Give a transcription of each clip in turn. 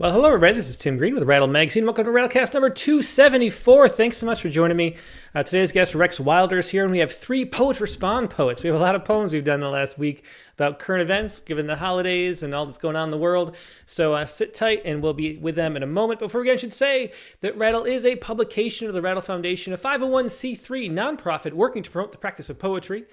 Well, hello, everybody. This is Tim Green with Rattle Magazine. Welcome to Rattlecast number 274. Thanks so much for joining me. Today's guest, Rex Wilder, is here, and we have three Poets Respond poets. We have a lot of poems we've done in the last week about current events, given the holidays and all that's going on in the world. So sit tight, and we'll be with them in a moment. Before we get, I should say that Rattle is a publication of the Rattle Foundation, a 501c3 nonprofit working to promote the practice of poetry.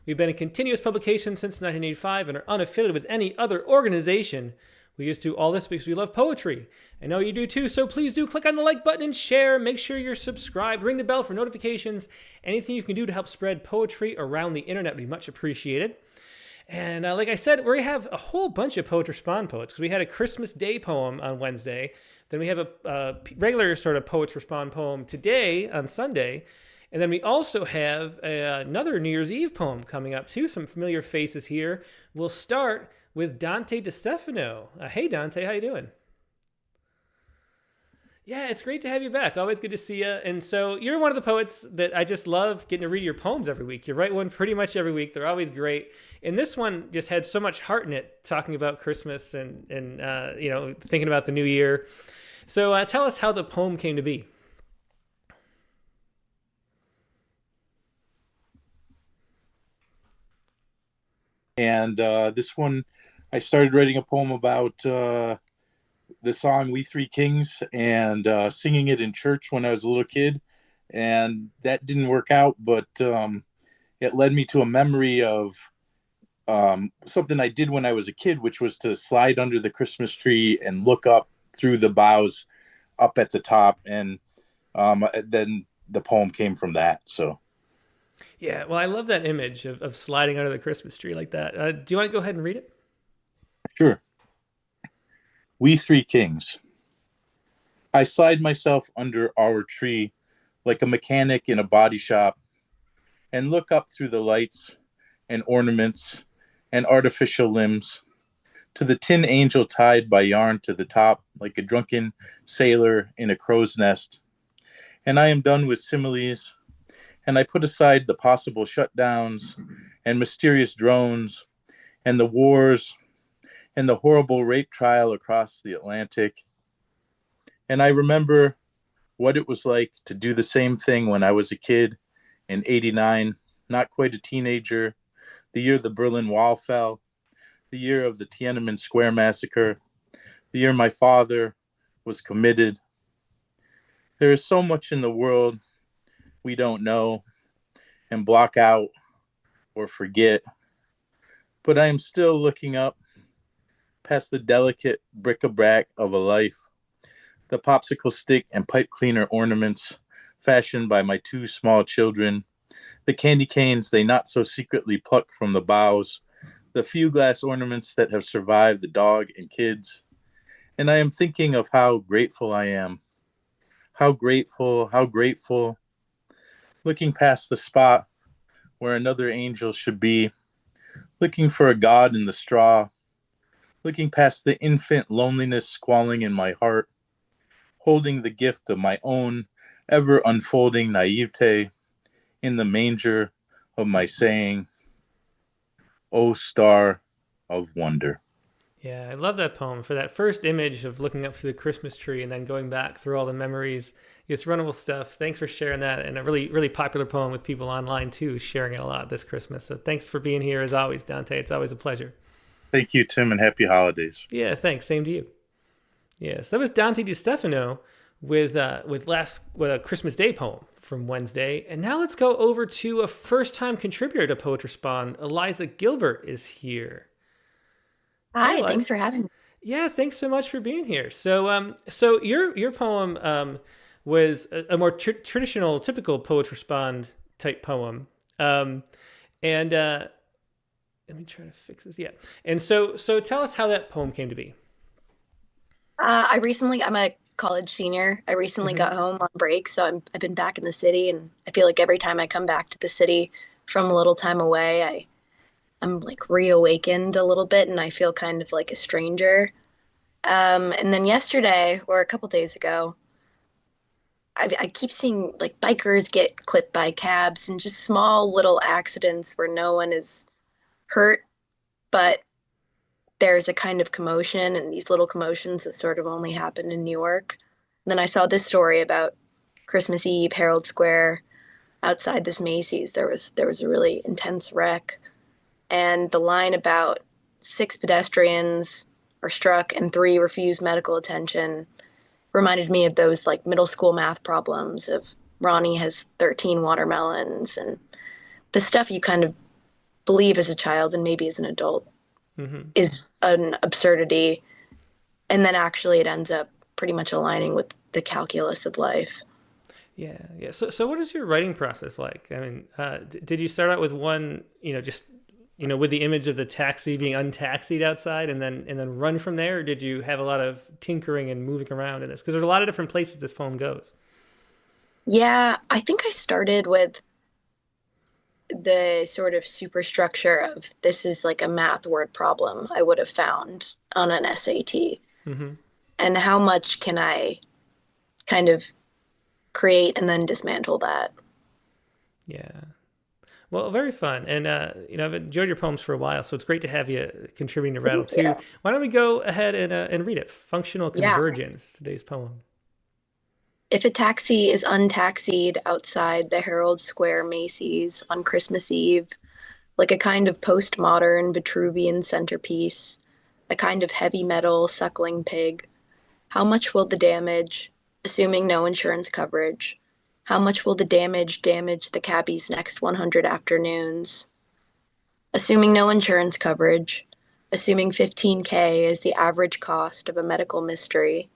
We've been in continuous publication since 1985 and are unaffiliated with any other organization. We just do all this because we love poetry. I know you do too, so please do click on the like button and share. Make sure you're subscribed. Ring the bell for notifications. Anything you can do to help spread poetry around the internet would be much appreciated. And like I said, we have a whole bunch of Poet Respond poets because we had a Christmas Day poem on Wednesday. Then we have a regular sort of Poets Respond poem today on Sunday. And then we also have another New Year's Eve poem coming up too. Some familiar faces here. We'll start with Dante Stefano. Hey, Dante, how you doing? Yeah, it's great to have you back. Always good to see you. And so you're one of the poets that I just love getting to read your poems every week. You write one pretty much every week. They're always great. And this one just had so much heart in it, talking about Christmas and thinking about the new year. So tell us how the poem came to be. And this one, I started writing a poem about the song "We Three Kings" and singing it in church when I was a little kid, and that didn't work out. But it led me to a memory of something I did when I was a kid, which was to slide under the Christmas tree and look up through the boughs, up at the top, and then the poem came from that. So. Yeah, well, I love that image of sliding under the Christmas tree like that. Do you want to go ahead and read it? Sure. We Three Kings. I slide myself under our tree like a mechanic in a body shop and look up through the lights and ornaments and artificial limbs to the tin angel tied by yarn to the top like a drunken sailor in a crow's nest. And I am done with similes, and I put aside the possible shutdowns and mysterious drones and the wars and the horrible rape trial across the Atlantic. And I remember what it was like to do the same thing when I was a kid in '89, not quite a teenager, the year the Berlin Wall fell, the year of the Tiananmen Square massacre, the year my father was committed. There is so much in the world we don't know and block out or forget, but I am still looking up past the delicate bric-a-brac of a life, the popsicle stick and pipe cleaner ornaments fashioned by my two small children, the candy canes they not so secretly pluck from the boughs, the few glass ornaments that have survived the dog and kids. And I am thinking of how grateful I am. How grateful, looking past the spot where another angel should be, looking for a God in the straw, looking past the infant loneliness squalling in my heart, holding the gift of my own ever unfolding naivete in the manger of my saying, "O star of wonder." Yeah, I love that poem. For that first image of looking up through the Christmas tree and then going back through all the memories, it's runnable stuff. Thanks for sharing that, and a really, really popular poem with people online too, sharing it a lot this Christmas. So thanks for being here as always, Dante. It's always a pleasure. Thank you, Tim, and happy holidays. Yeah, thanks. Same to you. Yes, that was Dante Stefano with a Christmas Day poem from Wednesday. And now let's go over to a first-time contributor to Poet Respond. Eliza Gilbert is here. Hi, Hi, Eliza. thanks for having me. Yeah, thanks so much for being here. So your poem was a more traditional, typical Poet Respond type poem, and let me try to fix this. Yeah, and so tell us how that poem came to be. I'm a college senior. I recently Mm-hmm. got home on break, so I've been back in the city, and I feel like every time I come back to the city from a little time away, I'm like reawakened a little bit, and I feel kind of like a stranger. And then yesterday, or a couple days ago, I keep seeing like bikers get clipped by cabs and just small little accidents where no one is hurt, but there's a kind of commotion and these little commotions that sort of only happen in New York. And then I saw this story about Christmas Eve, Herald Square, outside this Macy's. There was a really intense wreck, and the line about six pedestrians were struck and three refused medical attention reminded me of those like middle school math problems of Ronnie has 13 watermelons and the stuff you kind of believe as a child and maybe as an adult Hmm. is an absurdity. And then actually it ends up pretty much aligning with the calculus of life. Yeah, yeah. So what is your writing process like? I mean, did you start out with one, just with the image of the taxi being untaxied outside, and then run from there, or did you have a lot of tinkering and moving around in this? Because there's a lot of different places this poem goes. Yeah, I think I started with the sort of superstructure of this is like a math word problem I would have found on an SAT. Hmm. And how much can I kind of create and then dismantle that? Yeah. Well, very fun, and I've enjoyed your poems for a while, so it's great to have you contributing to Rattle too. Yeah. Why don't we go ahead and read it? Functional Yeah. Convergence, today's poem. If a taxi is untaxied outside the Herald Square Macy's on Christmas Eve, like a kind of postmodern Vitruvian centerpiece, a kind of heavy metal suckling pig, how much will the damage, assuming no insurance coverage, how much will the damage the cabbie's next 100 afternoons? Assuming no insurance coverage, assuming 15K is the average cost of a medical mystery,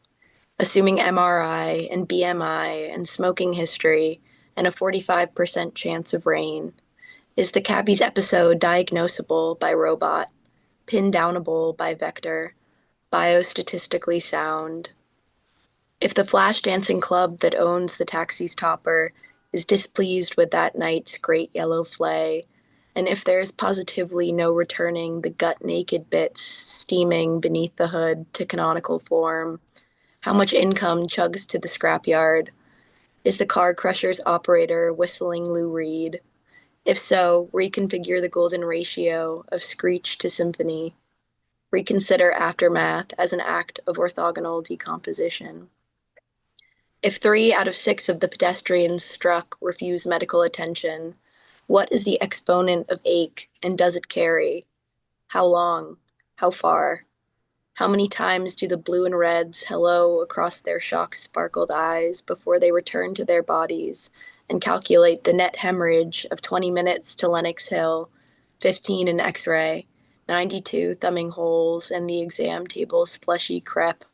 assuming MRI and BMI and smoking history and a 45% chance of rain, is the cabbie's episode diagnosable by robot, pin downable by vector, biostatistically sound? If the flash dancing club that owns the taxi's topper is displeased with that night's great yellow flay, and if there is positively no returning the gut naked bits steaming beneath the hood to canonical form, how much income chugs to the scrapyard? Is the car crusher's operator whistling Lou Reed? If so, reconfigure the golden ratio of screech to symphony. Reconsider aftermath as an act of orthogonal decomposition. If 3 out of 6 of the pedestrians struck refuse medical attention, what is the exponent of ache and does it carry? How long? How far? How many times do the blue and reds hello across their shock sparkled eyes before they return to their bodies and calculate the net hemorrhage of 20 minutes to Lenox Hill, 15 in X-ray, 92 thumbing holes, and the exam table's fleshy crepe?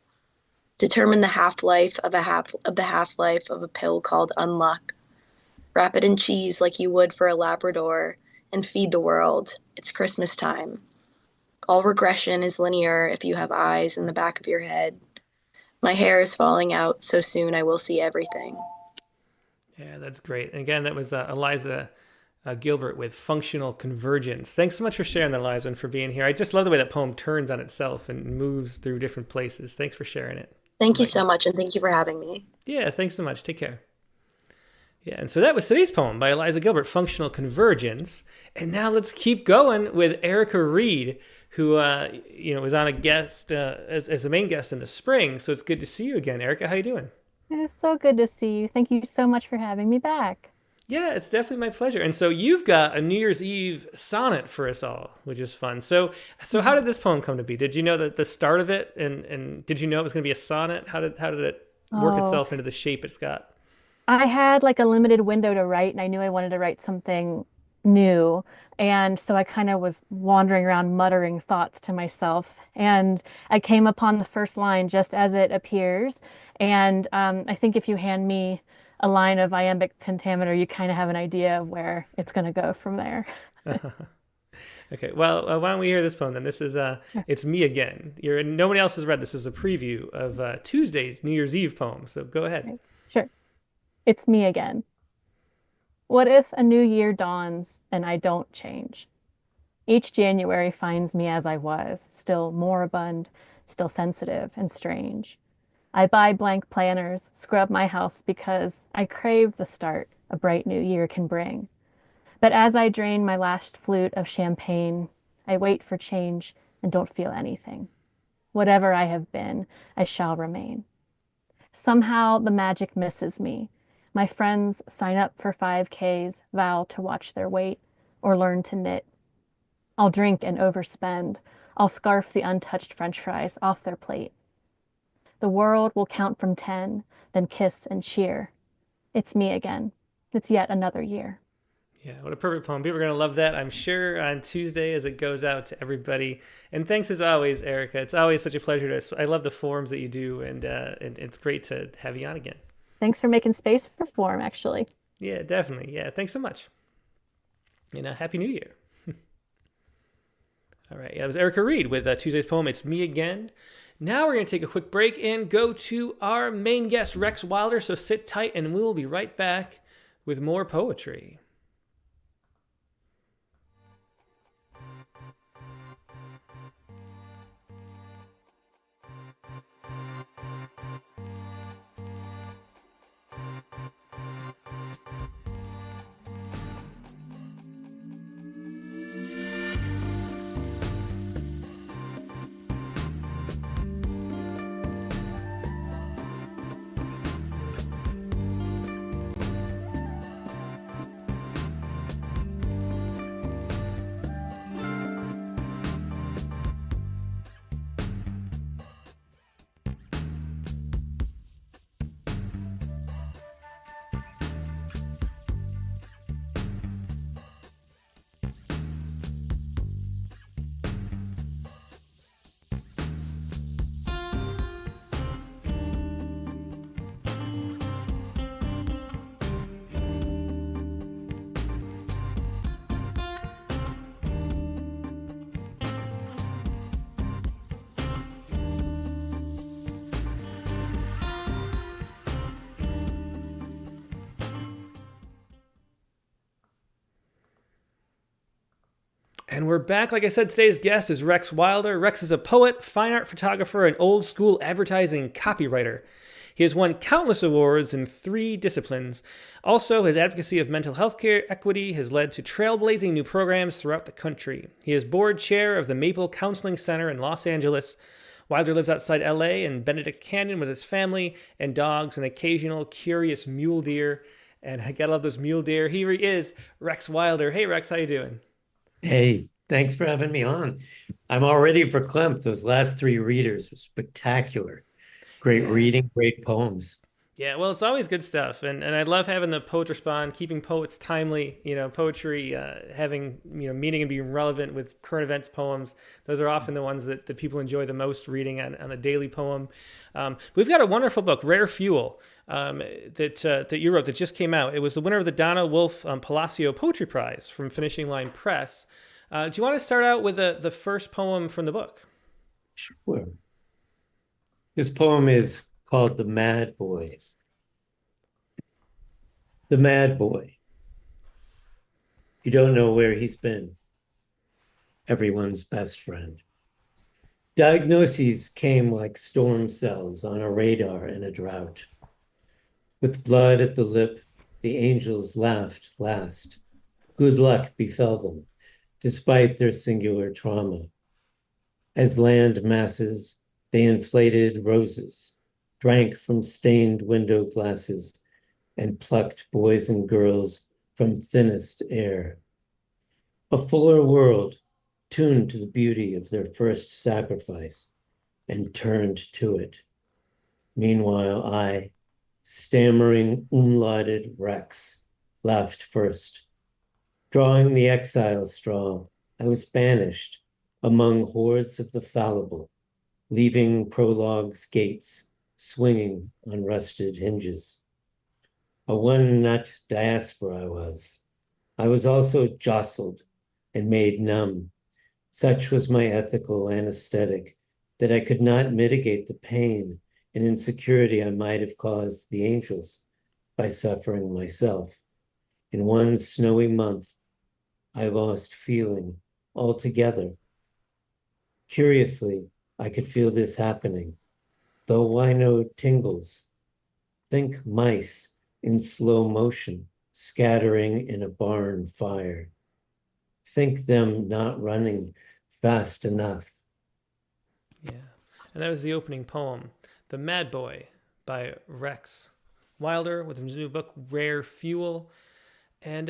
Determine the half-life of the half-life of a pill called unluck. Wrap it in cheese like you would for a Labrador and feed the world. It's Christmas time. All regression is linear if you have eyes in the back of your head. My hair is falling out, so soon I will see everything. Yeah, that's great. And again, that was Eliza Gilbert with Functional Convergence. Thanks so much for sharing that, Eliza, and for being here. I just love the way that poem turns on itself and moves through different places. Thanks for sharing it. Thank you so much, and thank you for having me. Yeah, thanks so much. Take care. Yeah, and so that was today's poem by Eliza Gilbert, Functional Convergence. And now let's keep going with Erica Reid, who was on a guest as a main guest in the spring. So it's good to see you again, Erica. How you doing? It is so good to see you. Thank you so much for having me back. Yeah, it's definitely my pleasure. And so you've got a New Year's Eve sonnet for us all, which is fun. So how did this poem come to be? Did you know that the start of it, and did you know it was going to be a sonnet? How did it work Oh, itself into the shape it's got? I had like a limited window to write, and I knew I wanted to write something new. And so I kind of was wandering around muttering thoughts to myself. And I came upon the first line just as it appears. And I think if you hand me a line of iambic pentameter, you kind of have an idea of where it's going to go from there. Okay, well, why don't we hear this poem then? This is it's me again. Nobody else has read this. As a preview of Tuesday's New Year's Eve poem. So go ahead. Okay, sure. It's me again. What if a new year dawns and I don't change? Each January finds me as I was, still moribund, still sensitive and strange. I buy blank planners, scrub my house because I crave the start a bright new year can bring. But as I drain my last flute of champagne, I wait for change and don't feel anything. Whatever I have been, I shall remain. Somehow the magic misses me. My friends sign up for 5Ks, vow to watch their weight, or learn to knit. I'll drink and overspend. I'll scarf the untouched French fries off their plate. The world will count from 10, then kiss and cheer. It's me again. It's yet another year. Yeah, what a perfect poem. People are going to love that, I'm sure, on Tuesday as it goes out to everybody. And thanks as always, Erica. It's always such a pleasure I love the forums that you do, and it's great to have you on again. Thanks for making space for form, actually. Yeah, definitely. Yeah, thanks so much. And Happy New Year. All right, yeah, that was Erica Reid with Tuesday's poem, It's Me Again. Now we're going to take a quick break and go to our main guest, Rex Wilder. So sit tight, and we'll be right back with more poetry. And we're back. Like I said, today's guest is Rex Wilder. Rex is a poet, fine art photographer, and old school advertising copywriter. He has won countless awards in 3 disciplines. Also, his advocacy of mental health care equity has led to trailblazing new programs throughout the country. He is board chair of the Maple Counseling Center in Los Angeles. Wilder lives outside LA in Benedict Canyon with his family and dogs and occasional curious mule deer. And I gotta love those mule deer. Here he is, Rex Wilder. Hey, Rex, how you doing? Hey, thanks for having me on. I'm all ready for Klimt. Those last 3 readers were spectacular. Great reading, great poems. Yeah, well, it's always good stuff, and I love having the poet respond, keeping poets timely. Poetry having meaning and being relevant with current events poems. Those are often the ones that people enjoy the most reading on the daily poem. We've got a wonderful book, Rare Fuel, that you wrote that just came out. It was the winner of the Donna Wolf Palacio Poetry Prize from Finishing Line Press. Do you want to start out with the first poem from the book? Sure. This poem is called The Mad Boy. The Mad Boy. You don't know where he's been. Everyone's best friend. Diagnoses came like storm cells on a radar in a drought. With blood at the lip, the angels laughed last. Good luck befell them, despite their singular trauma. As land masses, they inflated roses, drank from stained window glasses, and plucked boys and girls from thinnest air. A fuller world tuned to the beauty of their first sacrifice and turned to it. Meanwhile, I, stammering umlauted Rex, laughed first. Drawing the exile straw, I was banished among hordes of the fallible, leaving prologue's gates swinging on rusted hinges. A one-nut diaspora I was. I was also jostled and made numb. Such was my ethical anesthetic that I could not mitigate the pain and insecurity I might have caused the angels by suffering myself. In one snowy month, I lost feeling altogether. Curiously, I could feel this happening, though why no tingles? Think mice in slow motion, scattering in a barn fire. Think them not running fast enough, Yeah. And that was the opening poem, The Mad Boy by Rex Wilder with his new book, Rare Fuel. And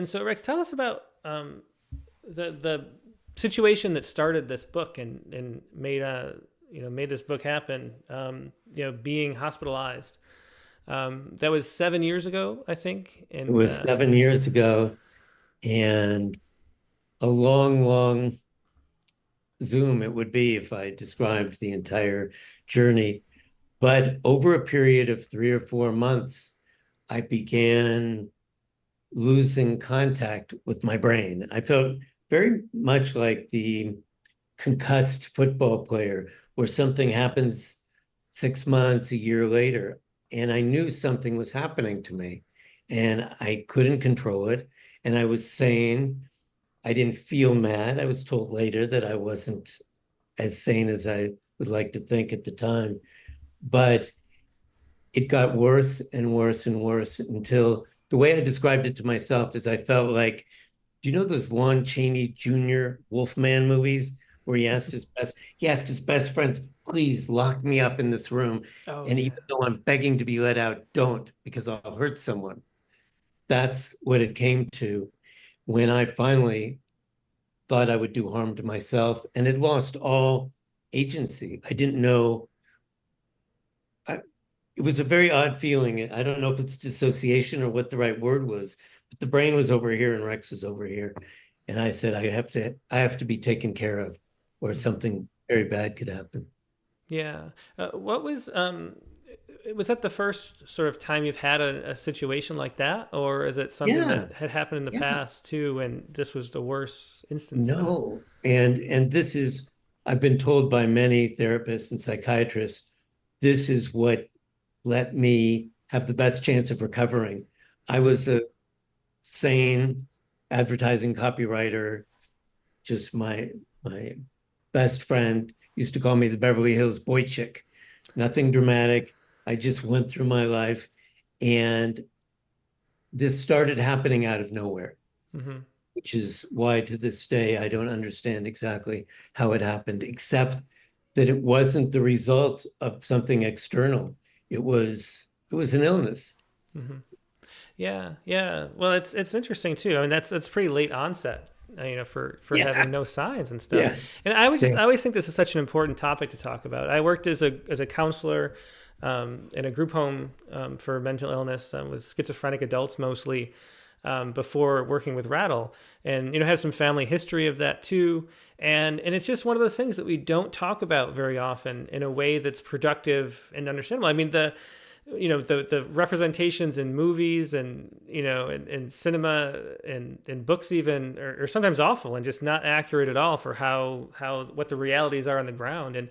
so Rex, tell us about the situation that started this book and made made this book happen. Being hospitalized. That was 7 years ago, I think. It And was 7 years ago, and a long, long Zoom it would be if I described the entire journey. But over a period of 3 or 4 months, I began losing contact with my brain. I felt very much like the concussed football player, where something happens 6 months, a year later, and I knew something was happening to me, and I couldn't control it. And I was sane. I didn't feel mad. I was told later that I wasn't as sane as I would like to think at the time. But it got worse and worse and worse until the way I described it to myself is I felt like, do you know those Lon Chaney Jr. Wolfman movies where he asked his best friends, please lock me up in this room. oh And yeah, even though I'm begging to be let out, don't, because I'll hurt someone. That's what it came to when I finally thought I would do harm to myself and had lost all agency. I didn't know. It was a very odd feeling. I don't know if it's dissociation or what the right word was, but the brain was over here and Rex was over here. And I said, I have to be taken care of, or something very bad could happen. yeah. What was that the first sort of time you've had a situation like that, or is it something Yeah, that had happened in the yeah. past too, and this was the worst instance? No. And this is, I've been told by many therapists and psychiatrists, this is what let me have the best chance of recovering. I was a sane advertising copywriter. Just my best friend used to call me the Beverly Hills boy chick. Nothing dramatic. I just went through my life, and this started happening out of nowhere, Mm-hmm. which is why to this day I don't understand exactly how it happened, except that it wasn't the result of something external. It was an illness. Mm-hmm. Yeah, yeah. Well, it's interesting too. I mean, that's pretty late onset, for Yeah, having no signs and stuff. yeah, And I always think this is such an important topic to talk about. I worked as a counselor in a group home for mental illness with schizophrenic adults mostly. Before working with Rattle, and have some family history of that too, and it's just one of those things that we don't talk about very often in a way that's productive and understandable. I mean, the representations in movies and in cinema and in books even are sometimes awful and just not accurate at all for how what the realities are on the ground. And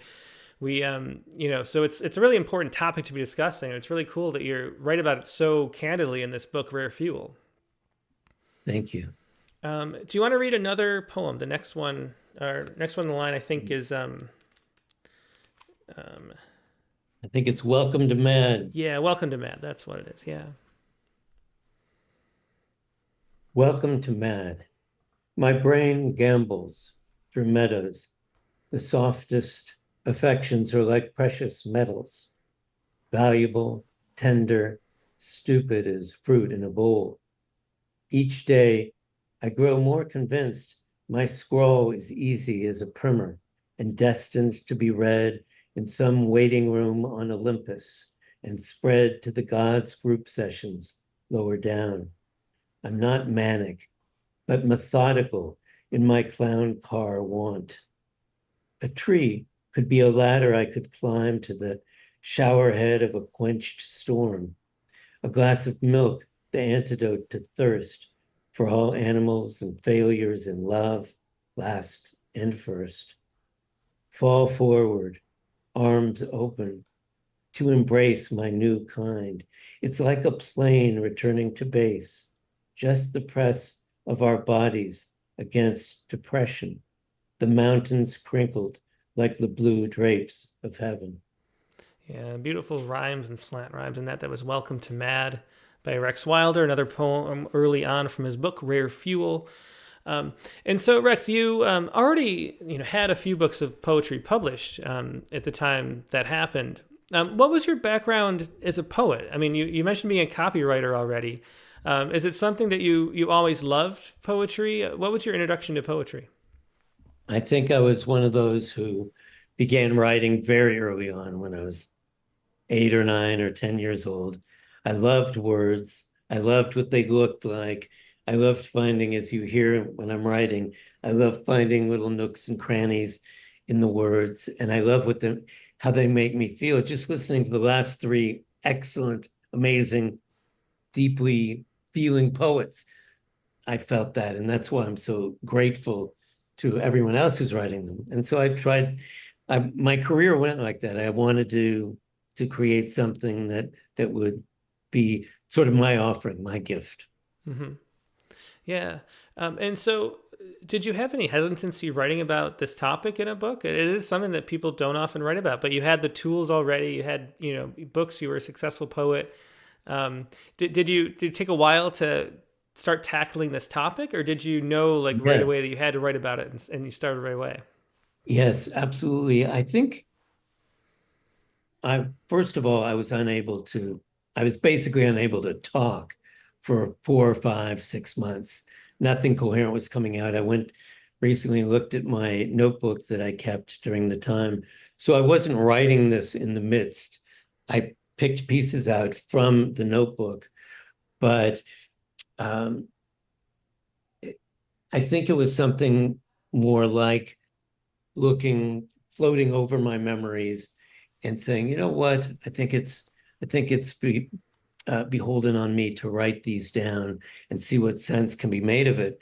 we so it's a really important topic to be discussing. It's really cool that you're right about it so candidly in this book, Rare Fuel. thank you. Do you want to read another poem? The next one, or next one in the line, I think is I think it's Welcome to Mad. yeah, Welcome to Mad. That's what it is. Yeah. Welcome to Mad. My brain gambles through meadows. The softest affections are like precious metals, valuable, tender, stupid as fruit in a bowl. Each day, I grow more convinced my scrawl is easy as a primer and destined to be read in some waiting room on Olympus and spread to the gods' group sessions lower down. I'm not manic, but methodical in my clown car want. A tree could be a ladder I could climb to the shower head of a quenched storm. A glass of milk, the antidote to thirst for all animals and failures in love, last and first. Fall forward, arms open, to embrace my new kind. It's like a plane returning to base, just the press of our bodies against depression, the mountains crinkled like the blue drapes of heaven. Yeah, beautiful rhymes and slant rhymes, and that was Welcome to Mad by Rex Wilder, another poem early on from his book, Rare Fuel. And so, Rex, you already had a few books of poetry published at the time that happened. What was your background as a poet? I mean, you mentioned being a copywriter already. Is it something that you always loved, poetry? What was your introduction to poetry? I think I was one of those who began writing very early on when I was 8 or 9 or 10 years old. I loved words. I loved what they looked like. I loved finding, as you hear when I'm writing, I love finding little nooks and crannies in the words. And I love how they make me feel. Just listening to the last three excellent, amazing, deeply feeling poets, I felt that. And that's why I'm so grateful to everyone else who's writing them. And so my career went like that. I wanted to create something that would be sort of my offering, my gift. Mm-hmm. Yeah. And so did you have any hesitancy writing about this topic in a book? It is something that people don't often write about, but you had the tools already. You had, books, you were a successful poet. Did it take a while to start tackling this topic, or did you know right away that you had to write about it and you started right away? Yes, absolutely. I think first of all, I was basically unable to talk for 4 or 5, 6 months. Nothing coherent was coming out. I went recently and looked at my notebook that I kept during the time. So I wasn't writing this in the midst. I picked pieces out from the notebook, but I think it was something more like floating over my memories and saying, you know what, I think it's beholden on me to write these down and see what sense can be made of it.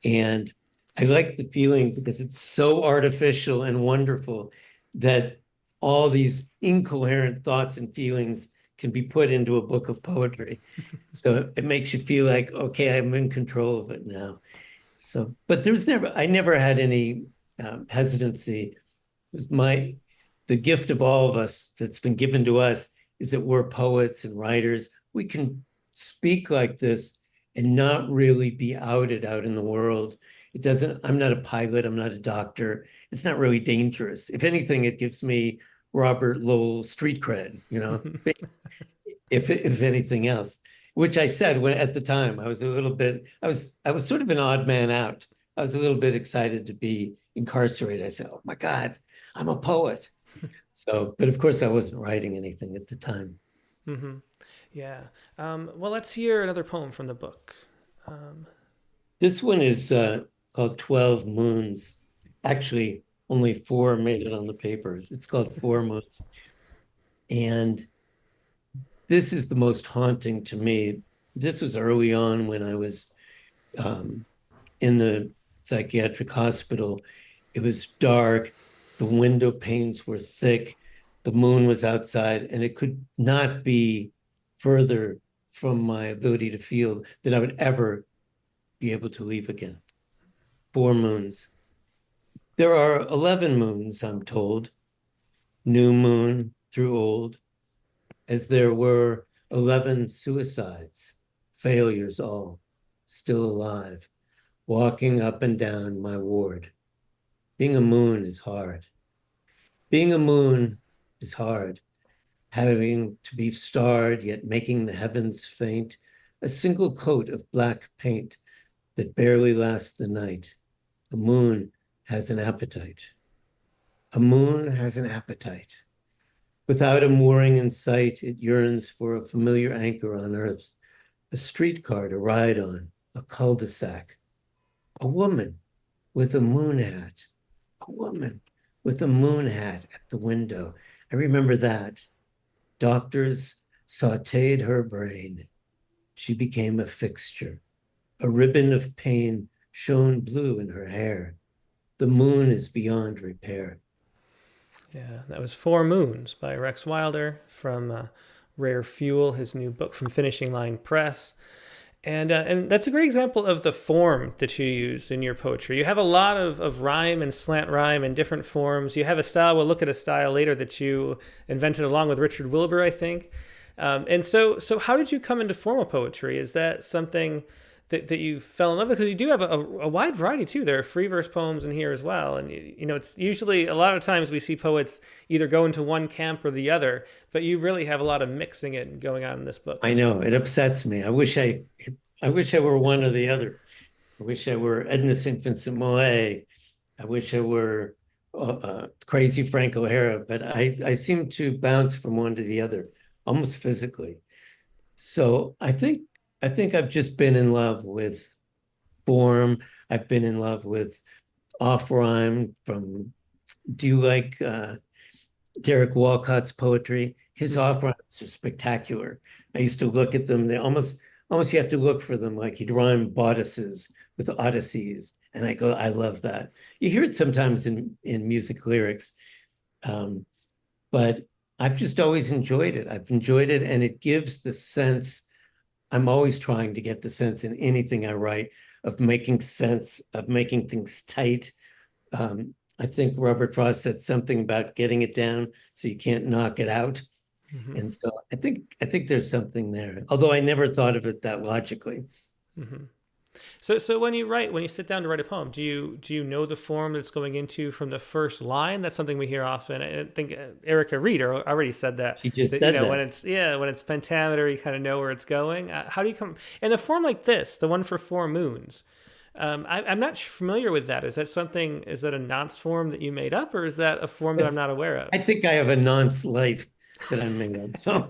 And I like the feeling because it's so artificial and wonderful that all these incoherent thoughts and feelings can be put into a book of poetry. So it makes you feel like, okay, I'm in control of it now. So, but I never had any hesitancy. It was the gift of all of us that's been given to us is that we're poets and writers. We can speak like this and not really be outed out in the world. I'm not a pilot, I'm not a doctor. It's not really dangerous. If anything, it gives me Robert Lowell street cred, if anything else, which I said at the time. I was sort of an odd man out. I was a little bit excited to be incarcerated. I said, oh my God, I'm a poet. So, but of course I wasn't writing anything at the time. Mm-hmm. Yeah. Well, let's hear another poem from the book. This one is called 12 Moons. Actually, only 4 made it on the paper. It's called 4 Moons. And this is the most haunting to me. This was early on when I was in the psychiatric hospital. It was dark. The window panes were thick. The moon was outside, and it could not be further from my ability to feel that I would ever be able to leave again. 4 moons. There are 11 moons, I'm told, new moon through old, as there were 11 suicides, failures all, still alive, walking up and down my ward. Being a moon is hard. Being a moon is hard. Having to be starred, yet making the heavens faint, a single coat of black paint that barely lasts the night. A moon has an appetite. A moon has an appetite. Without a mooring in sight, it yearns for a familiar anchor on earth, a streetcar to ride on, a cul-de-sac. A woman with a moon hat. A woman with a moon hat at the window. I remember that. Doctors sauteed her brain. She became a fixture. A ribbon of pain shone blue in her hair. The moon is beyond repair. Yeah, that was 4 Moons by Rex Wilder from Rare Fuel, his new book from Finishing Line Press. And that's a great example of the form that you use in your poetry. You have a lot of rhyme and slant rhyme in different forms. You have a style, we'll look at a style later that you invented along with Richard Wilbur, I think. And so how did you come into formal poetry? Is that something that you fell in love with? Because you do have a wide variety too. There are free verse poems in here as well, and it's usually, a lot of times we see poets either go into one camp or the other, but you really have a lot of mixing it going on in this book. I know it upsets me. I wish I were one or the other. I wish I were Edna St. Vincent Millay. I wish I were crazy Frank O'Hara, but I seem to bounce from one to the other, almost physically. So I think I've just been in love with form. I've been in love with off rhyme from. Do you like Derek Walcott's poetry? His off rhymes are spectacular. I used to look at them. They almost you have to look for them. Like he'd rhyme bodices with odysseys, and I go, I love that. You hear it sometimes in music lyrics, but I've just always enjoyed it. I've enjoyed it, and it gives the sense. I'm always trying to get the sense in anything I write of making sense, of making things tight. I think Robert Frost said something about getting it down so you can't knock it out. Mm-hmm. And so I think there's something there, although I never thought of it that logically. Mm-hmm. So when you sit down to write a poem, do you know the form that it's going into from the first line? That's something we hear often. I think Erica Reid already said that. She just said that. When it's pentameter, you kind of know where it's going. How do you come in a form like this, the one for four moons? I'm not familiar with that. Is that a nonce form that you made up, or is that a form that I'm not aware of? I think I have a nonce life that I made up. So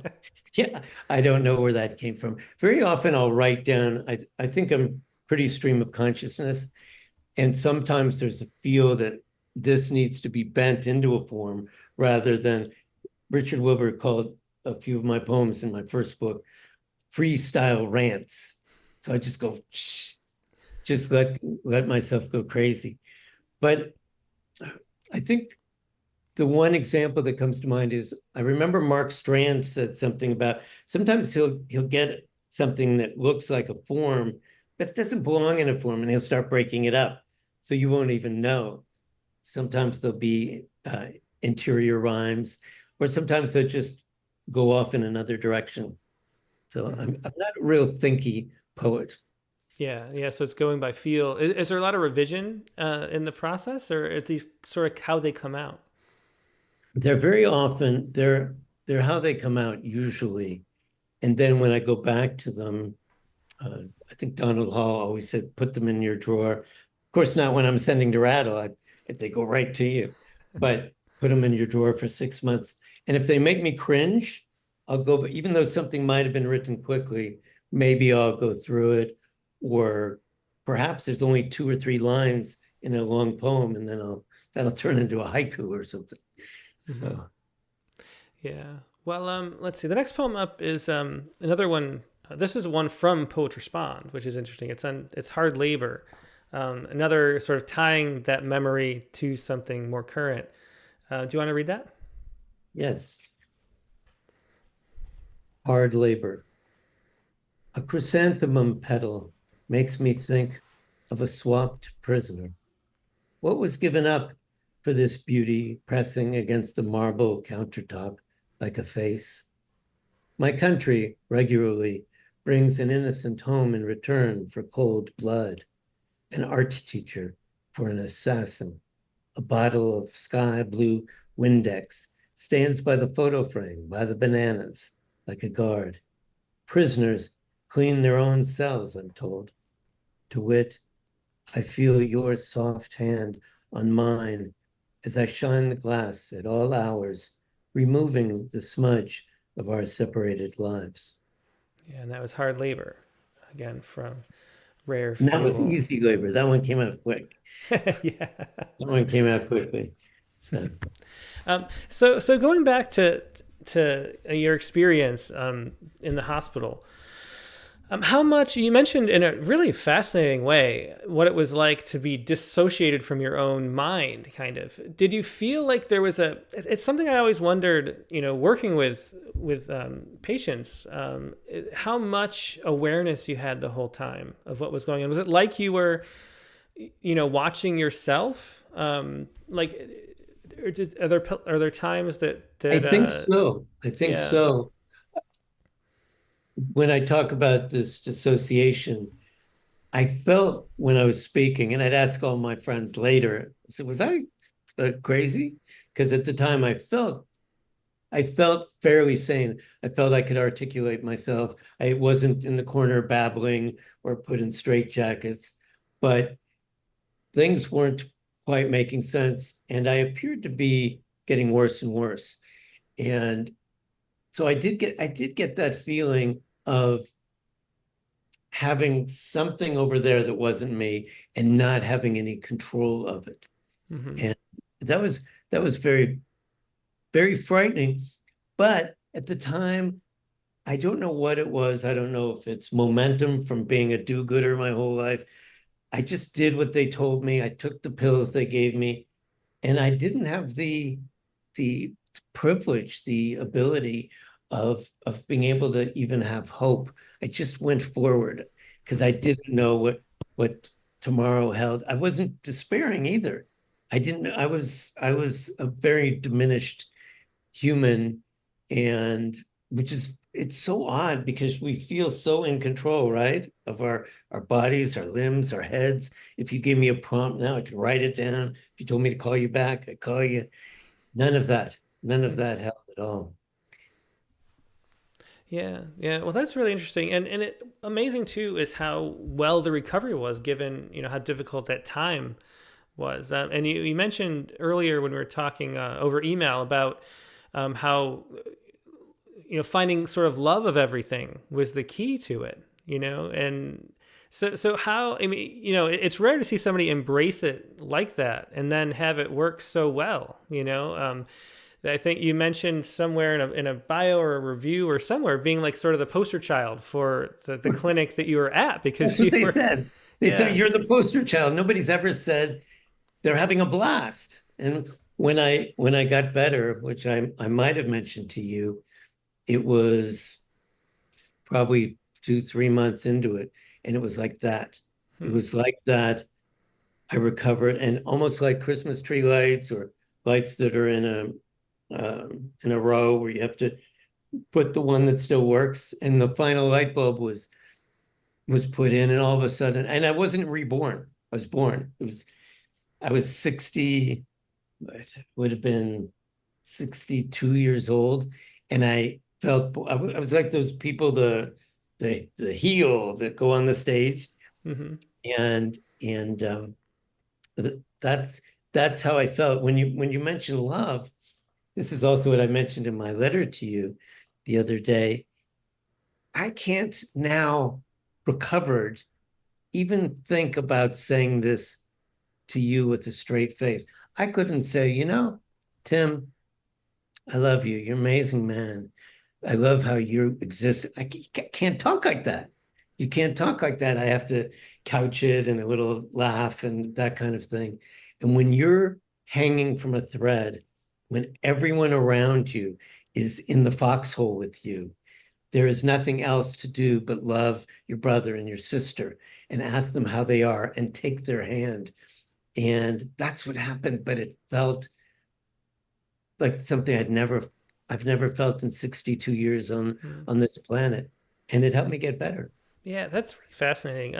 yeah, I don't know where that came from. Very often I'll write down, I think I'm pretty stream of consciousness. And sometimes there's a feel that this needs to be bent into a form rather than Richard Wilbur called a few of my poems in my first book freestyle rants. So I just go, just let myself go crazy. But I think the one example that comes to mind is I remember Mark Strand said something about sometimes he'll get something that looks like a form, but it doesn't belong in a form, and he'll start breaking it up. So you won't even know. Sometimes there'll be interior rhymes, or sometimes they'll just go off in another direction. So I'm not a real thinky poet. Yeah. So it's going by feel. Is there a lot of revision in the process, or are these sort of how they come out? They're very often, they're how they come out usually. And then when I go back to them, I think Donald Hall always said, put them in your drawer. Of course, not when I'm sending to Rattle, they go right to you, but put them in your drawer for 6 months. And if they make me cringe, I'll go, even though something might have been written quickly, maybe I'll go through it, or perhaps there's only 2 or 3 lines in a long poem, and then that'll turn into a haiku or something. So, yeah. Well, let's see. The next poem up is another one. This is one from Poets Respond, which is interesting. It's Hard Labor, another sort of tying that memory to something more current. Do you want to read that? Yes. Hard labor. A chrysanthemum petal makes me think of a swapped prisoner. What was given up for this beauty pressing against the marble countertop like a face? My country regularly brings an innocent home in return for cold blood, an art teacher for an assassin, a bottle of sky blue Windex stands by the photo frame, by the bananas, like a guard. Prisoners clean their own cells, I'm told. To wit, I feel your soft hand on mine as I shine the glass at all hours, removing the smudge of our separated lives. Yeah, and that was Hard Labor, again from Rare And that was Fuel. easy labor. That one came out quick. Yeah. That one came out quickly. So going back to your experience in the hospital, how much you mentioned in a really fascinating way what it was like to be dissociated from your own mind, kind of. Did you feel like there was it's something I always wondered, working with patients, how much awareness you had the whole time of what was going on? Was it like you were, watching yourself? Are there times that I think so. I think so. When I talk about this dissociation, I felt when I was speaking, and I'd ask all my friends later, I said, was I crazy? Because at the time I felt fairly sane. I felt I could articulate myself. I wasn't in the corner babbling or put in straitjackets, but things weren't quite making sense. And I appeared to be getting worse and worse. And so I did get that feeling of having something over there that wasn't me and not having any control of it. Mm-hmm. And that was very, very frightening. But at the time, I don't know what it was. I don't know if it's momentum from being a do-gooder my whole life. I just did what they told me. I took the pills they gave me, and I didn't have the privilege, the ability of being able to even have hope. I just went forward because I didn't know what tomorrow held. I wasn't despairing either. I was a very diminished human, and which is it's so odd because we feel so in control, right? Of our bodies, our limbs, our heads. If you gave me a prompt now, I could write it down. If you told me to call you back, I'd call you. None of that. None of that held at all. Yeah, yeah. Well, that's really interesting, and it amazing too is how well the recovery was, given how difficult that time was. And you mentioned earlier when we were talking over email about how finding sort of love of everything was the key to it. And so how, I mean, it's rare to see somebody embrace it like that and then have it work so well. I think you mentioned somewhere in a bio or a review or somewhere being like sort of the poster child for the clinic that you were at, because That's what they were, said. They said you're the poster child. Nobody's ever said they're having a blast. And when I got better, which I might have mentioned to you, it was probably 2, 3 months into it, and it was like that. It was like that. I recovered, and almost like Christmas tree lights or lights that are in a row where you have to put the one that still works, and the final light bulb was put in, and all of a sudden, and I wasn't reborn. I was born. I was 60, it would have been 62 years old, and I felt I was like those people, the heel that go on the stage, Mm-hmm. and that's that's how I felt when you mentioned love. This is also what I mentioned in my letter to you the other day. I can't now, recovered, even think about saying this to you with a straight face. I couldn't say, Tim, I love you. You're an amazing man. I love how you exist. I can't talk like that. You can't talk like that. I have to couch it and a little laugh and that kind of thing. And when you're hanging from a thread, when everyone around you is in the foxhole with you, there is nothing else to do but love your brother and your sister and ask them how they are and take their hand. And that's what happened. But it felt like something I've never felt in 62 years on this planet. And it helped me get better. Yeah, that's really fascinating.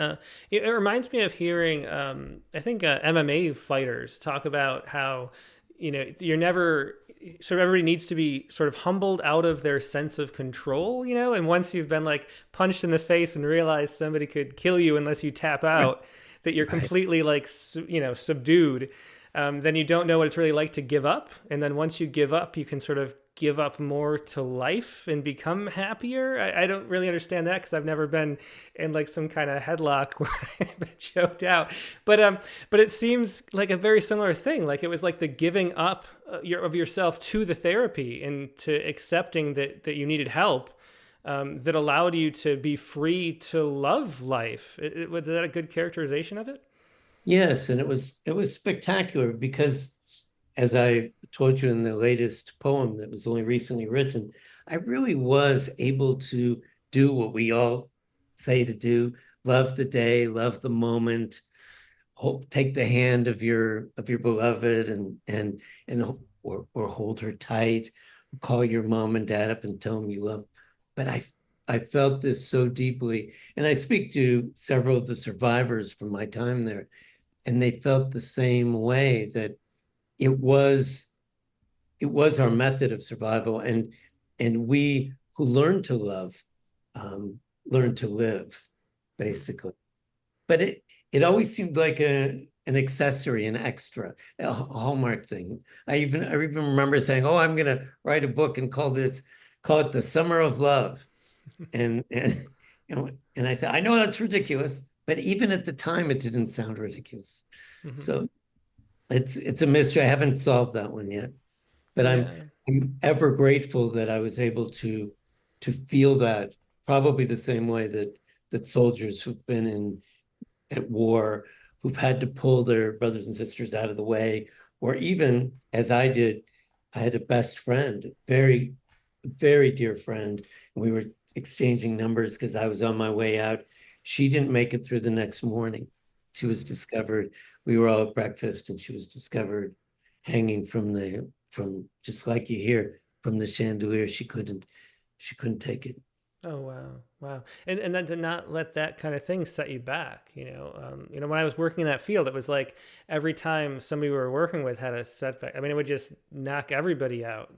It reminds me of hearing, I think MMA fighters talk about how, you're never sort of everybody needs to be sort of humbled out of their sense of control, and once you've been like punched in the face and realize somebody could kill you unless you tap out, that you're completely like, subdued. Then you don't know what it's really like to give up. And then once you give up, you can sort of give up more to life and become happier. I don't really understand that because I've never been in like some kind of headlock where I've been choked out. But it seems like a very similar thing. Like it was like the giving up of yourself to the therapy and to accepting that you needed help. That allowed you to be free to love life. Was that a good characterization of it? Yes, and it was spectacular because, as I told you in the latest poem that was only recently written, I really was able to do what we all say to do: love the day, love the moment, take the hand of your beloved, and or hold her tight, call your mom and dad up and tell them you love. But I felt this so deeply. And I speak to several of the survivors from my time there, and they felt the same way, that it was our method of survival, and we who learned to love learned to live, basically. But it always seemed like an accessory, an extra, a hallmark thing. I even remember saying, "Oh, I'm gonna write a book and call it The Summer of Love," and and I said, I know that's ridiculous, but even at the time, it didn't sound ridiculous. Mhm. So it's a mystery. I haven't solved that one yet, but Yeah. I'm ever grateful that I was able to feel that, probably the same way that soldiers who've been at war, who've had to pull their brothers and sisters out of the way, or even as I did, I had a best friend, very, very dear friend, and we were exchanging numbers because I was on my way out. She didn't make it through the next morning. She was discovered. We were all at breakfast, and she was discovered hanging from just like you hear, from the chandelier. She couldn't take it. Oh wow, wow, and then to not let that kind of thing set you back, when I was working in that field, it was like every time somebody we were working with had a setback, I mean, it would just knock everybody out,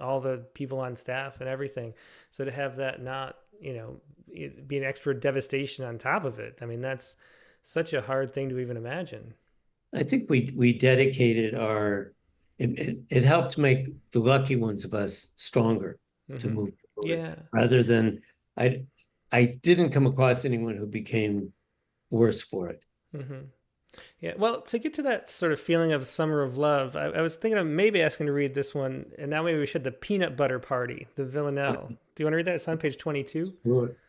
all the people on staff and everything. So to have that not, be an extra devastation on top of it, I mean, that's such a hard thing to even imagine. I think we dedicated it helped make the lucky ones of us stronger to Hmm. move forward, Yeah. rather than I I didn't come across anyone who became worse for it. Hmm. Yeah, well, to get to that sort of feeling of summer of love, I was thinking of maybe asking to read this one, and now maybe we should. The Peanut Butter Party, the Villanelle. Do you want to read that? It's on page 22.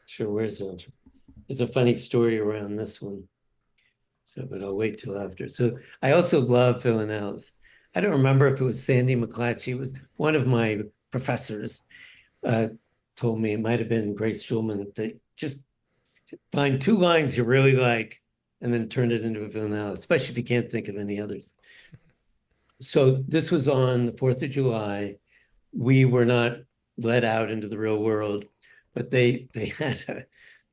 Sure, where's that? There's a funny story around this one. So, but I'll wait till after. So I also love villanelles. I don't remember if it was Sandy McClatchy. It was one of my professors uh, told me, it might have been Grace Schulman, that just find two lines you really like and then turn it into a villanelle, especially if you can't think of any others. So this was on the 4th of July. We were not let out into the real world, but they had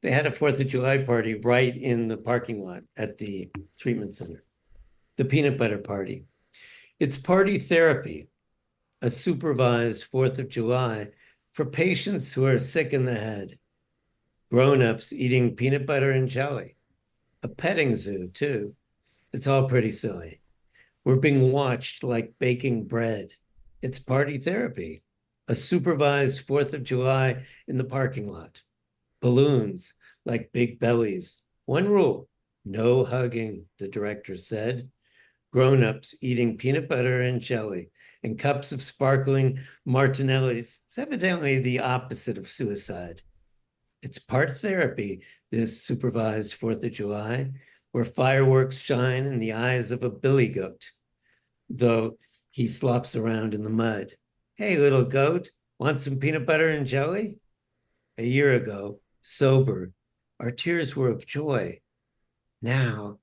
a 4th of July party right in the parking lot at the treatment center. The Peanut Butter Party. It's party therapy, a supervised 4th of July for patients who are sick in the head. Grown-ups eating peanut butter and jelly. A petting zoo, too. It's all pretty silly. We're being watched like baking bread. It's party therapy, a supervised 4th of July in the parking lot. Balloons like big bellies. One rule, no hugging, the director said. Grown-ups eating peanut butter and jelly and cups of sparkling Martinellis. It's evidently the opposite of suicide. It's part therapy, this supervised 4th of July, where fireworks shine in the eyes of a billy goat, though he slops around in the mud. Hey, little goat, want some peanut butter and jelly? A year ago, sober, our tears were of joy. Now,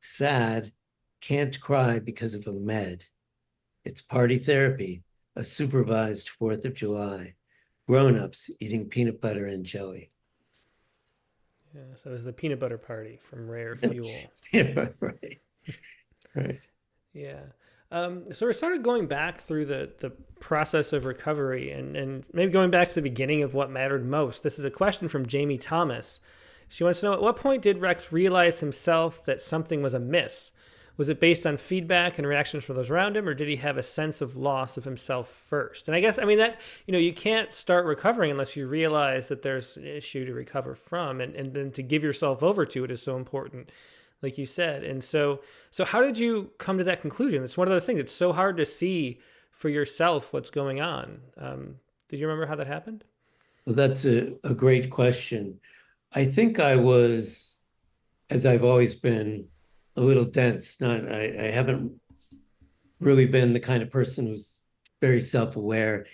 sad, can't cry because of a med. It's party therapy, a supervised 4th of July. Grown-ups eating peanut butter and jelly. Yeah, so it was the Peanut Butter Party from Rare Fuel. Right. Right. Yeah. So we're sort of going back through the process of recovery and maybe going back to the beginning of what mattered most. This is a question from Jamie Thomas. She wants to know, at what point did Rex realize himself that something was amiss? Was it based on feedback and reactions from those around him, or did he have a sense of loss of himself first? And I guess, I mean, that, you can't start recovering unless you realize that there's an issue to recover from, and then to give yourself over to it is so important, like you said. And so how did you come to that conclusion? It's one of those things. It's so hard to see for yourself what's going on. Did you remember how that happened? Well, that's a great question. I think I was, as I've always been, a little dense. I haven't really been the kind of person who's very self-aware.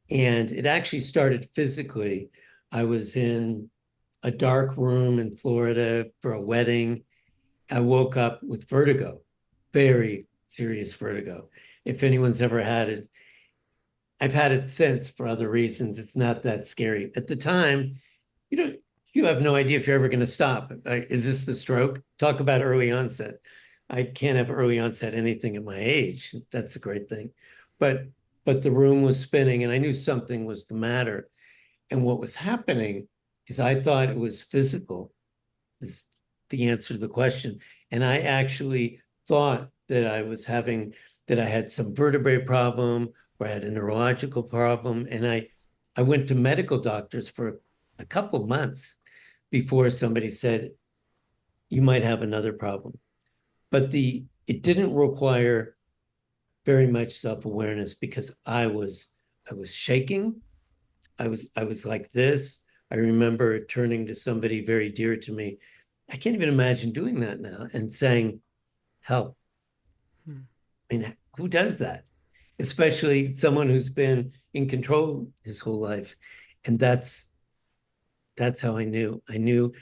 And it actually started physically. I was in a dark room in Florida for a wedding. I woke up with vertigo, very serious vertigo. If anyone's ever had it, I've had it since for other reasons. It's not that scary. At the time, you know, you have no idea if you're ever going to stop. Is this the stroke? Talk about early onset. I can't have early onset anything at my age. That's a great thing. But the room was spinning and I knew something was the matter. And what was happening is I thought it was physical, is the answer to the question. And I actually thought that I had some vertebrae problem or I had a neurological problem. And I went to medical doctors for a couple months before somebody said, you might have another problem. But it didn't require very much self-awareness because I was shaking. I was like this. I remember turning to somebody very dear to me. I can't even imagine doing that now and saying, help. I mean, who does that? Especially someone who's been in control his whole life. And that's how I knew. I knew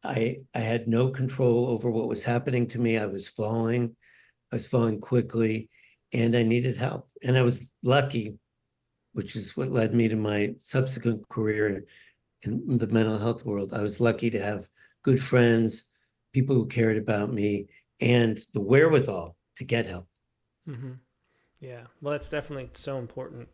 I had no control over what was happening to me. I was falling quickly, and I needed help. And I was lucky, which is what led me to my subsequent career in the mental health world. I was lucky to have good friends, people who cared about me, and the wherewithal to get help. Mm-hmm. Yeah, well, that's definitely so important.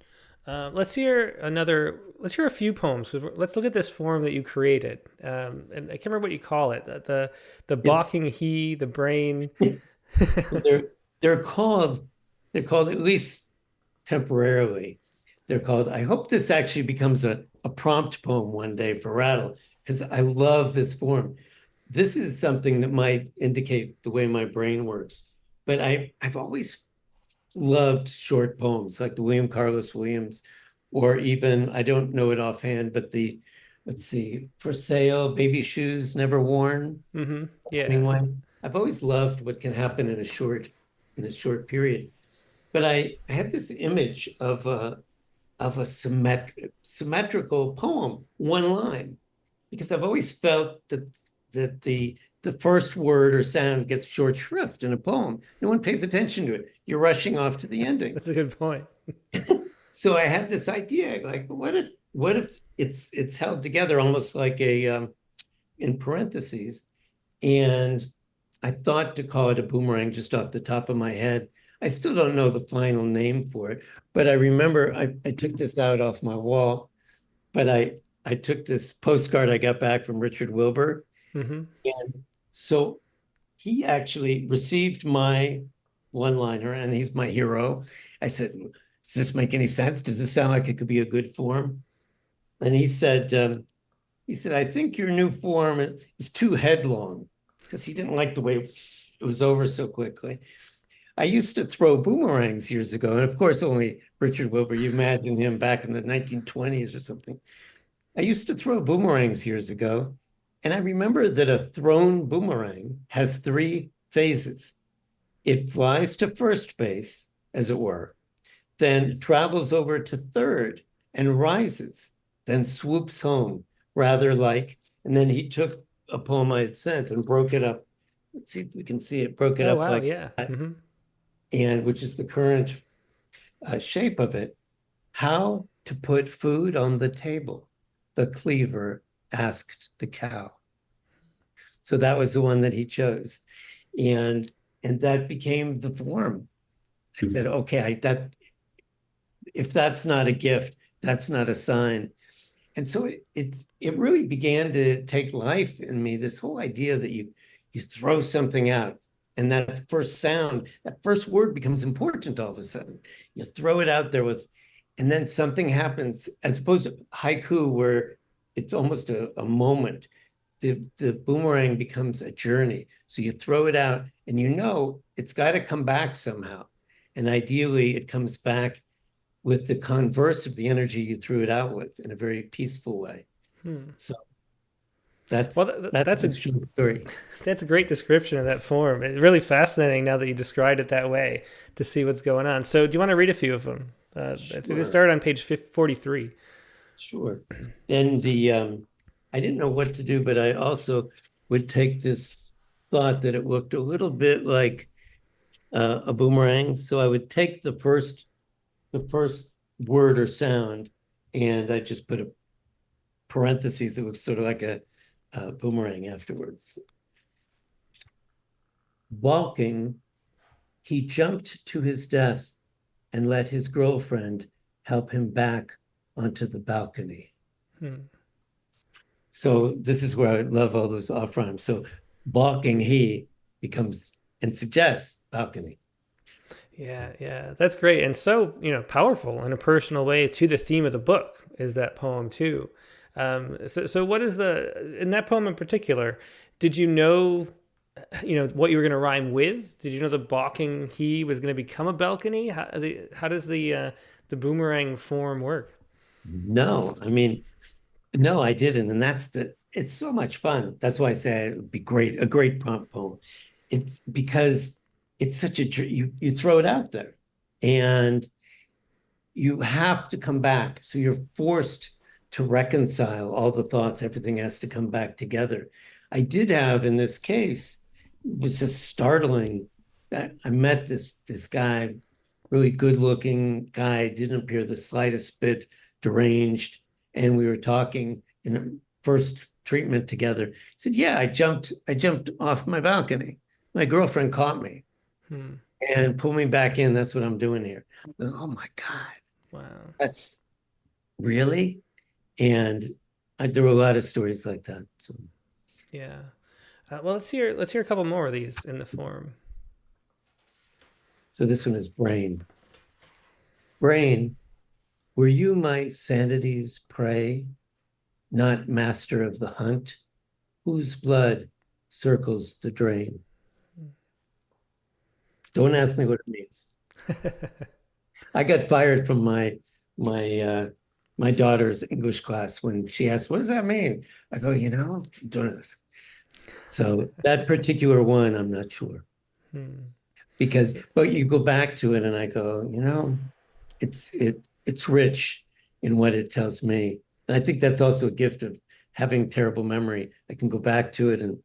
Let's hear a few poems. Let's look at this form that you created. And I can't remember what you call it. The balking he, the brain. they're called, at least temporarily, they're called, I hope this actually becomes a prompt poem one day for Rattle, because I love this form. This is something that might indicate the way my brain works. But I've always loved short poems like the William Carlos Williams, or even, I don't know it offhand, but let's see, For Sale, Baby Shoes Never Worn. Mm-hmm. Yeah. Anyway, I've always loved what can happen in a short period. But I had this image of a symmetrical poem, one line, because I've always felt that the first word or sound gets short shrift in a poem. No one pays attention to it. You're rushing off to the ending. That's a good point. So I had this idea, like, what if it's held together almost like in parentheses, and I thought to call it a boomerang just off the top of my head. I still don't know the final name for it, but I remember I took this out off my wall, but I took this postcard I got back from Richard Wilbur. Mm-hmm. And so he actually received my one-liner, and he's my hero. I said, does this make any sense? Does this sound like it could be a good form? And he said, I think your new form is too headlong, because he didn't like the way it was over so quickly. I used to throw boomerangs years ago, and of course, only Richard Wilbur, you imagine him back in the 1920s or something. I used to throw boomerangs years ago, and I remember that a thrown boomerang has 3 phases. It flies to first base, as it were, then travels over to third and rises, then swoops home, rather like, and then he took a poem I had sent and broke it up. Let's see if we can see it, broke it up wow, like yeah. that. Mm-hmm. And which is the current shape of it. How to put food on the table, the cleaver asked the cow. So that was the one that he chose. And that became the form. I said, okay, if that's not a gift, that's not a sign. And so it really began to take life in me, this whole idea that you throw something out, and that first sound, that first word becomes important all of a sudden. You throw it out there and then something happens, as opposed to haiku, where it's almost a moment. The boomerang becomes a journey. So you throw it out and it's got to come back somehow. And ideally it comes back with the converse of the energy you threw it out with in a very peaceful way. So that's a short story. That's a great description of that form. It's really fascinating now that you described it that way to see what's going on. So do you want to read a few of them? Sure. I think they start on page 43. Sure. And I didn't know what to do, but I also would take this thought that it looked a little bit like a boomerang. So I would take the first word or sound, and I just put parentheses, it was sort of like a boomerang afterwards. Walking, he jumped to his death and let his girlfriend help him back onto the balcony. So this is where I love all those off rhymes. So balking, he becomes and suggests balcony. Yeah, that's great. And so, powerful in a personal way to the theme of the book is that poem too. So what is in that poem in particular, did you know, what you were going to rhyme with? Did you know the balking he was going to become a balcony? How does the boomerang form work? No, I mean, no, I didn't. And it's so much fun. That's why I say it would be a great prompt poem. It's because it's such you throw it out there and you have to come back. So you're forced to reconcile all the thoughts. Everything has to come back together. I did have, in this case, it was just startling that I met this guy, really good looking guy, didn't appear the slightest bit deranged. And we were talking in a first treatment together. He said, yeah, I jumped off my balcony. My girlfriend caught me and pulled me back in. That's what I'm doing here. Oh my God. Wow. That's really? And there were a lot of stories like that. So. Yeah. Well, let's hear a couple more of these in the form. So this one is Brain. Brain, were you my sanity's prey, not master of the hunt, whose blood circles the drain? Don't ask me what it means. I got fired from my daughter's English class when she asked, what does that mean? I go, don't ask. So that particular one, I'm not sure. But you go back to it and I go, it's rich in what it tells me. And I think that's also a gift of having terrible memory. I can go back to it and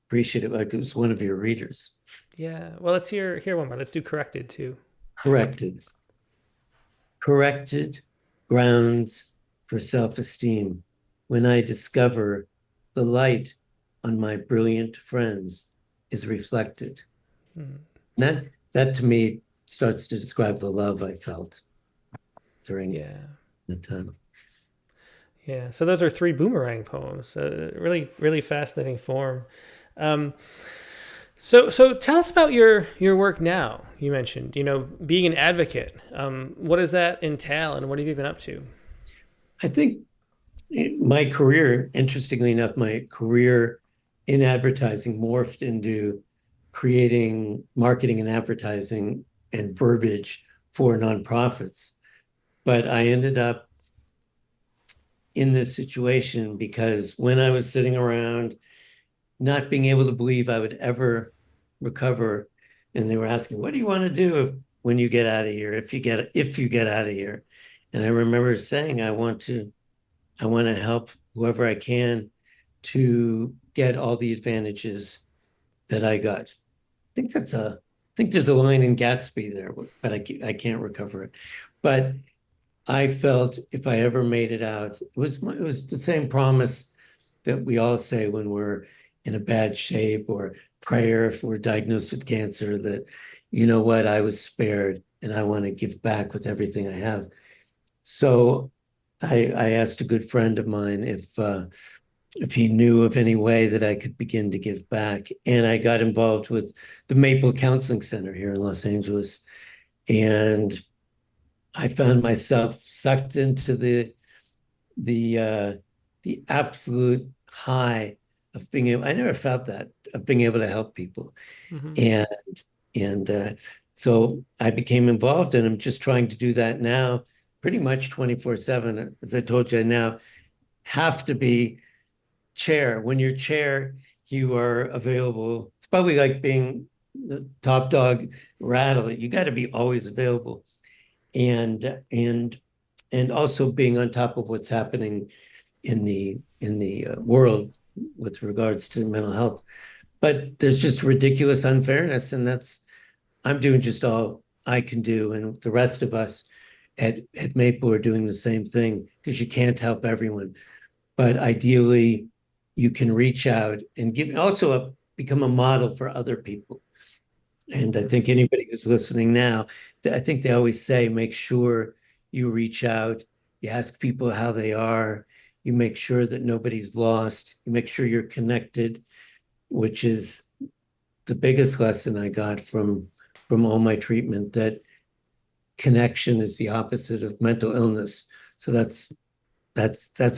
appreciate it like it was one of your readers. Yeah. Well, let's hear one more. Let's do corrected too. Corrected grounds for self-esteem when I discover the light on my brilliant friends is reflected. That to me starts to describe the love I felt during that time. Yeah. So those are 3 boomerang poems. Really, really fascinating form. So tell us about your work now. You mentioned, being an advocate. What does that entail, and what have you been up to? I think my career, interestingly enough, my career in advertising morphed into creating marketing and advertising and verbiage for nonprofits. But I ended up in this situation because when I was sitting around not being able to believe I would ever recover, and they were asking, what do you want to do when you get out of here, if you get out of here? And I remember saying, I want to help whoever I can to get all the advantages that I got. I think there's a line in Gatsby there, but I can't recover it. But I felt if I ever made it out, it was the same promise that we all say when we're in a bad shape, or prayer if we're diagnosed with cancer, that, I was spared and I want to give back with everything I have. So I asked a good friend of mine if he knew of any way that I could begin to give back. And I got involved with the Maple Counseling Center here in Los Angeles. And I found myself sucked into the absolute high of being able, I never felt that, of being able to help people. And so I became involved, and I'm just trying to do that now pretty much 24/7. As I told you, I now have to be chair. When you're chair, you are available. It's probably like being the top dog rattle. You got to be always available. And also being on top of what's happening in the world with regards to mental health. But there's just ridiculous unfairness, and I'm doing just all I can do, and the rest of us at Maple are doing the same thing, because you can't help everyone. but ideally you can reach out and become a model for other people. And I think anybody who's listening now, I think they always say, make sure you reach out, you ask people how they are, you make sure that nobody's lost, you make sure you're connected, which is the biggest lesson I got from all my treatment, that connection is the opposite of mental illness. So that's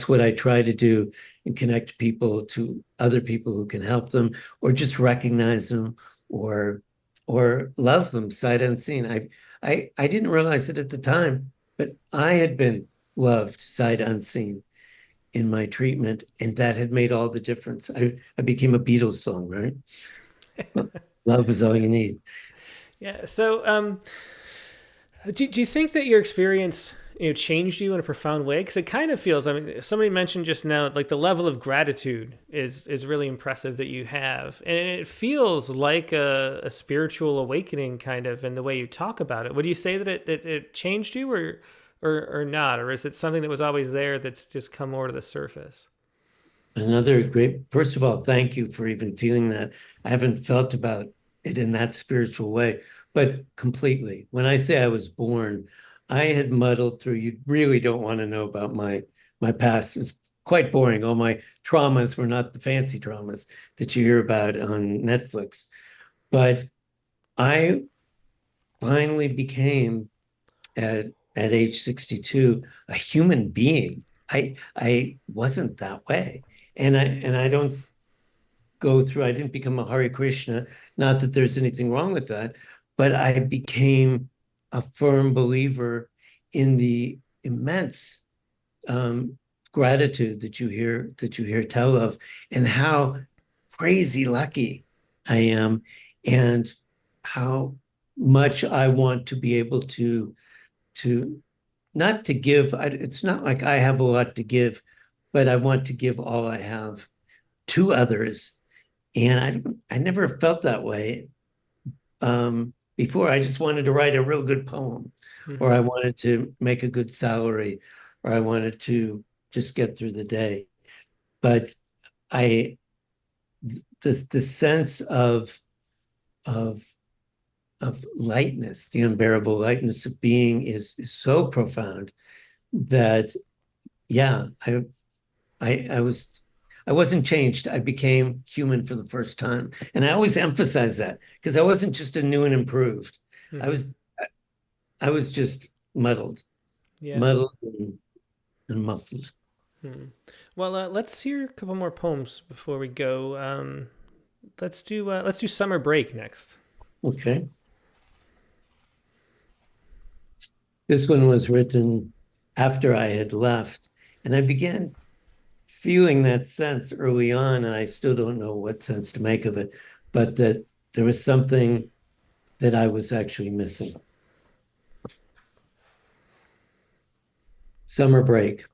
what I try to do, and connect people to other people who can help them, or just recognize them, or love them sight unseen. I didn't realize it at the time, but I had been loved sight unseen in my treatment, and that had made all the difference. I became a Beatles song, right? Love is all you need. Yeah. So, do you think that your experience, changed you in a profound way? Because it kind of feels. I mean, somebody mentioned just now, like the level of gratitude is really impressive that you have, and it feels like a spiritual awakening, kind of, in the way you talk about it. Would you say that it changed you, or not, or is it something that was always there that's just come more to the surface? Another great, first of all, thank you for even feeling that. I haven't felt about it in that spiritual way, but completely. When I say I was born, I had muddled through. You really don't want to know about my past. It was quite boring. All my traumas were not the fancy traumas that you hear about on Netflix. But I finally became, at age 62, a human being. I wasn't that way. And I don't I didn't become a Hare Krishna, not that there's anything wrong with that, but I became a firm believer in the immense gratitude that you hear tell of, and how crazy lucky I am, and how much I want to be able to not to give. It's not like I have a lot to give, but I want to give all I have to others. And I never felt that way before. I just wanted to write a real good poem, or I wanted to make a good salary, or I wanted to just get through the day. But I the sense of of lightness, the unbearable lightness of being, is so profound that, yeah, I was, I wasn't changed. I became human for the first time. And I always emphasize that, because I wasn't just a new and improved. I Mm-hmm. was I was just muddled, Yeah. muddled and muffled. Hmm. Well, let's hear a couple more poems before we go. Let's do Summer Break next. Okay. This one was written after I had left, and I began feeling that sense early on, and I still don't know what sense to make of it, but that there was something that I was actually missing. Summer break.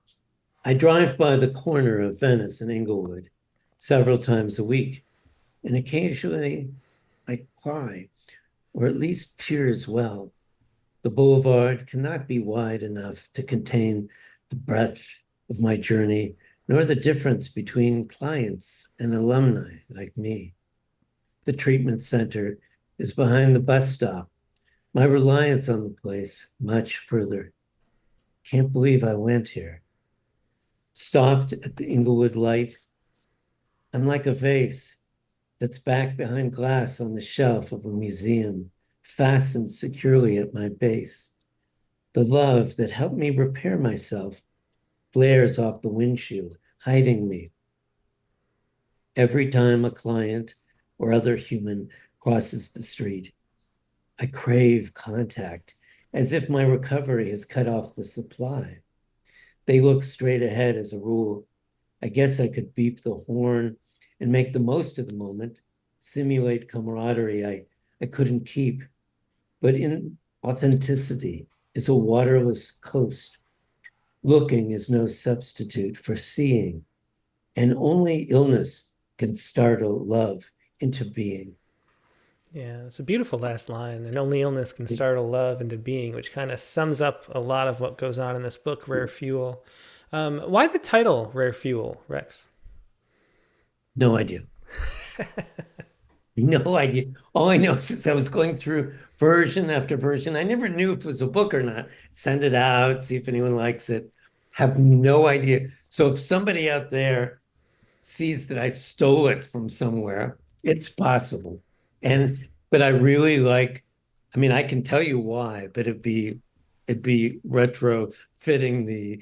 I drive by the corner of Venice and Inglewood several times a week, and occasionally I cry, or at least tears well. The boulevard cannot be wide enough to contain the breadth of my journey, nor the difference between clients and alumni like me. The treatment center is behind the bus stop. My reliance on the place much further. Can't believe I went here. Stopped at the Inglewood light. I'm like a vase that's back behind glass on the shelf of a museum, fastened securely at my base. The love that helped me repair myself flares off the windshield, hiding me. Every time a client or other human crosses the street, I crave contact, as if my recovery has cut off the supply. They look straight ahead as a rule. I guess I could beep the horn and make the most of the moment, simulate camaraderie I couldn't keep. But in authenticity is a waterless coast. Looking is no substitute for seeing, and only illness can startle love into being. Yeah, it's a beautiful last line. And only illness can startle love into being, which kind of sums up a lot of what goes on in this book, Rare Fuel. Why the title Rare Fuel, Rex? No idea. No idea. All I know is since I was going through version after version, I never knew if it was a book or not. Send it out, see if anyone likes it. Have no idea. So if somebody out there sees that I stole it from somewhere, it's possible. But I really like, I mean, I can tell you why, but it'd be retro fitting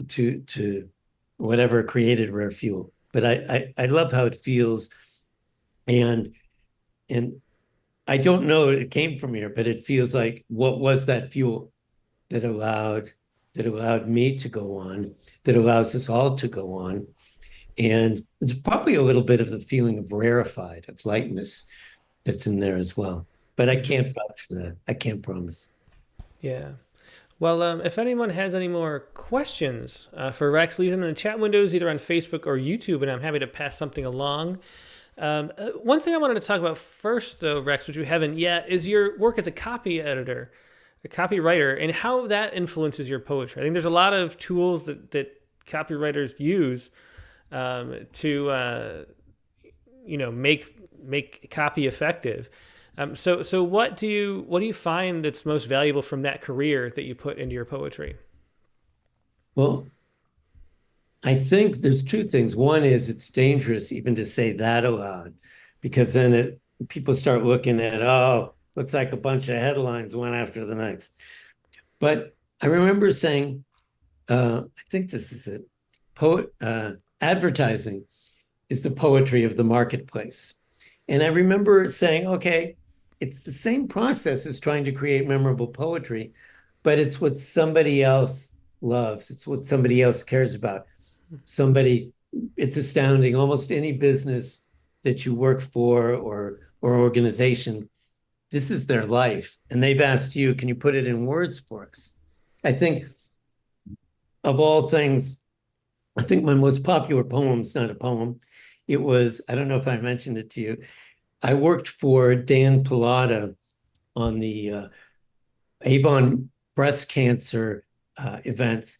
to whatever created Rare Fuel. But I love how it feels, and I don't know it came from here, but it feels like what was that fuel that allowed me to go on, that allows us all to go on. And it's probably a little bit of the feeling of rarefied, of lightness that's in there as well. But I can't vouch for that. I can't promise. Yeah. Well, if anyone has any more questions for Rex, leave them in the chat windows, either on Facebook or YouTube, and I'm happy to pass something along. One thing I wanted to talk about first, though, Rex, which we haven't yet, is your work as a copy editor, a copywriter, and how that influences your poetry. I think there's a lot of tools that copywriters use to make copy effective. So what do you find that's most valuable from that career that you put into your poetry? Well, I think there's two things. One is it's dangerous even to say that aloud, because then people start looking at, oh, looks like a bunch of headlines one after the next. But I remember saying, I think this is it, advertising is the poetry of the marketplace. And I remember saying, okay, it's the same process as trying to create memorable poetry, but it's what somebody else loves. It's what somebody else cares about. It's astounding. Almost any business that you work for or organization, this is their life. And they've asked you, can you put it in words for us? I think of all things, I think my most popular poem's not a poem. It was, I don't know if I mentioned it to you. I worked for Dan Pilata on the Avon breast cancer events.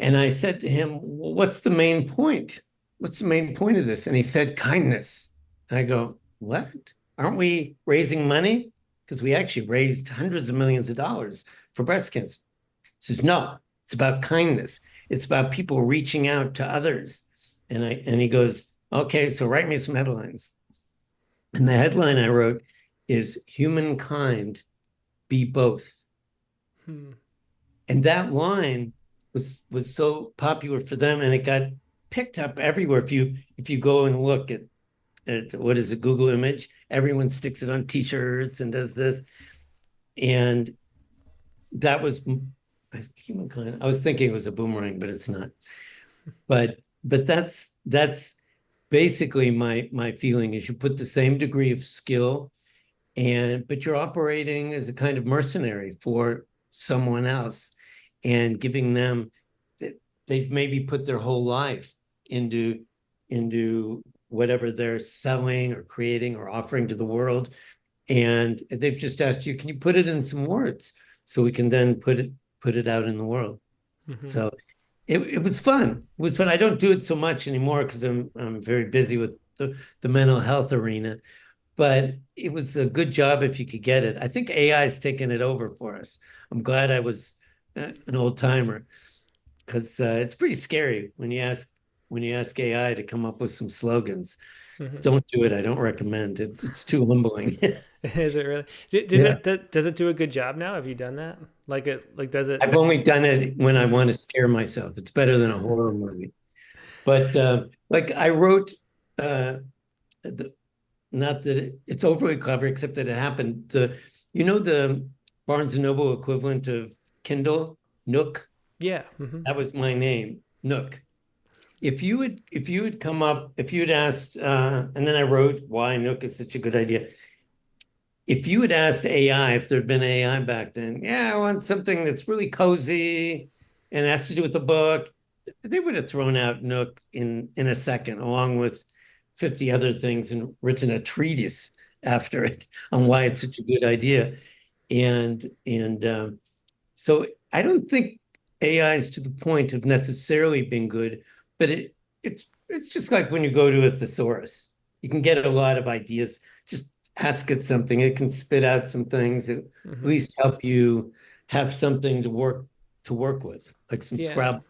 And I said to him, well, what's the main point? What's the main point of this? And he said, kindness. And I go, what? Aren't we raising money? Because we actually raised hundreds of millions of dollars for breast cancer. He says, no, it's about kindness. It's about people reaching out to others. And he goes, okay, so write me some headlines. And the headline I wrote is Humankind Be Both. And that line was so popular for them, and it got picked up everywhere. If you go and look at what is a Google image, everyone sticks it on t-shirts and does this. And that was Humankind. I was thinking it was a boomerang, but it's not. But that's basically my feeling is you put the same degree of skill, but you're operating as a kind of mercenary for someone else and giving them, they've maybe put their whole life into whatever they're selling or creating or offering to the world. And they've just asked you, can you put it in some words so we can then put it out in the world? So it was fun. It was fun. I don't do it so much anymore because I'm very busy with the mental health arena, but it was a good job if you could get it. I think AI's taken it over for us. I'm glad I was an old timer, because it's pretty scary when you ask AI to come up with some slogans. Don't do it. I don't recommend it. It's too humbling. Is it really? Does it do a good job now? Have you done that? Does it? I've only done it when I want to scare myself. It's better than a horror movie. But I wrote, not that it's overly clever, except that it happened. The Barnes and Noble equivalent of Kindle, Nook. Yeah. That was my name, Nook. If you had asked, and then I wrote why Nook is such a good idea. If you had asked AI, if there'd been AI back then, I want something that's really cozy and has to do with the book, they would have thrown out Nook in a second, along with 50 other things, and written a treatise after it on why it's such a good idea. And so I don't think AIs to the point of necessarily being good, but it's just like when you go to a thesaurus. You can get a lot of ideas. Just ask it something. It can spit out some things that at least help you have something to work with, like some Scrabble,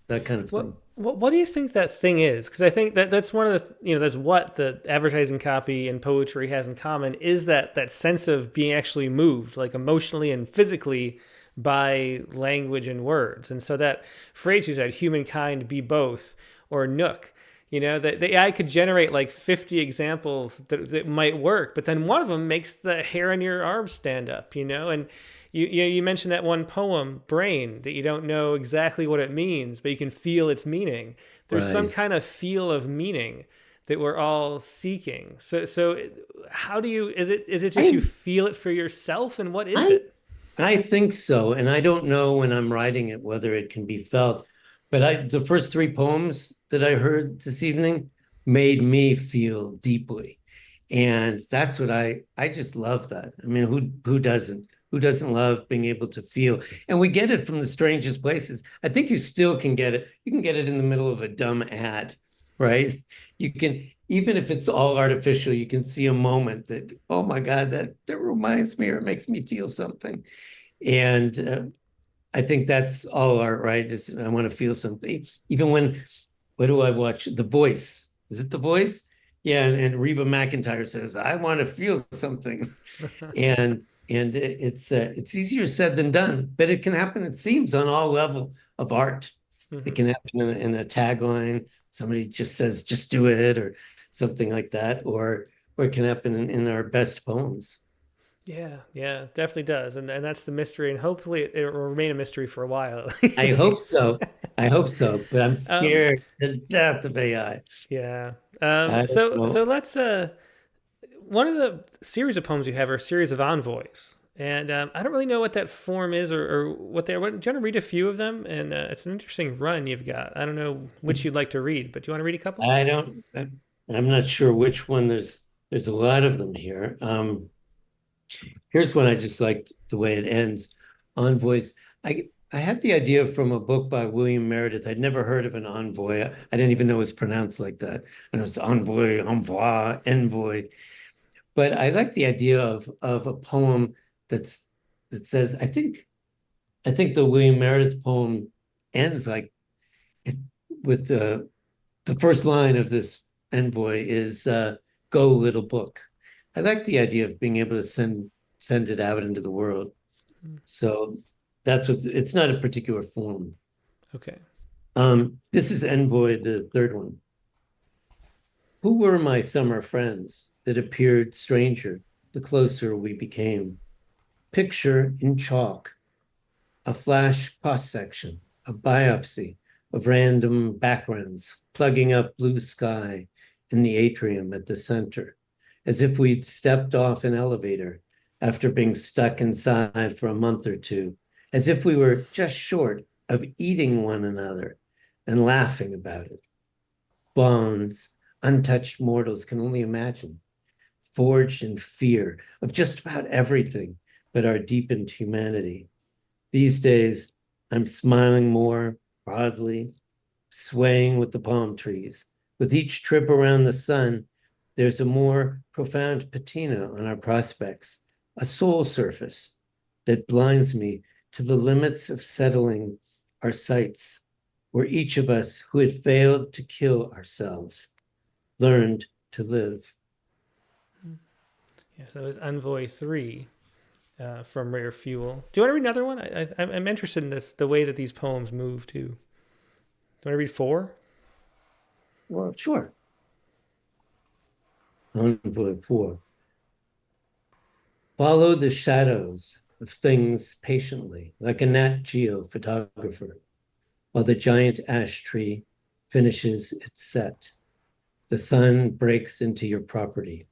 that kind of thing. What do you think that thing is? Because I think that's one of the, that's what the advertising copy and poetry has in common, is that sense of being actually moved, like emotionally and physically, by language and words. And so that phrase you said, humankind be both, or nook, that the AI could generate like 50 examples that might work, but then one of them makes the hair on your arm stand up, and you mentioned that one poem, Brain, that you don't know exactly what it means, but you can feel its meaning. There's some kind of feel of meaning that we're all seeking. So how do you, is it just you feel it for yourself, and what is it? I think so. And I don't know when I'm writing it whether it can be felt. But the first three poems that I heard this evening made me feel deeply. And that's what I just love that. I mean, who doesn't? Who doesn't love being able to feel? And we get it from the strangest places. I think you still can get it. You can get it in the middle of a dumb ad, right? You can, even if it's all artificial, you can see a moment that, oh my God, that reminds me, or it makes me feel something. And I think that's all art, right? I want to feel something. Even what do I watch? The Voice. Is it The Voice? Yeah, and Reba McEntire says, "I want to feel something," and it's easier said than done, but it can happen. It seems on all level of art. It can happen in a tagline. Somebody just says, "Just do it," or something like that, or it can happen in our best poems. Yeah, definitely does, and that's the mystery, and hopefully it will remain a mystery for a while. I hope so. I hope so, but I'm scared to death of AI. Yeah. I don't So know. let's one of the series of poems you have are a series of envoys, and I don't really know what that form is, or what they are. Do you want to read a few of them? And it's an interesting run you've got. I don't know which you'd like to read, but do you want to read a couple? I don't. I'm not sure which one. There's a lot of them here. Here's one I just liked the way it ends. Envoys. I had the idea from a book by William Meredith. I'd never heard of an envoy. I didn't even know it was pronounced like that. I know it's envoy, envoy, envoy. But I like the idea of a poem that says, I think the William Meredith poem ends like it, with the first line of this envoy is "Go, little book." I like the idea of being able to send it out into the world. So that's what it's not a particular form. Okay. This is envoy, the third one. Who were my summer friends that appeared stranger the closer we became? Picture in chalk, a flash cross-section, a biopsy of random backgrounds, plugging up blue sky in the atrium at the center, as if we'd stepped off an elevator after being stuck inside for a month or two, as if we were just short of eating one another and laughing about it. Bonds untouched mortals can only imagine, forged in fear of just about everything but our deepened humanity. These days, I'm smiling more broadly, swaying with the palm trees. With each trip around the sun, there's a more profound patina on our prospects, a soul surface that blinds me to the limits of settling our sights, where each of us who had failed to kill ourselves learned to live. Yeah, so it's Envoy 3 from Rare Fuel. Do you want to read another one? I'm interested in the way that these poems move too. Do you want to read 4? Well, sure. Envoy 4. Follow the shadows of things patiently, like a Nat Geo photographer, while the giant ash tree finishes its set. The sun breaks into your property.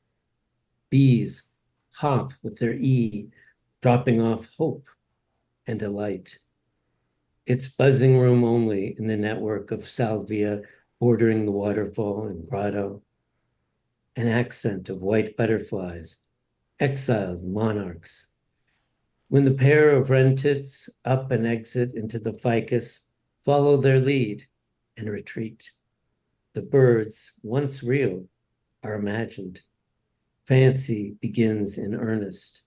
Bees hop with their E, dropping off hope and delight. It's buzzing room only in the network of salvia bordering the waterfall and grotto. An accent of white butterflies, exiled monarchs, When the pair of wren-tits up and exit into the ficus, follow their lead and retreat. The birds, once real, are imagined. Fancy begins in earnest.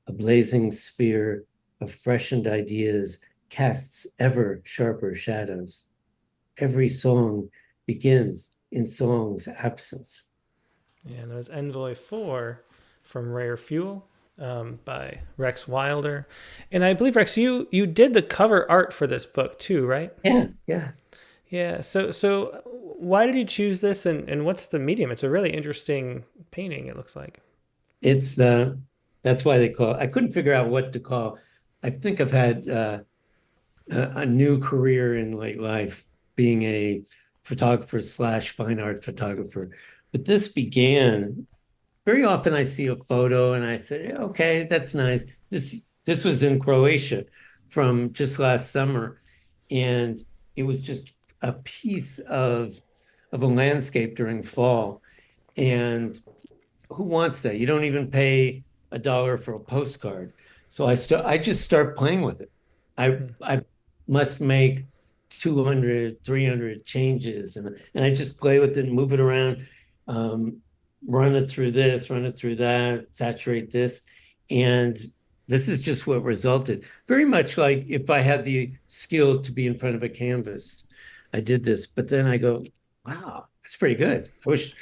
A blazing sphere of freshened ideas casts ever sharper shadows. Every song begins in song's absence. Yeah, and that was Envoy 4 from Rare Fuel by Rex Wilder. And I believe, Rex, you did the cover art for this book too, right? Yeah. Yeah. So why did you choose this, and what's the medium? It's a really interesting painting, it looks like. It's that's why they call it. I couldn't figure out what to call. I think I've had a new career in late life being a photographer slash fine art photographer. But this began very often I see a photo and I say, okay, that's nice. This was in Croatia from just last summer. And it was just a piece of a landscape during fall. And who wants that? You don't even pay $1 for a postcard. So I just start playing with it. I must make 200, 300 changes and I just play with it and move it around, run it through this, run it through that, saturate this. And this is just what resulted. Very much like if I had the skill to be in front of a canvas, I did this. But then I go, wow, that's pretty good. I wish,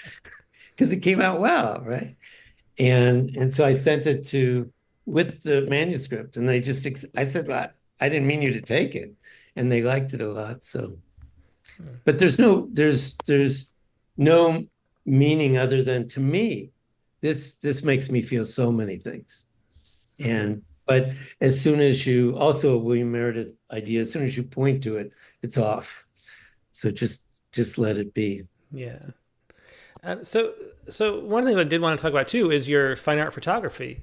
because it came out well, right? And so I sent it to with the manuscript, and I said, well, I didn't mean you to take it, and they liked it a lot. So, but there's no meaning other than, to me, this makes me feel so many things. And but as soon as you, also a William Meredith idea, as soon as you point to it, it's off. So just let it be. Yeah. So one thing I did want to talk about too is your fine art photography.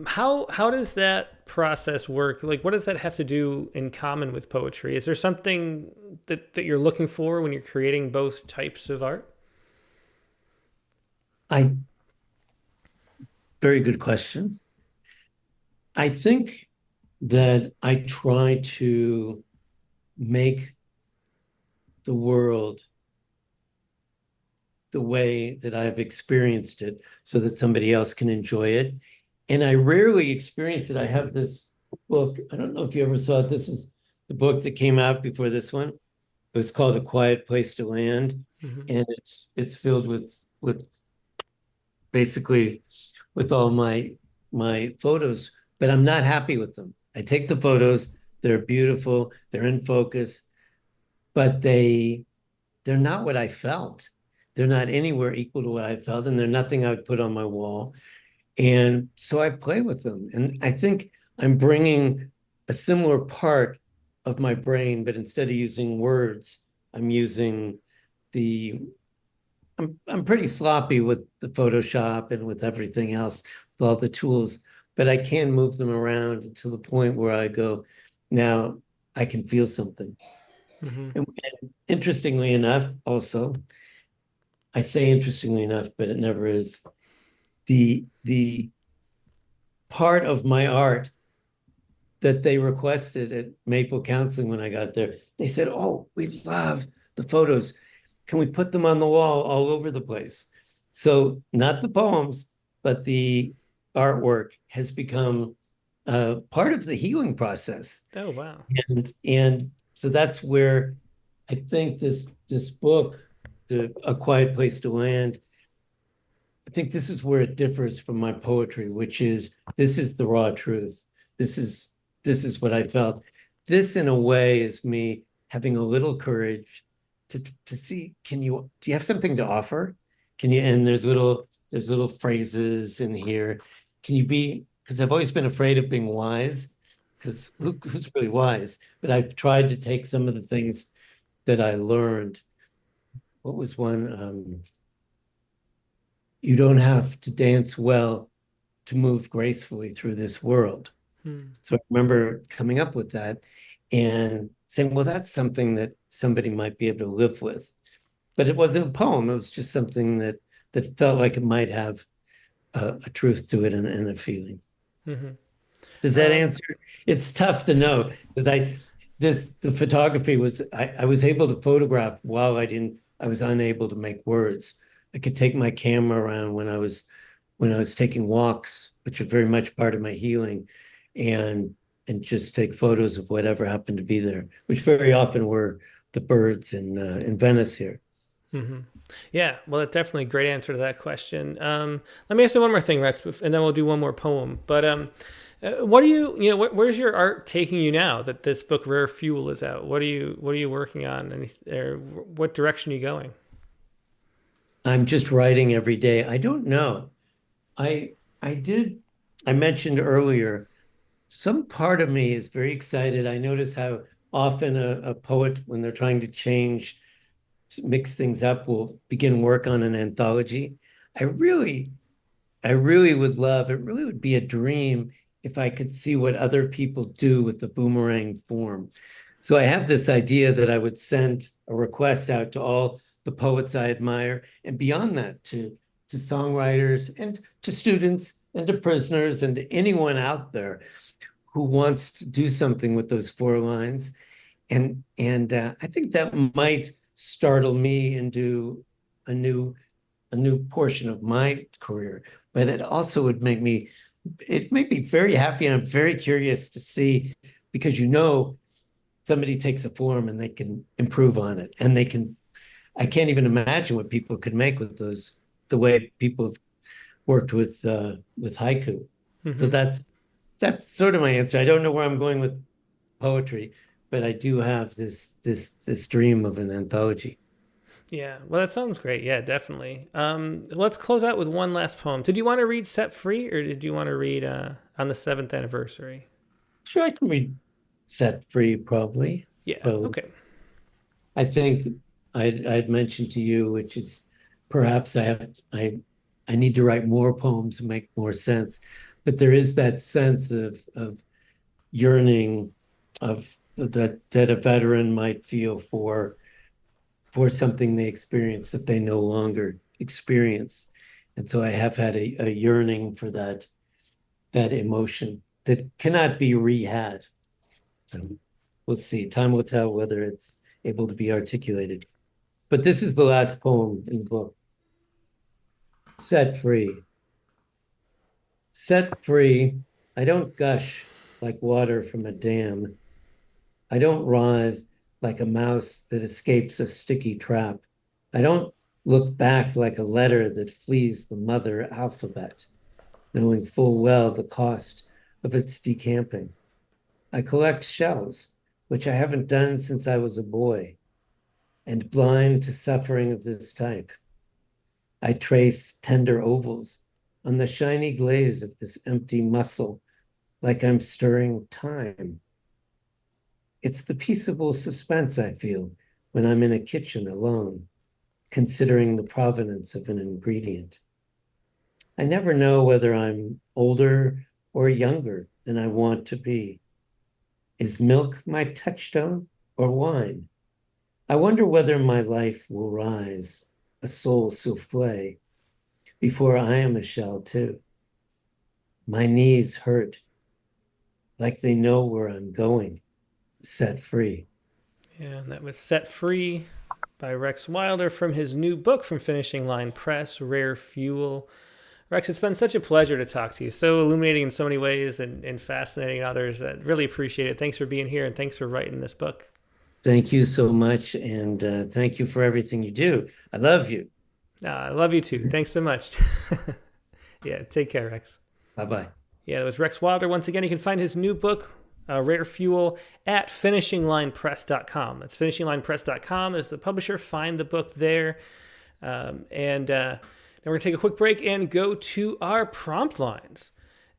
How does that process work? Like, what does that have to do in common with poetry? Is there something that you're looking for when you're creating both types of art? Very good question. I think that I try to make the world the way that I've experienced it so that somebody else can enjoy it. And I rarely experience it. I have this book. I don't know if you ever saw it. This is the book that came out before this one. It was called A Quiet Place to Land. And it's filled with basically with all my photos, but I'm not happy with them. I take the photos, they're beautiful, they're in focus, but they're not what I felt. They're not anywhere equal to what I felt, and they're nothing I would put on my wall. And so I play with them. And I think I'm bringing a similar part of my brain, but instead of using words, I'm using I'm pretty sloppy with the Photoshop and with everything else, with all the tools, but I can move them around to the point where I go, now I can feel something. And interestingly enough, also, I say interestingly enough, but it never is. The part of my art that they requested at Maple Counseling when I got there, they said, oh, we love the photos. Can we put them on the wall all over the place? So not the poems, but the artwork has become part of the healing process. Oh, wow. And so that's where I think this book, A Quiet Place to Land, I think this is where it differs from my poetry, which is, this is the raw truth. This is what I felt. This, in a way, is me having a little courage to see, do you have something to offer? And there's little phrases in here. Because I've always been afraid of being wise, because who's really wise? But I've tried to take some of the things that I learned. What was one? You don't have to dance well to move gracefully through this world. So I remember coming up with that and saying, well, that's something that somebody might be able to live with. But it wasn't a poem. It was just something that felt like it might have a truth to it and a feeling. Does that answer? It's tough to know because the photography was, I was able to photograph while I was unable to make words. I could take my camera around when I was taking walks, which are very much part of my healing, and just take photos of whatever happened to be there, which very often were the birds in Venice here. Mm-hmm. Yeah, well, that's definitely a great answer to that question. Let me ask you one more thing, Rex, and then we'll do one more poem. But what are where's your art taking you now that this book, Rare Fuel, is out? What are you working on? Or what direction are you going? I'm just writing every day. I don't know. I I mentioned earlier, some part of me is very excited. I notice how often a poet, when they're trying to change, mix things up, will begin work on an anthology. I really, I really would love, it really would be a dream if I could see what other people do with the boomerang form. So I have this idea that I would send a request out to all the poets I admire, and beyond that, to songwriters and to students and to prisoners and to anyone out there who wants to do something with those four lines. And I think that might startle me into a new portion of my career, but it also would make me very happy, and I'm very curious to see, because somebody takes a form and they can improve on it, and I can't even imagine what people could make with those, the way people have worked with haiku. Mm-hmm. So that's sort of my answer. I don't know where I'm going with poetry, but I do have this dream of an anthology. Yeah, well, that sounds great. Yeah, definitely. Let's close out with one last poem. Did you want to read Set Free, or did you want to read On the 7th Anniversary? Sure, I can read Set Free, probably. Yeah, So okay. I think I'd mentioned to you, which is perhaps I need to write more poems to make more sense, but there is that sense of yearning that a veteran might feel for something they experience that they no longer experience. And so I have had a yearning for that emotion that cannot be re-had. So we'll see. Time will tell whether it's able to be articulated. But this is the last poem in the book. Set free. Set free, I don't gush like water from a dam. I don't writhe like a mouse that escapes a sticky trap. I don't look back like a letter that flees the mother alphabet, knowing full well the cost of its decamping. I collect shells, which I haven't done since I was a boy, and blind to suffering of this type. I trace tender ovals on the shiny glaze of this empty muscle, like I'm stirring time. It's the peaceable suspense I feel when I'm in a kitchen alone, considering the provenance of an ingredient. I never know whether I'm older or younger than I want to be. Is milk my touchstone or wine? I wonder whether my life will rise, a soul souffle, before I am a shell too. My knees hurt, like they know where I'm going. Set free. Yeah, and that was Set Free by Rex Wilder from his new book from Finishing Line Press, Rare Fuel. Rex, it's been such a pleasure to talk to you. So illuminating in so many ways and fascinating in others. I really appreciate it. Thanks for being here, and thanks for writing this book. Thank you so much, and thank you for everything you do. I love you. I love you too. Thanks so much. Yeah, take care, Rex. Bye-bye. Yeah, that was Rex Wilder. Once again, you can find his new book, Rare Fuel, at finishinglinepress.com. That's finishinglinepress.com is the publisher. Find the book there. And then we're going to take a quick break and go to our prompt lines.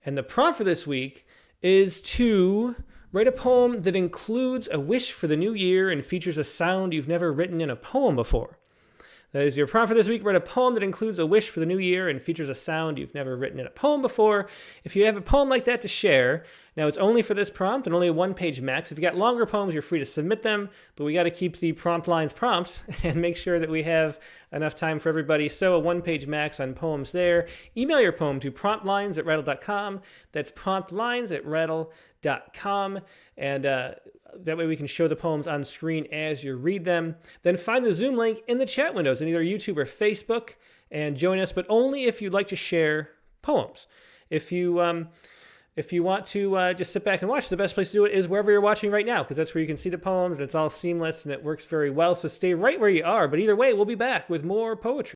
And the prompt for this week is to write a poem that includes a wish for the new year and features a sound you've never written in a poem before. That is your prompt for this week. Write a poem that includes a wish for the new year and features a sound you've never written in a poem before. If you have a poem like that to share, now it's only for this prompt and only a one-page max. If you got longer poems, you're free to submit them, but we got to keep the prompt lines prompt and make sure that we have enough time for everybody. So a one-page max on poems there. Email your poem to promptlines@rattle.com. That's promptlines@rattle.com. And that way we can show the poems on screen as you read them. Then find the Zoom link in the chat windows in either YouTube or Facebook and join us, but only if you'd like to share poems. If you want to just sit back and watch, the best place to do it is wherever you're watching right now, because that's where you can see the poems and it's all seamless and it works very well. So stay right where you are. But either way, we'll be back with more poetry.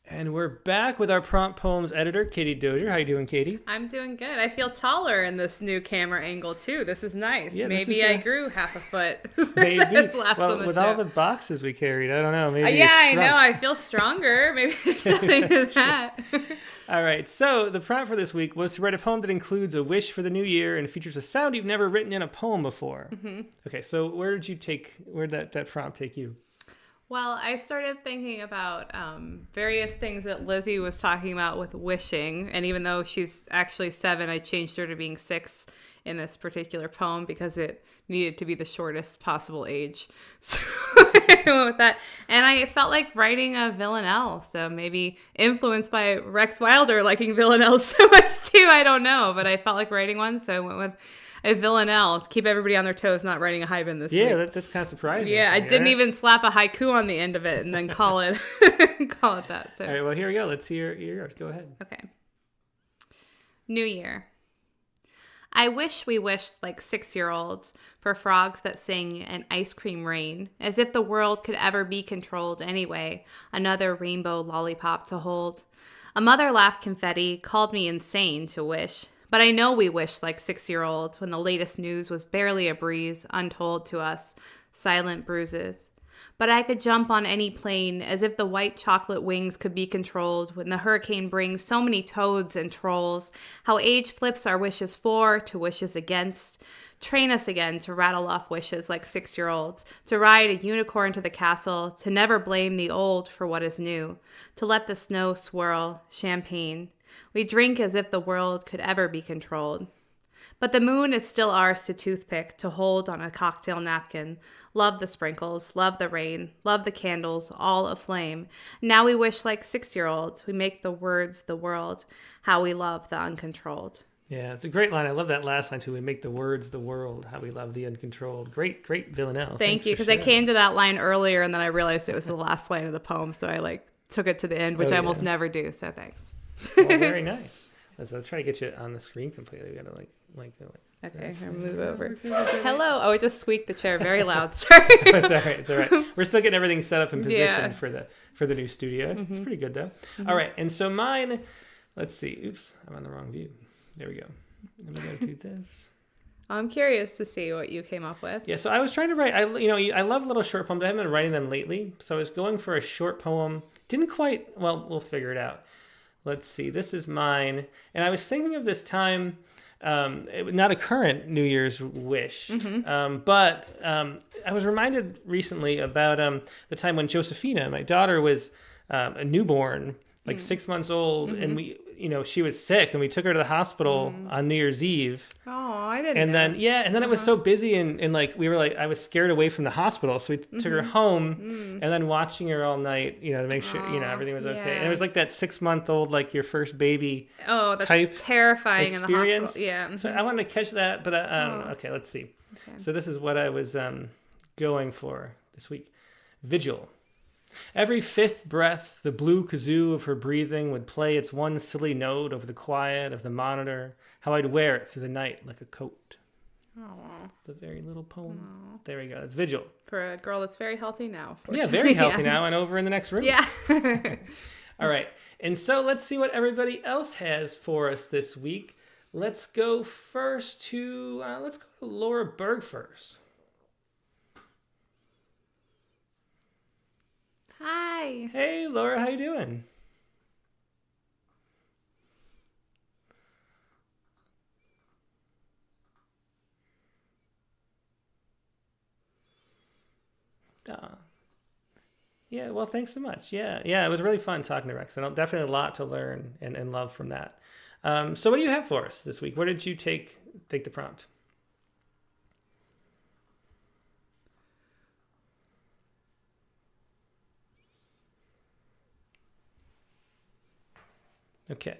And we're back with our prompt poems editor, Katie Dozier. How you doing, Katie? I'm doing good. I feel taller in this new camera angle too. This is nice. Yeah, maybe I grew half a foot. Maybe. Well, with all the boxes we carried, I don't know. Maybe yeah, I know. I feel stronger. Maybe there's something to that. All right. So the prompt for this week was to write a poem that includes a wish for the new year and features a sound you've never written in a poem before. Mm-hmm. Okay. So where'd that prompt take you? Well, I started thinking about various things that Lizzie was talking about with wishing. And even though she's actually 7, I changed her to being 6 in this particular poem because it needed to be the shortest possible age. So I went with that. And I felt like writing a villanelle. So maybe influenced by Rex Wilder liking villanelles so much too. I don't know. But I felt like writing one. So I went with a villanelle to keep everybody on their toes, not writing a hyben this week. Yeah, that's kind of surprising. Yeah, I didn't even slap a haiku on the end of it and then call it that. So. All right, well, here we go. Let's hear yours. Go ahead. Okay. New Year. I wish we wished like 6-year-olds for frogs that sing and ice cream rain, as if the world could ever be controlled anyway, another rainbow lollipop to hold. A mother laughed confetti, called me insane to wish. But I know we wished like 6-year-olds when the latest news was barely a breeze, untold to us, silent bruises. But I could jump on any plane as if the white chocolate wings could be controlled when the hurricane brings so many toads and trolls. How age flips our wishes for to wishes against. Train us again to rattle off wishes like 6-year-olds, to ride a unicorn to the castle, to never blame the old for what is new, to let the snow swirl, champagne. We drink as if the world could ever be controlled. But the moon is still ours to toothpick, to hold on a cocktail napkin. Love the sprinkles, love the rain, love the candles, all aflame. Now we wish like 6-year-olds. We make the words the world, how we love the uncontrolled. Yeah, it's a great line. I love that last line too. We make the words the world, how we love the uncontrolled. Great villanelle. Thank you, because I came to that line earlier and then I realized it was the last line of the poem, so I took it to the end, which I almost never do, so thanks. Well, very nice. Let's try to get you on the screen completely. We gotta Okay, I'll move over. Hello. Oh, I just squeaked the chair very loud. Sorry. It's all right. It's all right. We're still getting everything set up in position Yeah. for the new studio. It's pretty good though. All right, and so mine. Let's see. Oops, I'm on the wrong view. There we go. I'm gonna do this. I'm curious to see what you came up with. Yeah, so I was trying to write. I love little short poems. I haven't been writing them lately, so I was going for a short poem. Didn't quite. Well, we'll figure it out. Let's see. This is mine, and I was thinking of this time. Not a current New Year's wish, but I was reminded recently about the time when Josephina, my daughter, was a newborn, like 6 months old, and she was sick, and we took her to the hospital on New Year's Eve. Oh, I didn't And know. then it was so busy, and like we were like, I was scared away from the hospital, so we took her home, and then watching her all night, to make sure everything was okay. And it was like that 6-month-old, like your first baby. Oh, that's type terrifying experience. in the hospital. Yeah. So I wanted to catch that, but okay, let's see. Okay. So this is what I was going for this week. Vigil. Every fifth breath, the blue kazoo of her breathing would play its one silly note over the quiet of the monitor, how I'd wear it through the night like a coat. Oh. The very little poem. There we go. It's Vigil. For a girl that's very healthy now. Yeah, very healthy now and over in the next room. Yeah. All right. And so let's see what everybody else has for us this week. Let's go first to, let's go to Laura Berg first. Hi. Hey, Laura, how you doing? Yeah, well, thanks so much. Yeah, it was really fun talking to Rex, and definitely a lot to learn and love from that. So what do you have for us this week? Where did you take the prompt? Okay.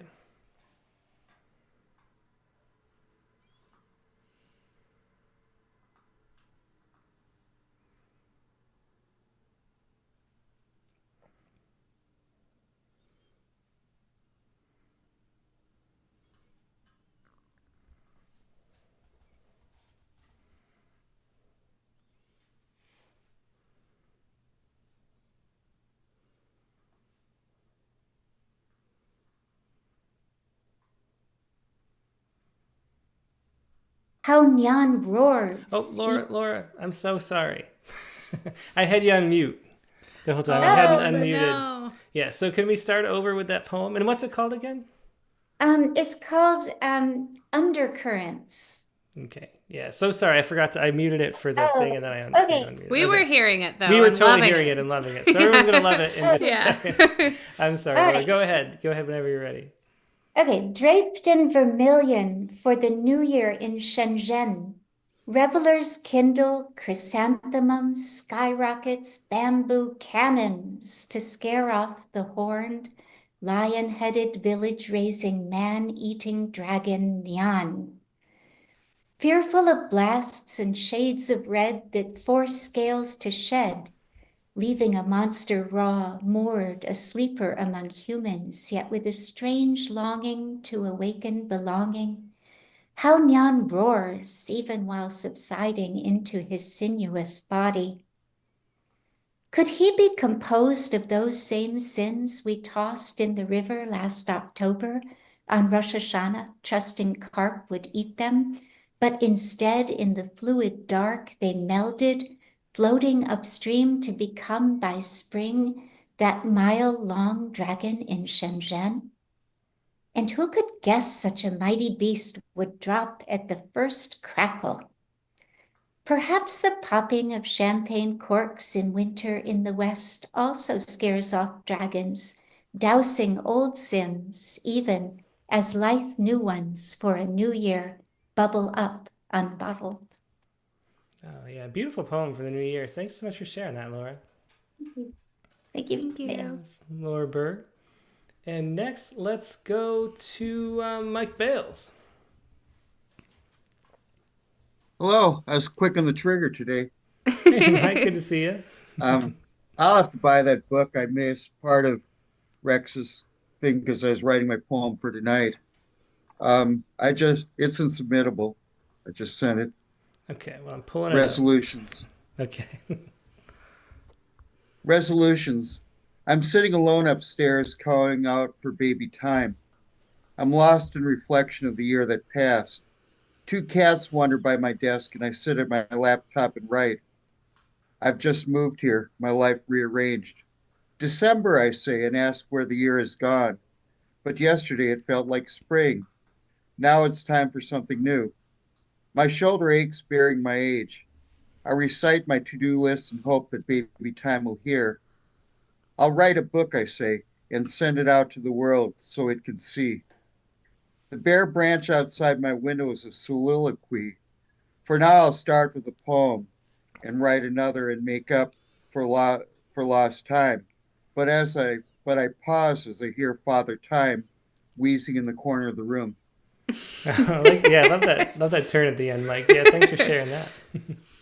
How Nyan roars. Oh, Laura, I'm so sorry. I had you on mute the whole time. Oh, I hadn't unmuted. No. Yeah, so can we start over with that poem? And what's it called again? It's called Undercurrents. Okay. Yeah, so sorry. I muted it for the thing, and then I okay. unmuted it. We were hearing it, though. We were and totally loving hearing it. it and loving it. So everyone's going to love it in just a second. I'm sorry, All Laura. right. Go ahead. Go ahead whenever you're ready. Okay, draped in vermilion for the new year in Shenzhen, revelers kindle chrysanthemums, skyrockets, bamboo cannons to scare off the horned, lion-headed village-raising man-eating dragon Nyan. Fearful of blasts and shades of red that force scales to shed, leaving a monster raw, moored, a sleeper among humans, yet with a strange longing to awaken belonging. How Nyan roars, even while subsiding into his sinuous body. Could he be composed of those same sins we tossed in the river last October on Rosh Hashanah, trusting carp would eat them, but instead in the fluid dark they melded, floating upstream to become by spring that mile-long dragon in Shenzhen? And who could guess such a mighty beast would drop at the first crackle? Perhaps the popping of champagne corks in winter in the West also scares off dragons, dousing old sins, even as lithe new ones for a new year bubble up unbottled. Oh, yeah. Beautiful poem for the new year. Thanks so much for sharing that, Laura. Thank you. Thank you. Laura Berg. And next, let's go to Mike Bales. Hello, I was quick on the trigger today. Hey, Mike, good to see you. I'll have to buy that book. I missed part of Rex's thing because I was writing my poem for tonight. It's insubmittable. I just sent it. Okay, well, I'm pulling it Resolutions. up. Okay. Resolutions. I'm sitting alone upstairs calling out for baby time. I'm lost in reflection of the year that passed. Two cats wander by my desk and I sit at my laptop and write. I've just moved here, my life rearranged. December, I say, and ask where the year has gone. But yesterday it felt like spring. Now it's time for something new. My shoulder aches bearing my age. I recite my to-do list and hope that baby time will hear. I'll write a book, I say, and send it out to the world so it can see. The bare branch outside my window is a soliloquy. For now, I'll start with a poem and write another and make up for lost time. But I pause as I hear Father Time wheezing in the corner of the room. Yeah, I love that turn at the end, Mike. Yeah, thanks for sharing that.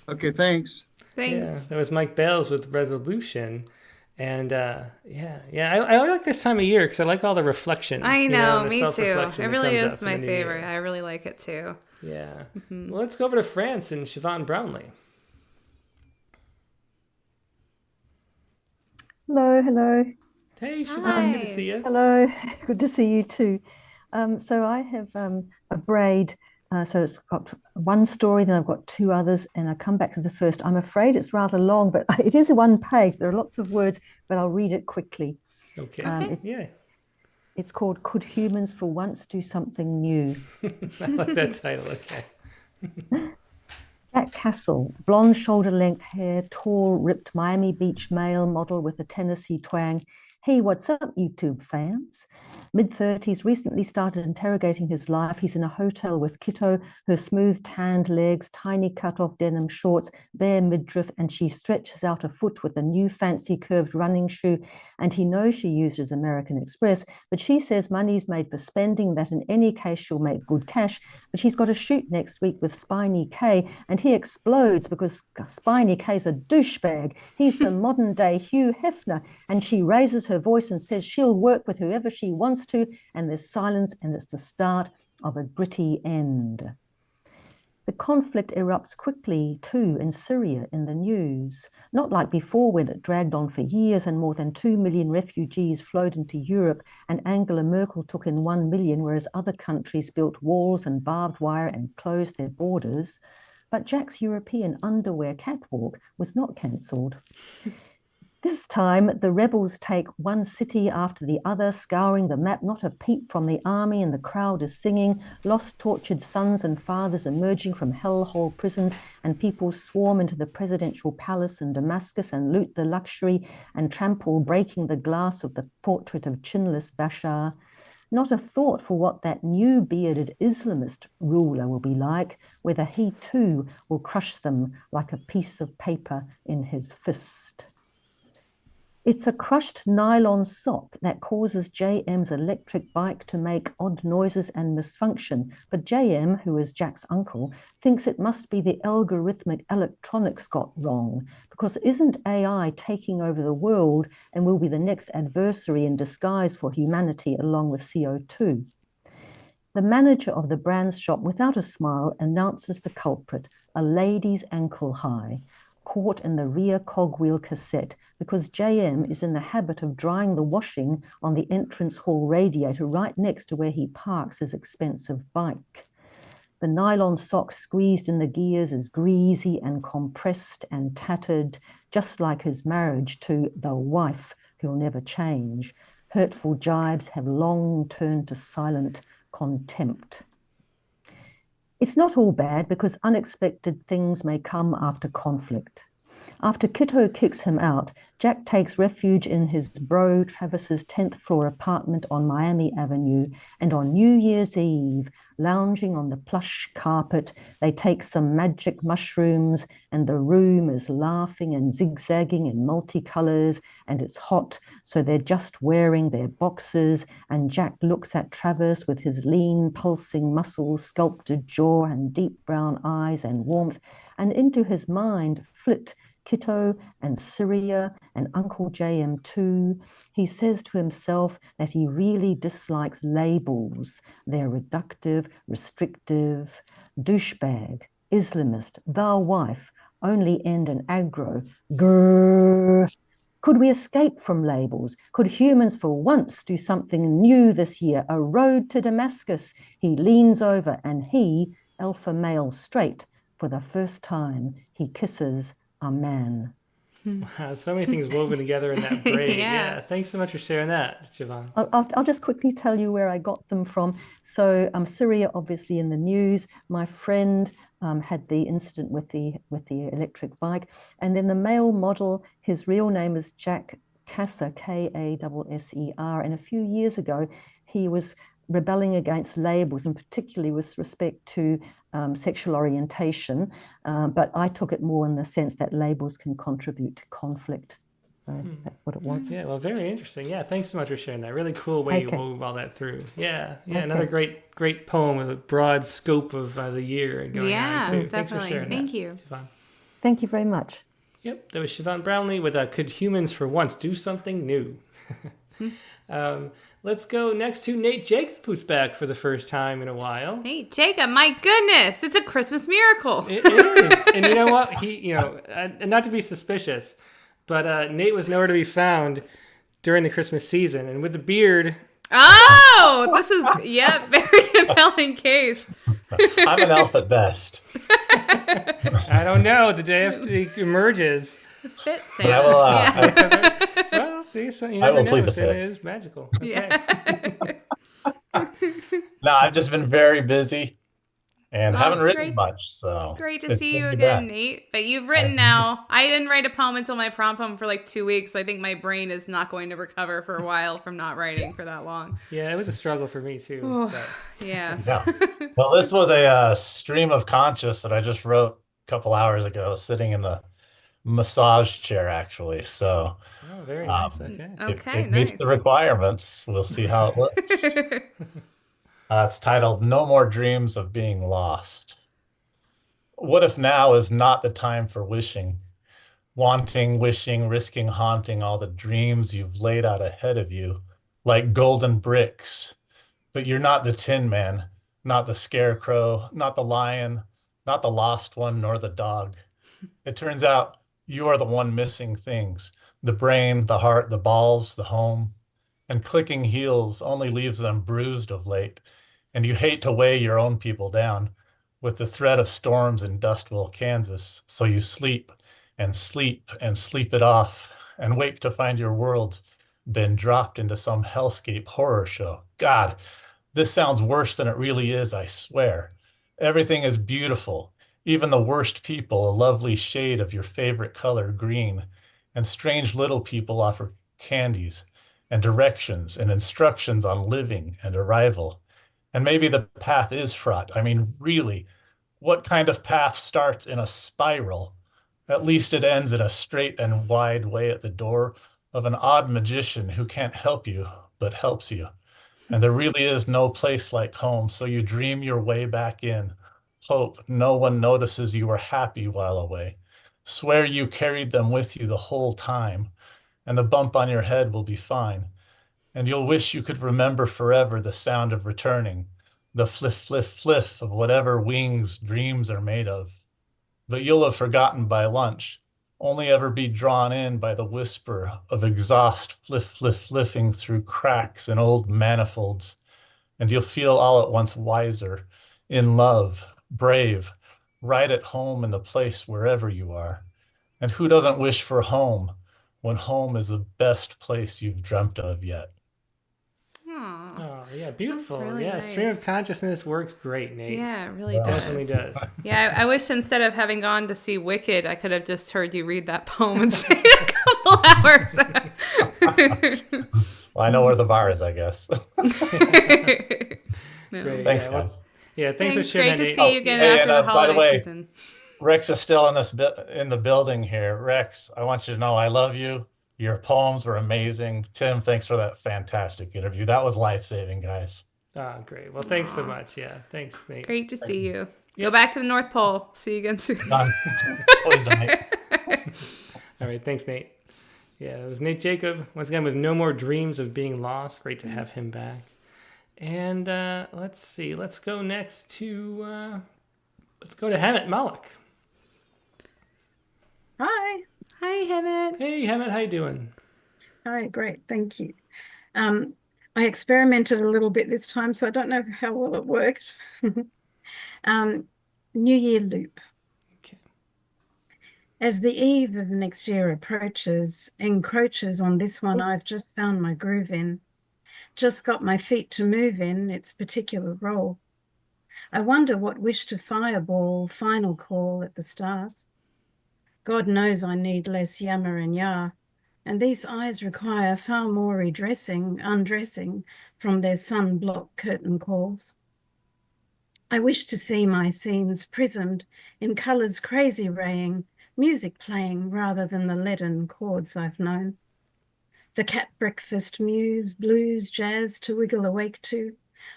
Okay, thanks. Thanks. Yeah, that was Mike Bales with Resolution. And I like this time of year because I like all the reflection. I know, and the me too. self-reflection It that really comes is up in my the new favorite. year. I really like it too. Yeah. Mm-hmm. Well, let's go over to France and Siobhan Brownlee. Hello. Hey, Siobhan, Hi. good to see you. Hello, good to see you too. So I have a braid. So it's got one story, then I've got two others, and I come back to the first. I'm afraid it's rather long, but it is one page. There are lots of words, but I'll read it quickly. Okay. It's called Could Humans for Once Do Something New? I like that title. Okay. Jack Castle, blonde shoulder-length hair, tall, ripped Miami Beach male model with a Tennessee twang. Hey, what's up, YouTube fans? Mid-30s, recently started interrogating his life. He's in a hotel with Kito, her smooth tanned legs, tiny cut-off denim shorts, bare midriff, and she stretches out a foot with a new fancy curved running shoe. And he knows she uses American Express, but she says money's made for spending, that in any case she'll make good cash. But she's got a shoot next week with Spiny K, and he explodes because Spiny K's a douchebag. He's the modern-day Hugh Hefner, and she raises her voice and says she'll work with whoever she wants to, and there's silence, and it's the start of a gritty end. The conflict erupts quickly, too, in Syria in the news. Not like before when it dragged on for years and more than 2 million refugees flowed into Europe and Angela Merkel took in 1 million, whereas other countries built walls and barbed wire and closed their borders. But Jack's European underwear catwalk was not cancelled. This time, the rebels take one city after the other, scouring the map, not a peep from the army, and the crowd is singing. Lost, tortured sons and fathers emerging from hellhole prisons, and people swarm into the presidential palace in Damascus and loot the luxury and trample, breaking the glass of the portrait of chinless Bashar. Not a thought for what that new bearded Islamist ruler will be like, whether he too will crush them like a piece of paper in his fist. It's a crushed nylon sock that causes JM's electric bike to make odd noises and misfunction. But JM, who is Jack's uncle, thinks it must be the algorithmic electronics got wrong, because isn't AI taking over the world and will be the next adversary in disguise for humanity along with CO2? The manager of the brand's shop, without a smile, announces the culprit, a lady's ankle high, caught in the rear cogwheel cassette, because JM is in the habit of drying the washing on the entrance hall radiator right next to where he parks his expensive bike. The nylon sock squeezed in the gears is greasy and compressed and tattered, just like his marriage to the wife who'll never change. Hurtful jibes have long turned to silent contempt. It's not all bad, because unexpected things may come after conflict. After Kito kicks him out, Jack takes refuge in his bro Travis's 10th floor apartment on Miami Avenue, and on New Year's Eve, lounging on the plush carpet, they take some magic mushrooms, and the room is laughing and zigzagging in multicolors, and it's hot, so they're just wearing their boxers, and Jack looks at Travis with his lean, pulsing muscles, sculpted jaw, and deep brown eyes and warmth, and into his mind flit Kitto and Syria and Uncle JM2. He says to himself that he really dislikes labels. They're reductive, restrictive, douchebag, Islamist, thou wife, only end in aggro. Grrr. Could we escape from labels? Could humans for once do something new this year? A road to Damascus. He leans over and he, alpha male straight, for the first time, he kisses a man. Wow, so many things woven together in that braid. Yeah. Thanks so much for sharing that, Siobhan. I'll just quickly tell you where I got them from. So Syria, obviously in the news. My friend had the incident with the electric bike, and then the male model. His real name is Jack Kasser, Kasser, and a few years ago he was rebelling against labels, and particularly with respect to sexual orientation. But I took it more in the sense that labels can contribute to conflict. So that's what it was. Yeah, well, very interesting. Yeah, thanks so much for sharing that. Really cool way you wove all that through. Yeah, another great poem with a broad scope of the year going on, too. Definitely. Thanks for sharing Thank that, you. Siobhan. Thank you very much. Yep, that was Siobhan Brownlee with Could Humans for Once Do Something New? Let's go next to Nate Jacob, who's back for the first time in a while. Nate Jacob, my goodness, it's a Christmas miracle. It is. And you know what? He, not to be suspicious, but Nate was nowhere to be found during the Christmas season. And with the beard... Oh, this is, very compelling case. I'm an elf at best. I don't know. The day after he emerges... Fit Santa. Well, you I never will know. plead the Santa fifth. is magical. Okay. Yeah. No, I've just been very busy and Well, haven't it's written great- much. So Great to it's see good you be again, back. Nate. But you've written now. I didn't write a poem until my prom poem for like 2 weeks. I think my brain is not going to recover for a while from not writing for that long. Yeah, it was a struggle for me, too. But... Yeah. Well, this was a stream of conscious that I just wrote a couple hours ago, sitting in the massage chair, actually. So very nice. Okay. It meets the requirements. We'll see how it looks. It's titled No More Dreams of Being Lost. What if now is not the time for wishing, wanting, wishing, risking, haunting all the dreams you've laid out ahead of you like golden bricks? But you're not the Tin Man, not the Scarecrow, not the Lion, not the Lost One, nor the dog. It turns out you are the one missing things, the brain, the heart, the balls, the home. And clicking heels only leaves them bruised of late. And you hate to weigh your own people down with the threat of storms in Dustville, Kansas. So you sleep and sleep and sleep it off and wake to find your world's been dropped into some hellscape horror show. God, this sounds worse than it really is, I swear. Everything is beautiful. Even the worst people, a lovely shade of your favorite color, green, and strange little people offer candies and directions and instructions on living and arrival. And maybe the path is fraught. I mean, really, what kind of path starts in a spiral? At least it ends in a straight and wide way at the door of an odd magician who can't help you, but helps you. And there really is no place like home, so you dream your way back in. Hope no one notices you were happy while away. Swear you carried them with you the whole time, and the bump on your head will be fine. And you'll wish you could remember forever the sound of returning, the fliff, fliff, fliff of whatever wings dreams are made of. But you'll have forgotten by lunch, only ever be drawn in by the whisper of exhaust fliff, fliff, fliffing through cracks in old manifolds. And you'll feel all at once wiser, in love, brave, right at home in the place wherever you are. And who doesn't wish for home when home is the best place you've dreamt of yet? Oh, yeah, beautiful. That's really nice. Stream of consciousness works great, Nate. Yeah, it really does. Definitely does. Yeah, I wish instead of having gone to see Wicked, I could have just heard you read that poem and stayed a couple hours. Well, I know where the bar is, I guess. Great. Thanks, guys. Yeah, thanks for sharing Great that, to Nate. see you again after the holiday season. Rex is still in the building here. Rex, I want you to know I love you. Your poems were amazing. Tim, thanks for that fantastic interview. That was life-saving, guys. Great. Well, thanks so much. Yeah, thanks, Nate. Great to see you. Go back to the North Pole. See you again soon. Done. Always done, Nate. All right, thanks, Nate. Yeah, it was Nate Jacob, once again, with No More Dreams of Being Lost. Great to have him back. And let's see. Let's go next to Hammett Malik. Hi. Hi, Hammett. Hey, Hammett, how you doing? All right, great. Thank you. I experimented a little bit this time, so I don't know how well it worked. New Year loop. Okay. As the eve of next year encroaches on this one I've just found my groove in. Just got my feet to move in its particular role. I wonder what wish to fireball final call at the stars. God knows I need less yammer and yah, and these eyes require far more undressing from their sunblock curtain calls. I wish to see my scenes prismed in colours crazy raying, music playing rather than the leaden chords I've known. The cat breakfast muse, blues, jazz to wiggle awake to.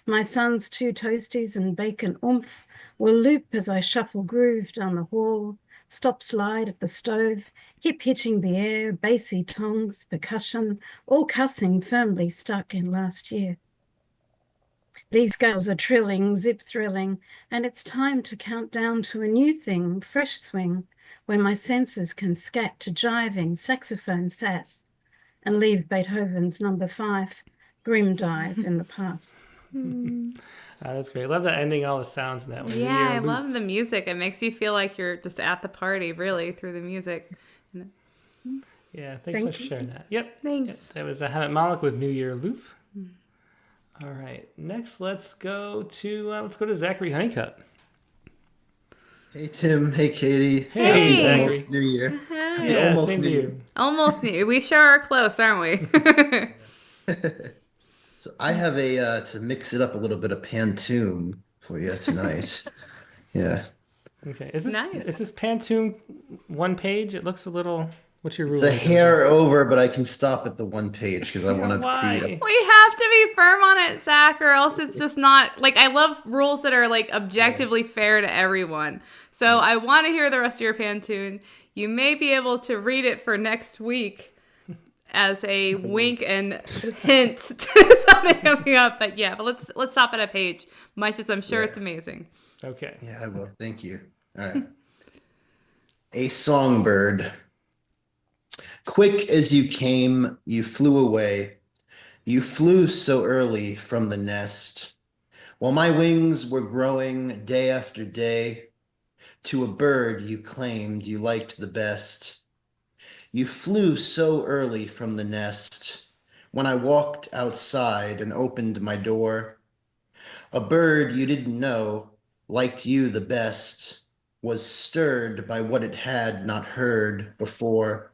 My son's 2 toasties and bacon oomph will loop as I shuffle groove down the hall, stop slide at the stove, hip hitching the air, bassy tongs, percussion, all cussing firmly stuck in last year. These girls are trilling, zip thrilling, and it's time to count down to a new thing, fresh swing, where my senses can scat to jiving, saxophone sass, and leave Beethoven's number 5, grim dive in the past. That's great. Love that ending, all the sounds in that one. Yeah, I love the music. It makes you feel like you're just at the party, really, through the music. Yeah, thanks so much for sharing that. Yep. Thanks. Yep. That was Hammett Malik with New Year Loop. All right. Next, let's go to Zachary Honeycutt. Hey Tim, hey Katie. Hey, Zachary. Almost New Year. Yeah, Almost same New to Year. you. Almost new. We sure are close, aren't we? So I have to mix it up a little bit of Pantoum for you tonight. Yeah. Okay. Is this Nice. Is this Pantoum one page? It looks a little. What's your rule? It's a hair over, but I can stop at the one page because I want to Why? be. We have to be firm on it, Zach, or else it's just not like I love rules that are like objectively fair to everyone. So I want to hear the rest of your Pantone. You may be able to read it for next week as a wink and hint to something coming up. But yeah, but let's stop at a page, much as I'm sure it's amazing. Okay. Yeah, I will. Thank you. All right. A songbird. Quick as you came, you flew away. You flew so early from the nest, while my wings were growing day after day to a bird you claimed you liked the best. You flew so early from the nest when I walked outside and opened my door. A bird you didn't know liked you the best, was stirred by what it had not heard before.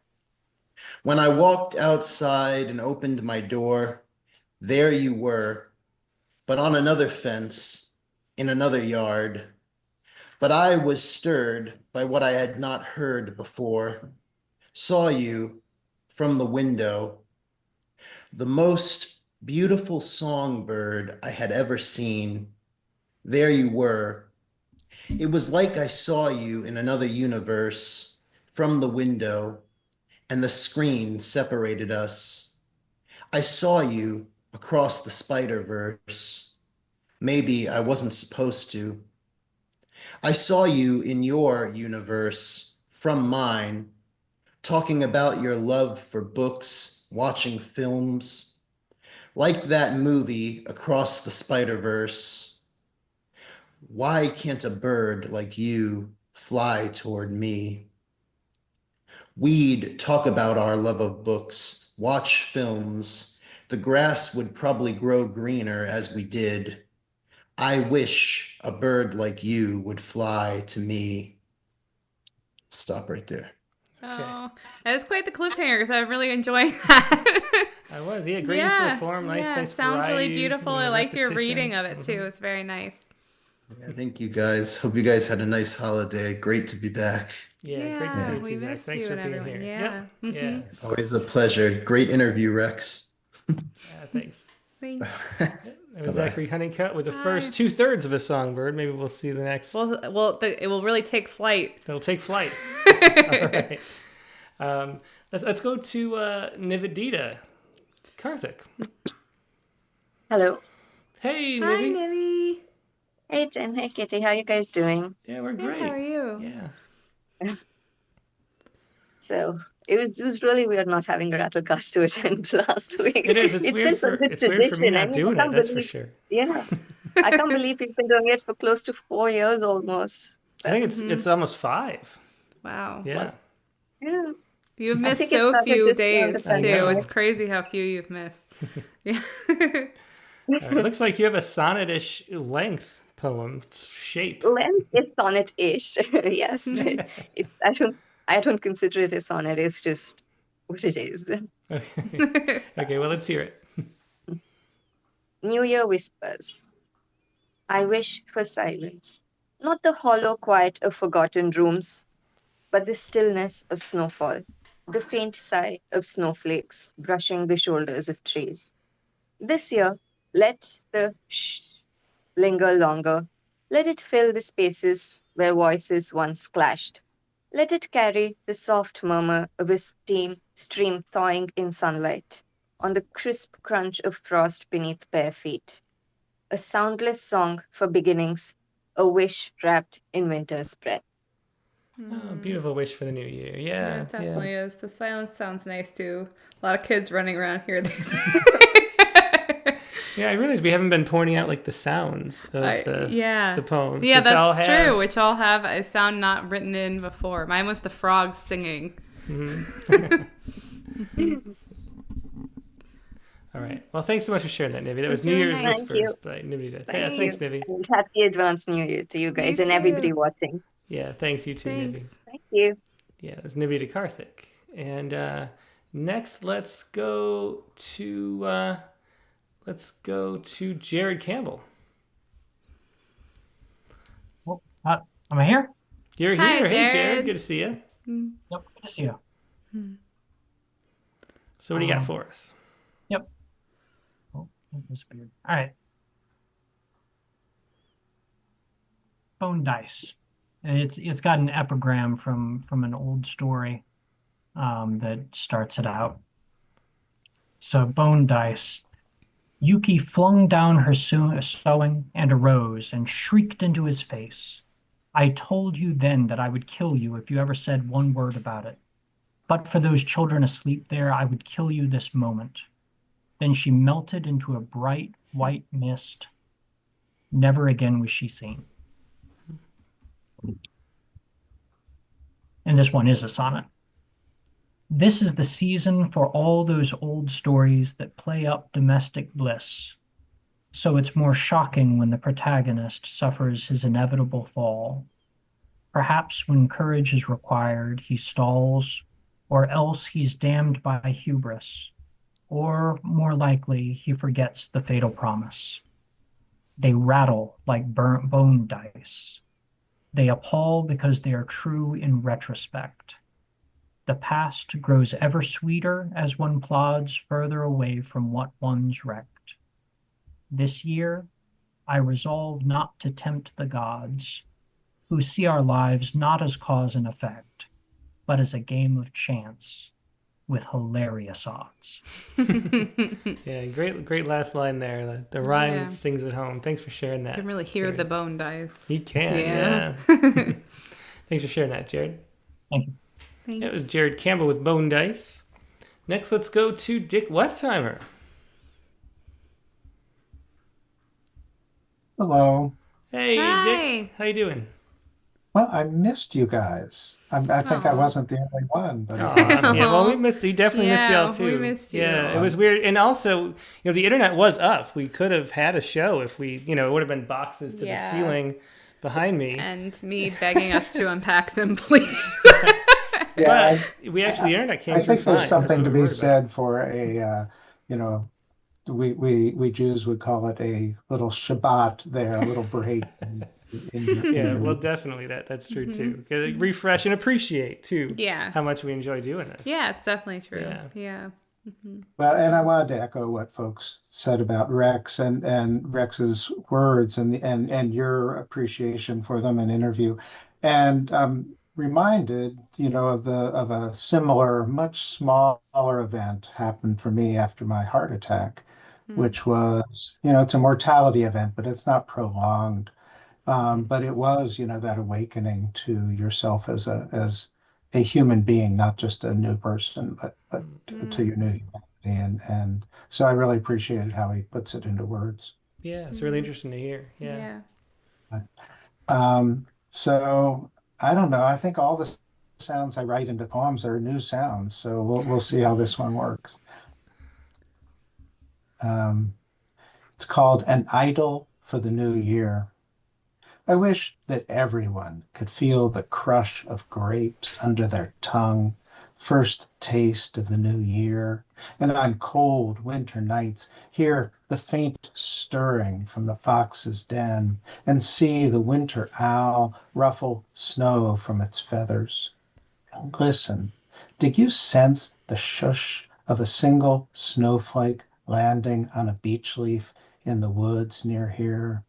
When I walked outside and opened my door, there you were, but on another fence, in another yard. But I was stirred by what I had not heard before, saw you from the window, the most beautiful songbird I had ever seen. There you were. It was like I saw you in another universe from the window, and the screen separated us. I saw you across the Spider-Verse. Maybe I wasn't supposed to. I saw you in your universe from mine, talking about your love for books, watching films, like that movie Across the Spider-Verse. Why can't a bird like you fly toward me? We'd talk about our love of books, watch films. The grass would probably grow greener as we did. I wish a bird like you would fly to me. Stop right there. Oh, that was quite the cliffhanger because I'm really enjoying that. I was, yeah, great use of the form, nice sounds really variety, beautiful. I liked your reading repetitions. of it too. It's very nice. Yeah, thank you guys. Hope you guys had a nice holiday. Great to be back. Yeah, great to see you we too, Zach. missed Thanks you for and being everyone. here. Yeah. Yep. Yeah. Always a pleasure. Great interview, Rex. Thanks. Thanks. It was Zachary Honeycutt with the first 2/3 of a songbird. Maybe we'll see the next. Well, it will really take flight. It'll take flight. All right. Let's go to Nivedita. Karthik. Hello. Hey, Hi, Nivi. Nivi. Hey, Tim. Hey, Kitty. How you guys doing? Yeah, we're great. How are you? Yeah. So it was really weird not having a Rattlecast to attend last week. It is. It's weird been for me not doing it. That's for sure. Yeah. I can't believe you've been doing it for close to 4 years almost. I think it's almost 5. Wow. Yeah. Yeah. You've I missed think it so started few this days round of too. pandemic. It's crazy how few you've missed. Yeah. It looks like you have a sonnet-ish length poem shape. Length is sonnet-ish. Yes. But I don't consider it a sonnet. It's just what it is. Okay, well, let's hear it. New Year whispers. I wish for silence. Not the hollow quiet of forgotten rooms, but the stillness of snowfall, the faint sigh of snowflakes brushing the shoulders of trees. This year, let the shh linger longer. Let it fill the spaces where voices once clashed. Let it carry the soft murmur of a stream thawing in sunlight, on the crisp crunch of frost beneath bare feet. A soundless song for beginnings, a wish wrapped in winter's breath. Oh, beautiful wish for the new year. Yeah, it definitely is. The silence sounds nice too. A lot of kids running around here these days. Yeah, I realize we haven't been pointing out like the sounds of the poems. Yeah, that's true. Which all have a sound not written in before. Mine was the frogs singing. Mm-hmm. All right. Well, thanks so much for sharing that, Nivi. That was New Year's Whispers by Nivi. Yeah, thanks, Nivi. And happy advance New Year to you guys and everybody watching. Yeah, thanks, you too, Nivi. Thank you. Yeah, it was Nivi to Karthik. And next, let's go to Jared Campbell. Well, am I here? You're Hi, here. Jared. Hey, Jared. Good to see you. Yep, good to see you. So what do you got for us? Yep. Oh, it disappeared. All right. Bone dice. It's got an epigram from an old story that starts it out. So bone dice. Yuki flung down her sewing and arose and shrieked into his face. I told you then that I would kill you if you ever said one word about it. But for those children asleep there, I would kill you this moment. Then she melted into a bright white mist. Never again was she seen. And this one is a sonnet. This is the season for all those old stories that play up domestic bliss. So it's more shocking when the protagonist suffers his inevitable fall. Perhaps when courage is required, he stalls, or else he's damned by hubris, or more likely, he forgets the fatal promise. They rattle like burnt bone dice. They appall because they are true in retrospect. The past grows ever sweeter as one plods further away from what one's wrecked. This year, I resolve not to tempt the gods, who see our lives not as cause and effect, but as a game of chance with hilarious odds. Yeah, great last line there. The rhyme sings at home. Thanks for sharing that. You can really hear Jared. the bone dice. You can, yeah. Thanks for sharing that, Jared. Thank you. Thanks. It was Jared Campbell with Bone Dice. Next, let's go to Dick Westheimer. Hello. Hey, Hi. Dick. How you doing? Well, I missed you guys. I think I wasn't the only one, but Yeah, well, we definitely missed y'all too. We missed you. Yeah, it was weird. And also, the internet was up. We could have had a show if we, it would have been boxes to the ceiling behind me. And me begging us to unpack them, please. yeah, but the internet came I through think fine. there's something to That's what we be were said for a, we Jews would call it a little Shabbat there, a little break. Well, definitely that's true too. Refresh and appreciate too. Yeah. How much we enjoy doing this. Yeah, it's definitely true. Yeah. Well, and I wanted to echo what folks said about Rex and Rex's words and your appreciation for them in interview. And reminded, of a similar, much smaller event happened for me after my heart attack, which was, it's a mortality event, but it's not prolonged. But it was, that awakening to yourself as a human being, not just a new person, but to your new humanity. And so I really appreciated how he puts it into words. Yeah, it's really interesting to hear. Yeah. So I don't know. I think all the sounds I write into poems are new sounds. So we'll see how this one works. It's called An Idol for the New Year. I wish that everyone could feel the crush of grapes under their tongue, first taste of the new year, and on cold winter nights hear the faint stirring from the fox's den, and see the winter owl ruffle snow from its feathers. And listen, did you sense the shush of a single snowflake landing on a beech leaf in the woods near here?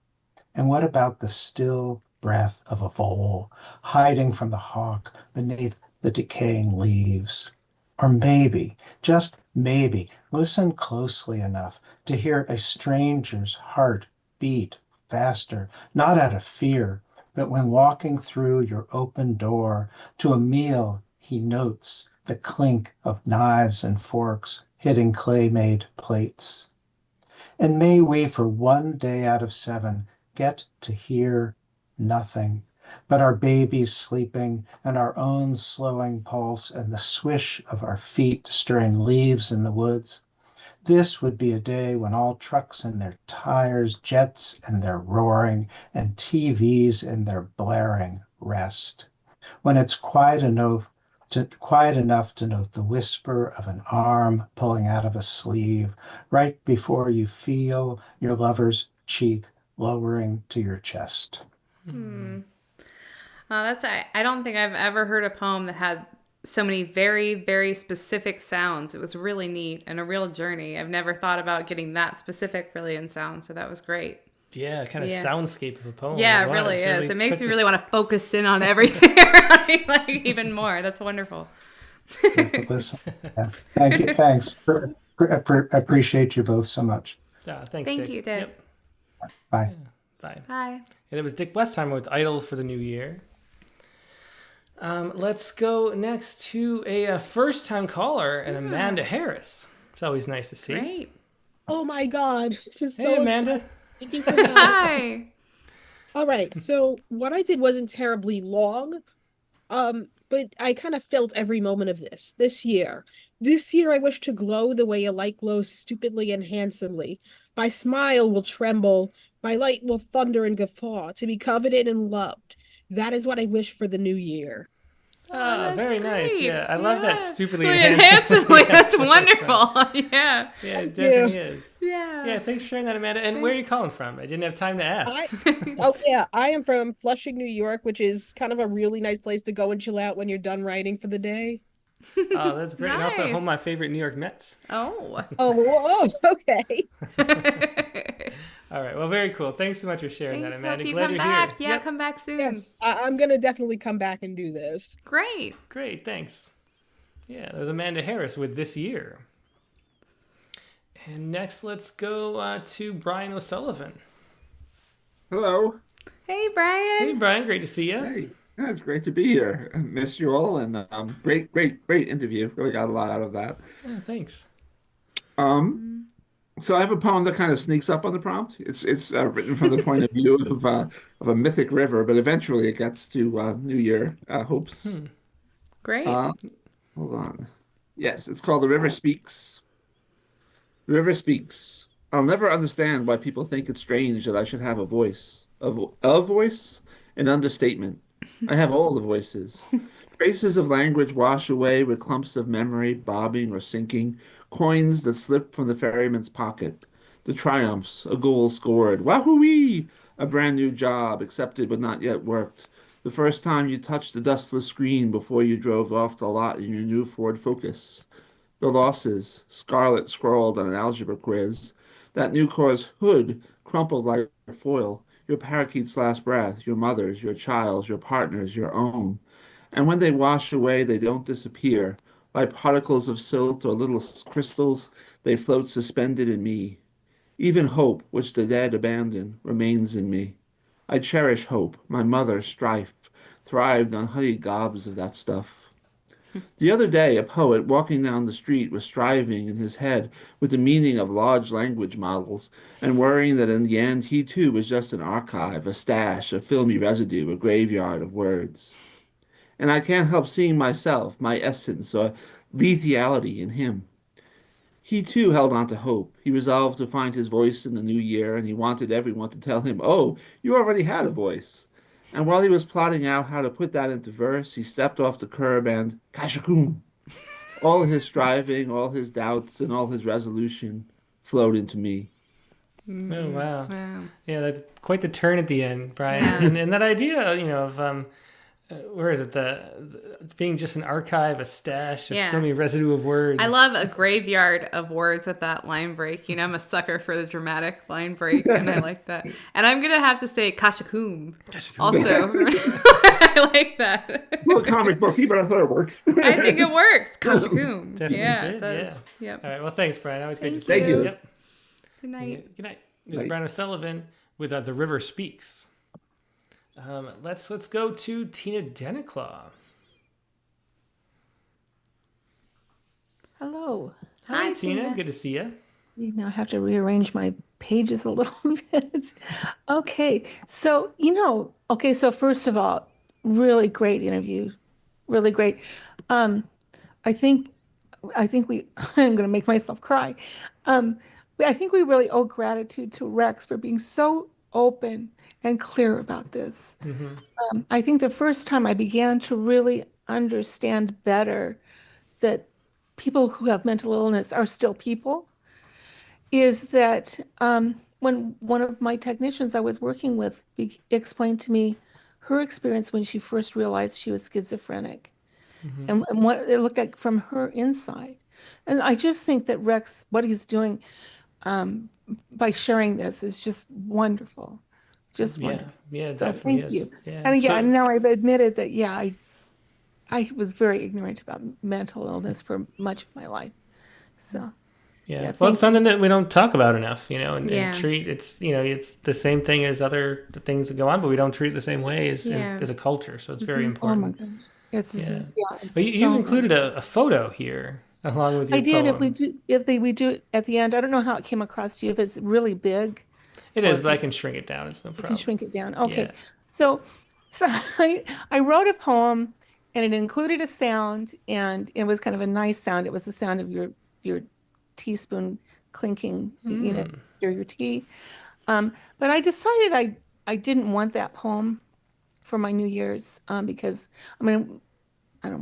And what about the still breath of a vole hiding from the hawk beneath the decaying leaves? Or maybe, just maybe, listen closely enough to hear a stranger's heart beat faster, not out of fear, but when walking through your open door to a meal he notes the clink of knives and forks hitting clay-made plates. And may we, for one day out of 7, get to hear nothing but our babies sleeping and our own slowing pulse and the swish of our feet stirring leaves in the woods. This would be a day when all trucks and their tires, jets and their roaring, and TVs and their blaring rest. When it's quiet enough to note the whisper of an arm pulling out of a sleeve right before you feel your lover's cheek lowering to your chest. I don't think I've ever heard a poem that had so many very, very specific sounds. It was really neat and a real journey. I've never thought about getting that specific really in sound, so that was great. Yeah, kind of soundscape of a poem. Yeah, it really is. It makes me really want to focus in on everything around me, like even more. That's wonderful. Listen, yeah. Thank you. Thanks. Appreciate you both so much. Thanks, Thank Dick. you, Dick. Yep. Bye. Bye. Bye. And it was Dick Westheimer with Idol for the New Year. Let's go next to a first-time caller, and Amanda Harris. It's always nice to see. Great. Oh my God, this is so Hey, Amanda. exciting. Thank you for that. Hi. All right, so what I did wasn't terribly long, but I kind of felt every moment of this year. This year I wish to glow the way a light glows stupidly and handsomely. My smile will tremble, my light will thunder and guffaw, to be coveted and loved. That is what I wish for the new year. Oh, very nice. great. Yeah, I love that stupidly Really and handsomely. handsomely. That's wonderful. Yeah. Yeah, it definitely is. Yeah. Yeah, thanks for sharing that, Amanda. And where are you calling from? I didn't have time to ask. I am from Flushing, New York, which is kind of a really nice place to go and chill out when you're done writing for the day. Oh, that's great. And also Nice. home of my favorite New York Mets. Oh. Oh, okay. All right. Well, very cool. Thanks so much for sharing Thanks. that, Amanda. Hope you Glad come you're back. here. Yeah, Yep. come back soon. Yes, I'm gonna definitely come back and do this. Great. Great. Thanks. Yeah, that was Amanda Harris with This Year. And next, let's go to Brian O'Sullivan. Hello. Hey, Brian. Hey, Brian. Great to see you. Hey, yeah, it's great to be here. I missed you all, and great interview. Really got a lot out of that. Yeah, thanks. So I have a poem that kind of sneaks up on the prompt. It's written from the point of view of a mythic river, but eventually it gets to New Year hopes. Great. Hold on. Yes, it's called The River Speaks. The river speaks. I'll never understand why people think it's strange that I should have a voice. A voice? An understatement. I have all the voices. Traces of language wash away with clumps of memory bobbing or sinking, coins that slip from the ferryman's pocket. The triumphs, a goal scored. Wahoo-wee! A brand new job, accepted but not yet worked. The first time you touched the dustless screen before you drove off the lot in your new Ford Focus. The losses, scarlet scrawled on an algebra quiz. That new core's hood crumpled like foil. Your parakeet's last breath, your mother's, your child's, your partner's, your own. And when they wash away, they don't disappear. Like particles of silt or little crystals, they float suspended in me. Even hope, which the dead abandon, remains in me. I cherish hope. My mother, Strife, thrived on honey gobs of that stuff. The other day, a poet walking down the street was striving in his head with the meaning of large language models and worrying that in the end he too was just an archive, a stash, a filmy residue, a graveyard of words. And I can't help seeing myself, my essence, or lethality in him. He too held on to hope. He resolved to find his voice in the new year, and he wanted everyone to tell him, "Oh, you already had a voice." And while he was plotting out how to put that into verse, he stepped off the curb and kashakum. All his striving, all his doubts, and all his resolution flowed into me. Oh, wow. Wow. Yeah, that's quite the turn at the end, Brian. Yeah. And that idea, of where is it? The being just an archive, a stash, a Yeah. filmy residue of words. I love a graveyard of words with that line break. You know, I'm a sucker for the dramatic line break, and I like that. And I'm gonna have to say kashakum. Also, I like that. Well, comic booky, but I thought it worked. I think it works. Kashakum. Definitely Yeah, did, it does. yeah. Yep. All right, well, thanks, Brian. Always great to see Thank you. Yep. Good night. Good night. It was Brian O'Sullivan with The River Speaks. Let's go to Tina Denniclaw. Hello. Hi, Tina. Good to see you. You know, I have to rearrange my pages a little bit. Okay. So, so first of all, really great interview. Really great. I think we, I'm going to make myself cry. I think we really owe gratitude to Rex for being so open and clear about this. I think the first time I began to really understand better that people who have mental illness are still people is that when one of my technicians I was working with explained to me her experience when she first realized she was schizophrenic and what it looked like from her inside. And I just think that Rex, what he's doing by sharing this is just wonderful. Just wonderful. Yeah, So definitely thank is. you. Yeah. And So- now I've admitted that, I was very ignorant about mental illness for much of my life. So, Yeah, well, thank it's something that we don't talk about enough, and Yeah. treat. It's it's the same thing as other things that go on, but we don't treat it the same way as Yeah. as a culture. So it's very Oh my important. gosh. It's, Yeah. it's But you so included a photo here along with your I did. If poem. we do it at the end, I don't know how it came across to you. If it's really big, It or is, if but I you- can shrink it down. It's no you can problem. shrink it down. Okay. Yeah. So I wrote a poem, and it included a sound, and it was kind of a nice sound. It was the sound of your teaspoon clinking, stir your tea. But I decided I didn't want that poem for my New Year's because I don't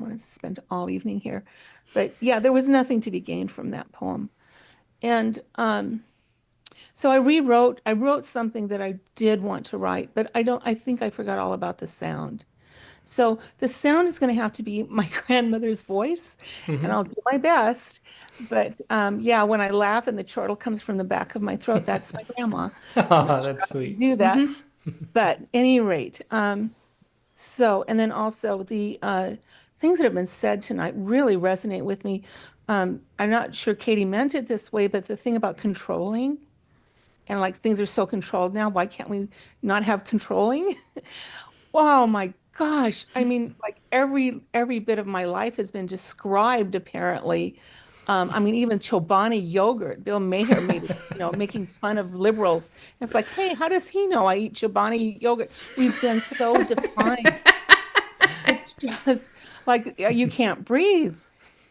want to spend all evening here, but yeah, there was nothing to be gained from that poem. And so I wrote something that I did want to write, but I think I forgot all about the sound. So the sound is going to have to be my grandmother's voice, and I'll do my best. But when I laugh and the chortle comes from the back of my throat, that's my grandma. Oh, that's sweet. Do that. But at any rate, and then also the things that have been said tonight really resonate with me. I'm not sure Katie meant it this way, but the thing about controlling and like things are so controlled now, why can't we not have controlling? Oh my gosh. I mean, like every bit of my life has been described apparently. Even Chobani yogurt, Bill Maher made it, making fun of liberals. It's like, hey, how does he know I eat Chobani yogurt? We've been so defined. It's just like you can't breathe.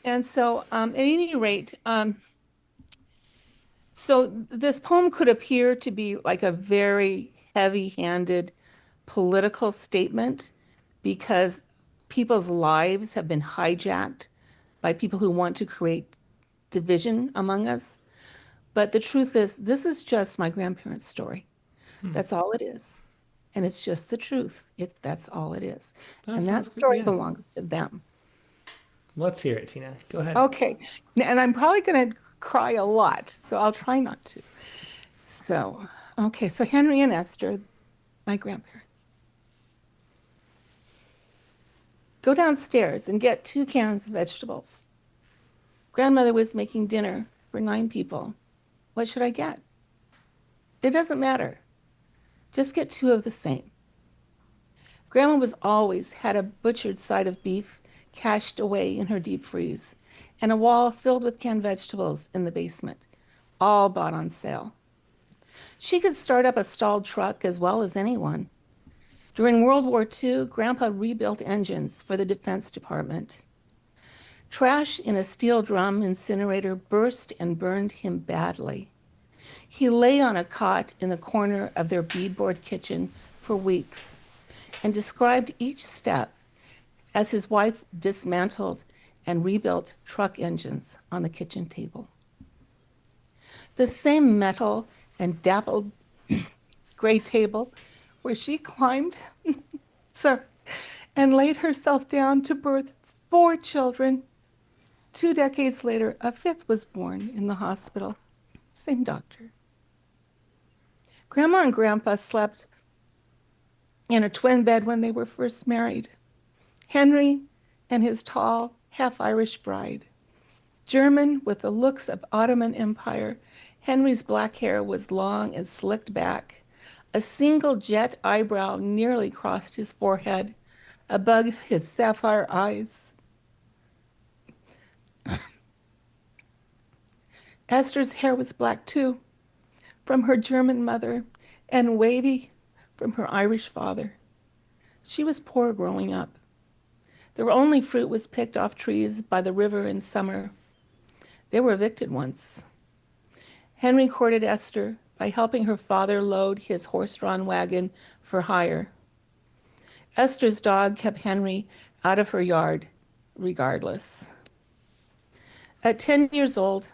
And so, at any rate, so this poem could appear to be like a very heavy-handed political statement because people's lives have been hijacked by people who want to create division among us. But the truth is, this is just my grandparents' story. That's all it is. And it's just the truth. That's all it is. And that That's- story yeah. belongs to them. Let's hear it, Tina. Go ahead. Okay. And I'm probably going to cry a lot, so I'll try not to. So, okay. So Henry and Esther, my grandparents, go downstairs and get 2 cans of vegetables. Grandmother was making dinner for 9 people. What should I get? It doesn't matter. Just get 2 of the same. Grandma was always had a butchered side of beef cached away in her deep freeze, and a wall filled with canned vegetables in the basement, all bought on sale. She could start up a stalled truck as well as anyone. During World War II, Grandpa rebuilt engines for the Defense Department. Trash in a steel drum incinerator burst and burned him badly. He lay on a cot in the corner of their beadboard kitchen for weeks and described each step as his wife dismantled and rebuilt truck engines on the kitchen table. The same metal and dappled gray table where she climbed, and laid herself down to birth 4 children. 2 decades later, a 5th was born in the hospital. Same doctor. Grandma and Grandpa slept in a twin bed when they were first married. Henry and his tall, half-Irish bride. German with the looks of Ottoman Empire, Henry's black hair was long and slicked back. A single jet eyebrow nearly crossed his forehead, above his sapphire eyes. Esther's hair was black too, from her German mother, and wavy from her Irish father. She was poor growing up. Their only fruit was picked off trees by the river in summer. They were evicted once. Henry courted Esther by helping her father load his horse-drawn wagon for hire. Esther's dog kept Henry out of her yard, regardless. At 10 years old,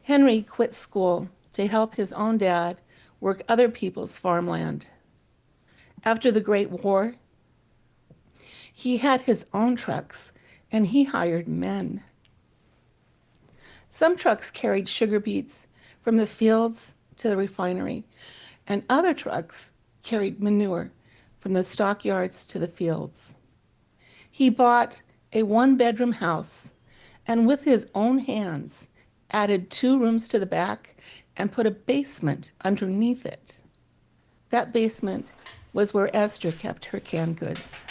Henry quit school to help his own dad work other people's farmland. After the Great War, he had his own trucks and he hired men. Some trucks carried sugar beets from the fields to the refinery, and other trucks carried manure from the stockyards to the fields. He bought a 1-bedroom house and with his own hands added 2 rooms to the back and put a basement underneath it. That basement was where Esther kept her canned goods.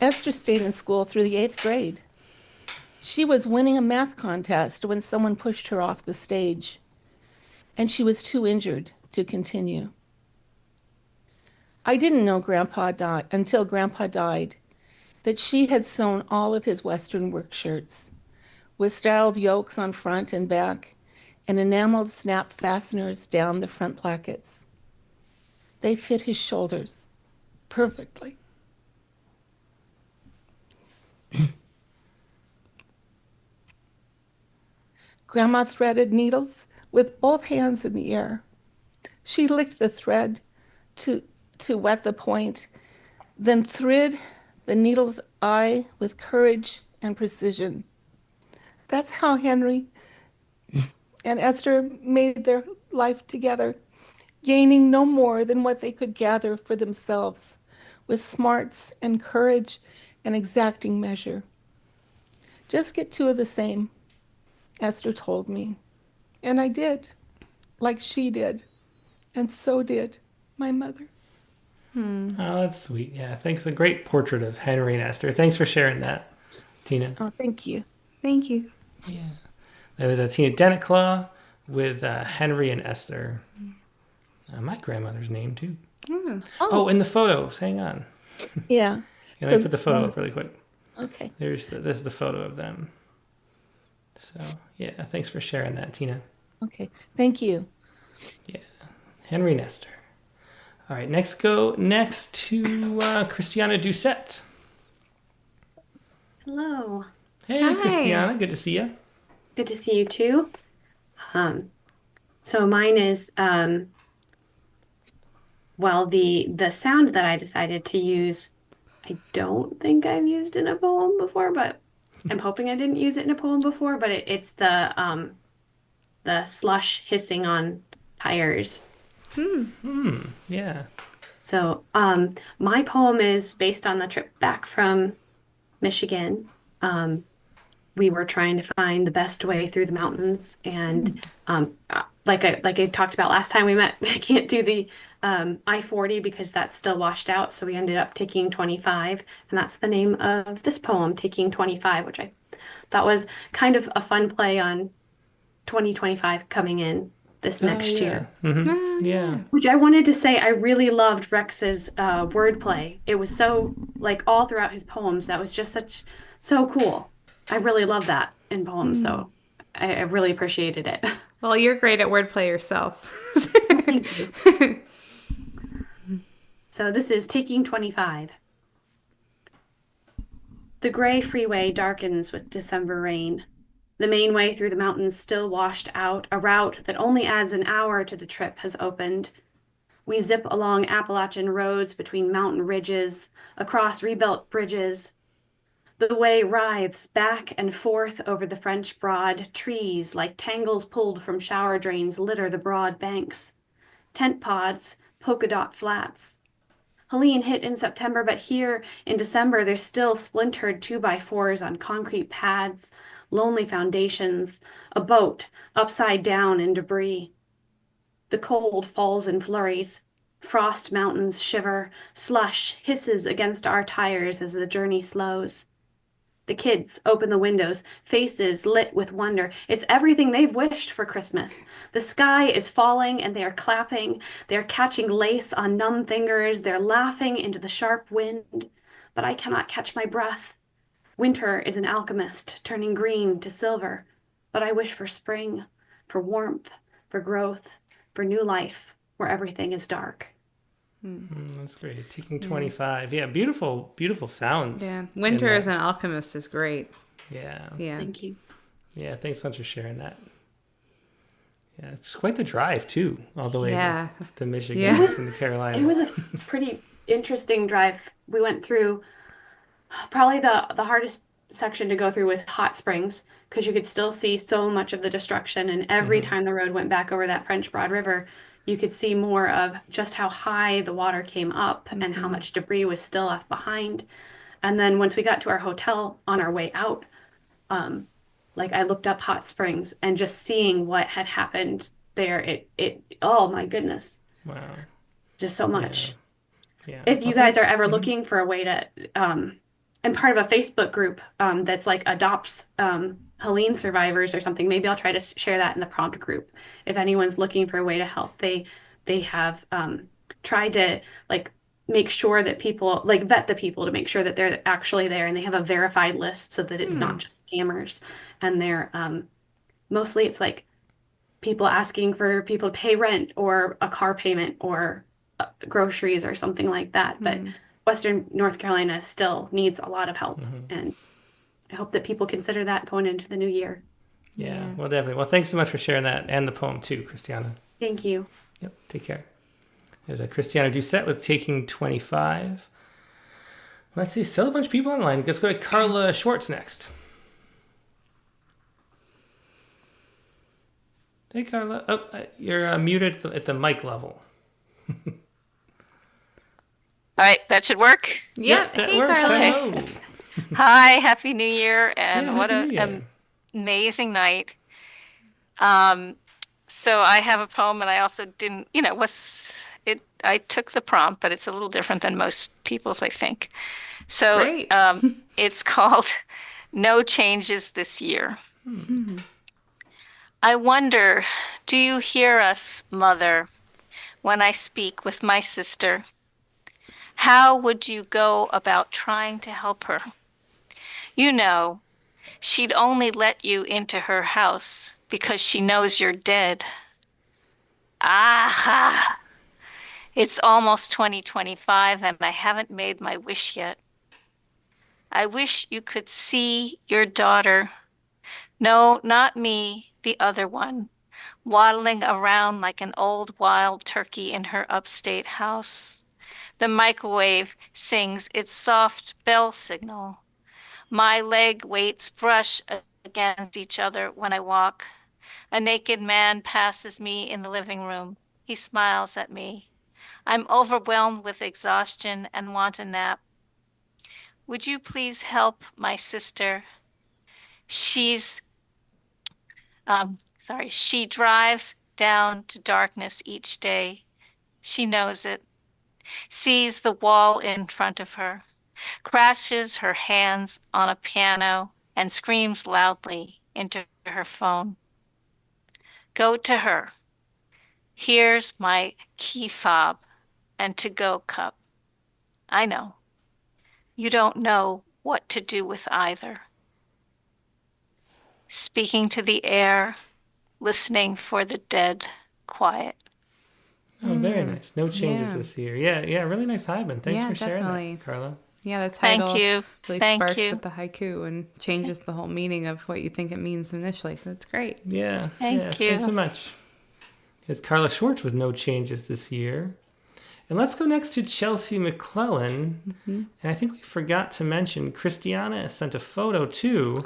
Esther stayed in school through the 8th grade. She was winning a math contest when someone pushed her off the stage, and she was too injured to continue. I didn't know until Grandpa died that she had sewn all of his Western work shirts with styled yokes on front and back and enameled snap fasteners down the front plackets. They fit his shoulders perfectly. Grandma threaded needles with both hands in the air. She licked the thread to wet the point, then thread the needle's eye with courage and precision. That's how Henry and Esther made their life together, gaining no more than what they could gather for themselves, with smarts and courage and exacting measure. Just get 2 of the same, Esther told me. And I did, like she did. And so did my mother. Oh, that's sweet. Yeah, thanks. A great portrait of Henry and Esther. Thanks for sharing that, Tina. Oh, thank you. Thank you. Yeah. There was a Tina Denetclaw with Henry and Esther. My grandmother's name, too. Oh, in the photos. Hang on. Yeah. Let me put the photo up really quick. Okay. This is the photo of them. So, yeah, thanks for sharing that, Tina. Okay, thank you. Yeah, Henry and Esther. All right, next to Christiana Doucette. Hello. Hey, Hi. Christiana, good to see you. Good to see you too. So mine is well, the sound that I decided to use, I I don't think I've used in a poem before, but I'm hoping I didn't use it in a poem before, but it's the slush hissing on tires. Yeah. So, my poem is based on the trip back from Michigan. We were trying to find the best way through the mountains, and like I talked about last time we met, I can't do the I-40 because that's still washed out. So we ended up taking 25, and that's the name of this poem, Taking 25, which I thought was kind of a fun play on 2025 coming in this next year. Yeah. Which I wanted to say, I really loved Rex's wordplay. It was so, like, all throughout his poems, that was just so cool. I really love that in poems, so I really appreciated it. Well, you're great at wordplay yourself. Thank you. So this is Taking 25. The gray freeway darkens with December rain. The main way through the mountains still washed out, a route that only adds an hour to the trip has opened. We zip along Appalachian roads between mountain ridges, across rebuilt bridges. The way writhes back and forth over the French Broad. Trees, like tangles pulled from shower drains, litter the broad banks. Tent pods, polka dot flats. Helene hit in September, but here in December, there's still splintered 2x4s on concrete pads, lonely foundations, a boat upside down in debris. The cold falls in flurries. Frost mountains shiver. Slush hisses against our tires as the journey slows. The kids open the windows, faces lit with wonder. It's everything they've wished for Christmas. The sky is falling and they are clapping. They're catching lace on numb fingers. They're laughing into the sharp wind. But I cannot catch my breath. Winter is an alchemist, turning green to silver. But I wish for spring, for warmth, for growth, for new life, where everything is dark. That's great. Taking 25. Yeah, beautiful, beautiful sounds. Yeah, Winter as an Alchemist is great. Yeah. Thank you. Yeah, thanks so much for sharing that. Yeah, it's quite the drive too, all the way to Michigan from the Carolinas. It was a pretty interesting drive. We went through probably the hardest section to go through was Hot Springs because you could still see so much of the destruction, and every time the road went back over that French Broad River, you could see more of just how high the water came up and how much debris was still left behind. And then once we got to our hotel on our way out, like I looked up Hot Springs and just seeing what had happened there, it oh my goodness. Wow. Just so much. Yeah. If you guys are ever looking for a way to, and part of a Facebook group that's like adopts Helene survivors or something, maybe I'll try to share that in the prompt group. If anyone's looking for a way to help, they have tried to like make sure that people like vet the people to make sure that they're actually there, and they have a verified list so that it's not just scammers. And they're mostly it's like people asking for people to pay rent or a car payment or groceries or something like that. But Western North Carolina still needs a lot of help, and I hope that people consider that going into the new year. Yeah, well, definitely. Well, thanks so much for sharing that and the poem too, Christiana. Thank you. Yep, take care. There's a Christiana Doucette with Taking 25. Let's see, still a bunch of people online. Let's go to Carla Schwartz next. Hey, Carla. Oh, you're muted at the mic level. All right, that should work. Yeah, that hey, works. Carla. Hello. Hi, Happy New Year, and Yeah, what Happy New Year. an amazing night. So I have a poem, and I also didn't, I took the prompt, but it's a little different than most people's, I think. So Great. it's called No Changes This Year. I wonder, do you hear us, Mother, when I speak with my sister? How would you go about trying to help her? You know, she'd only let you into her house because she knows you're dead. Aha! It's almost 2025 and I haven't made my wish yet. I wish you could see your daughter. No, not me, the other one, waddling around like an old wild turkey in her upstate house. The microwave sings its soft bell signal. My leg weights brush against each other when I walk. A naked man passes me in the living room. He smiles at me. I'm overwhelmed with exhaustion and want a nap. Would you please help my sister? She drives down to darkness each day. She knows it, sees the wall in front of her, crashes her hands on a piano, and screams loudly into her phone. Go to her. Here's my key fob and to-go cup. I know. You don't know what to do with either. Speaking to the air, listening for the dead quiet. Oh, very nice. No changes this year. Yeah, really nice haiban. Thanks for sharing that, Carla. Yeah, the title you. really Thank sparks you. with the haiku and changes the whole meaning of what you think it means initially. So it's great. Yeah. Thank you. Thanks so much. Here's Carla Schwartz with no changes this year. And let's go next to Chelsea McClellan. And I think we forgot to mention Christiana sent a photo too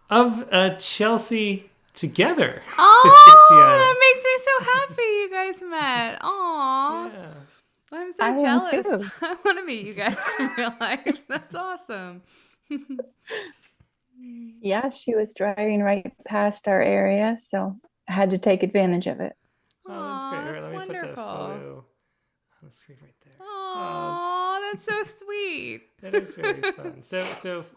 of Chelsea together. Oh, that makes me so happy you guys met. Aw. Yeah. I'm so I am jealous. too. I want to meet you guys in real life. That's awesome. Yeah, she was driving right past our area, so I had to take advantage of it. Oh, that's great. All right, that's let me put that wonderful. photo on the screen right there. Oh, that's so sweet. That is very fun. So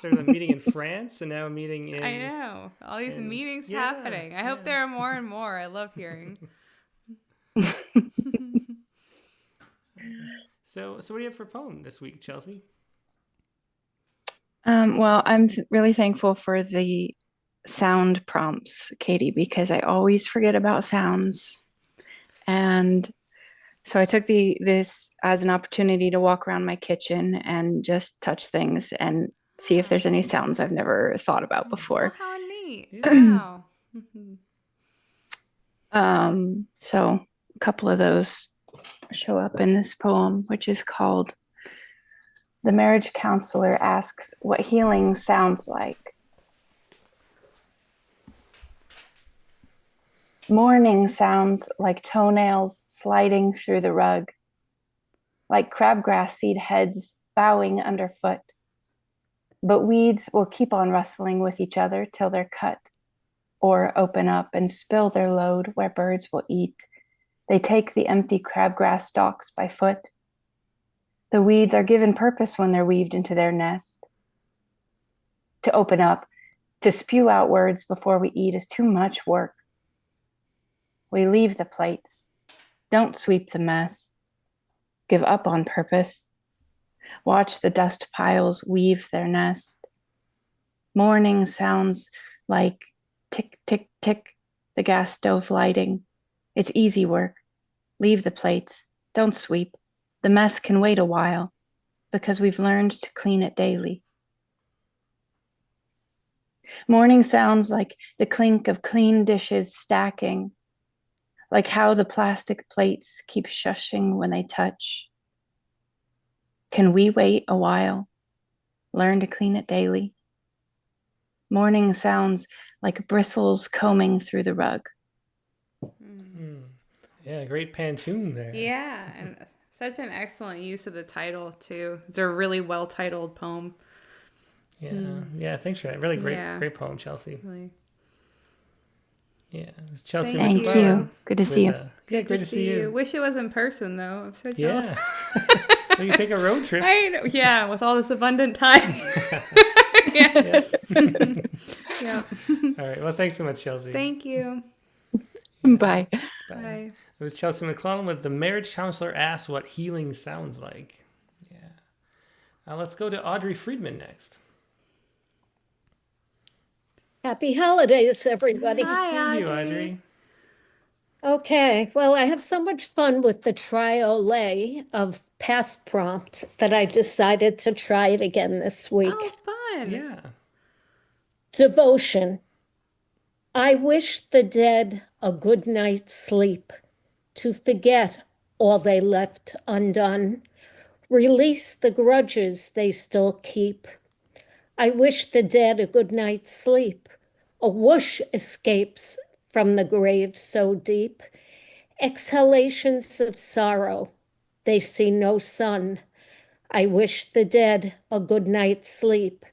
there's a meeting in France and now a meeting in... I know. All these meetings yeah, happening. I hope there are more and more. I love hearing. So what do you have for poem this week, Chelsea? Well, I'm really thankful for the sound prompts, Katie, because I always forget about sounds. And so I took this as an opportunity to walk around my kitchen and just touch things and see if there's any sounds I've never thought about before. How neat. Wow. So a couple of those show up in this poem, which is called The Marriage Counselor Asks What Healing Sounds Like. Morning sounds like toenails sliding through the rug, like crabgrass seed heads bowing underfoot. But weeds will keep on rustling with each other till they're cut, or open up and spill their load where birds will eat. They take the empty crabgrass stalks by foot. The weeds are given purpose when they're weaved into their nest. To open up, to spew out words before we eat is too much work. We leave the plates. Don't sweep the mess. Give up on purpose. Watch the dust piles weave their nest. Morning sounds like tick, tick, tick, the gas stove lighting. It's easy work. Leave the plates. Don't sweep. The mess can wait a while because we've learned to clean it daily. Morning sounds like the clink of clean dishes stacking, like how the plastic plates keep shushing when they touch. Can we wait a while? Learn to clean it daily. Morning sounds like bristles combing through the rug. Yeah, great pantoon there. Yeah, and such an excellent use of the title too. It's a really well titled poem. Yeah, thanks for that. Really great poem, Chelsea. Really. Yeah, Chelsea. Thank you. Good to see you. Yeah, great to see you. Wish it was in person though. I'm so jealous. Yeah. We can take a road trip. I know. Yeah, with all this abundant time. Yeah. Yeah. All right. Well, thanks so much, Chelsea. Thank you. Bye. Bye. It was Chelsea McClellan with The Marriage Counselor Asks What Healing Sounds Like. Yeah. Let's go to Audrey Friedman next. Happy holidays, everybody. Hi, you, Audrey. Okay, well, I have so much fun with the triolet of past prompt that I decided to try it again this week. Oh, fun. Yeah. Devotion. I wish the dead a good night's sleep, to forget all they left undone, release the grudges they still keep. I wish the dead a good night's sleep. A whoosh escapes from the grave so deep. Exhalations of sorrow, they see no sun. I wish the dead a good night's sleep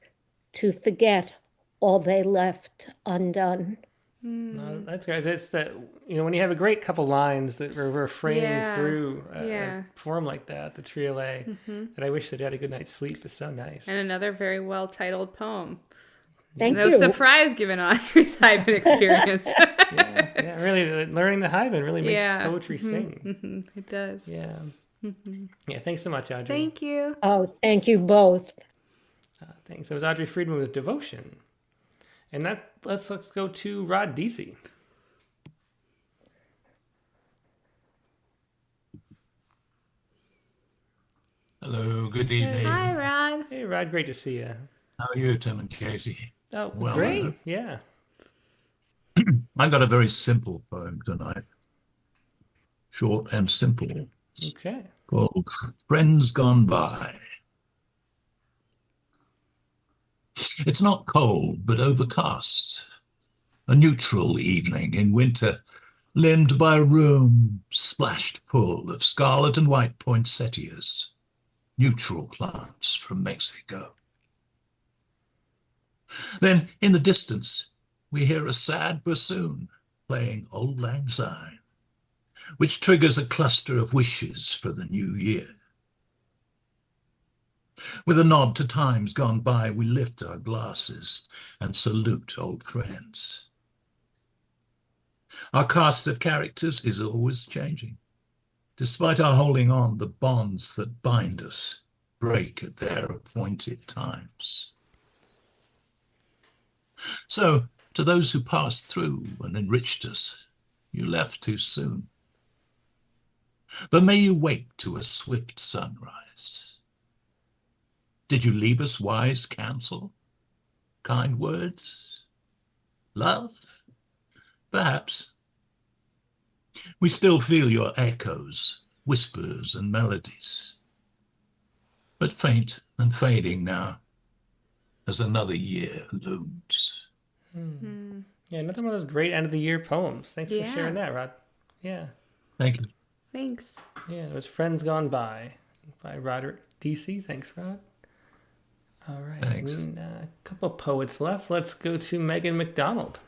to forget all they left undone. No, that's great. That's that. When you have a great couple lines that are refraining through a form like that, the trio A, that I wish that had a good night's sleep is so nice. And another very well titled poem. Thank no you. surprise given Audrey's Hyben experience. yeah, really, learning the Hyben really makes poetry sing. It does. Yeah. Yeah, thanks so much, Audrey. Thank you. Oh, thank you both. Thanks. That was Audrey Friedman with Devotion. And let's go to Rod Deasy. Hello, good evening. Hi, Rod. Hey, Rod, great to see you. How are you, Tim and Katie? Oh, well, great. Yeah. I got a very simple poem tonight. Short and simple. Okay. Called Friends Gone By. It's not cold, but overcast. A neutral evening in winter, limned by a room splashed full of scarlet and white poinsettias, neutral plants from Mexico. Then, in the distance, we hear a sad bassoon playing Auld Lang Syne, which triggers a cluster of wishes for the new year. With a nod to times gone by, we lift our glasses and salute old friends. Our cast of characters is always changing. Despite our holding on, the bonds that bind us break at their appointed times. So, to those who passed through and enriched us, you left too soon. But may you wake to a swift sunrise. Did you leave us wise counsel? Kind words? Love? Perhaps. We still feel your echoes, whispers and melodies, but faint and fading now as another year looms. Yeah, another one of those great end of the year poems. Thanks for sharing that, Rod. Yeah. Thank you. Thanks. Yeah, it was Friends Gone By Roderick DC. Thanks, Rod. All right. Thanks. And, a couple of poets left. Let's go to Megan McDonald.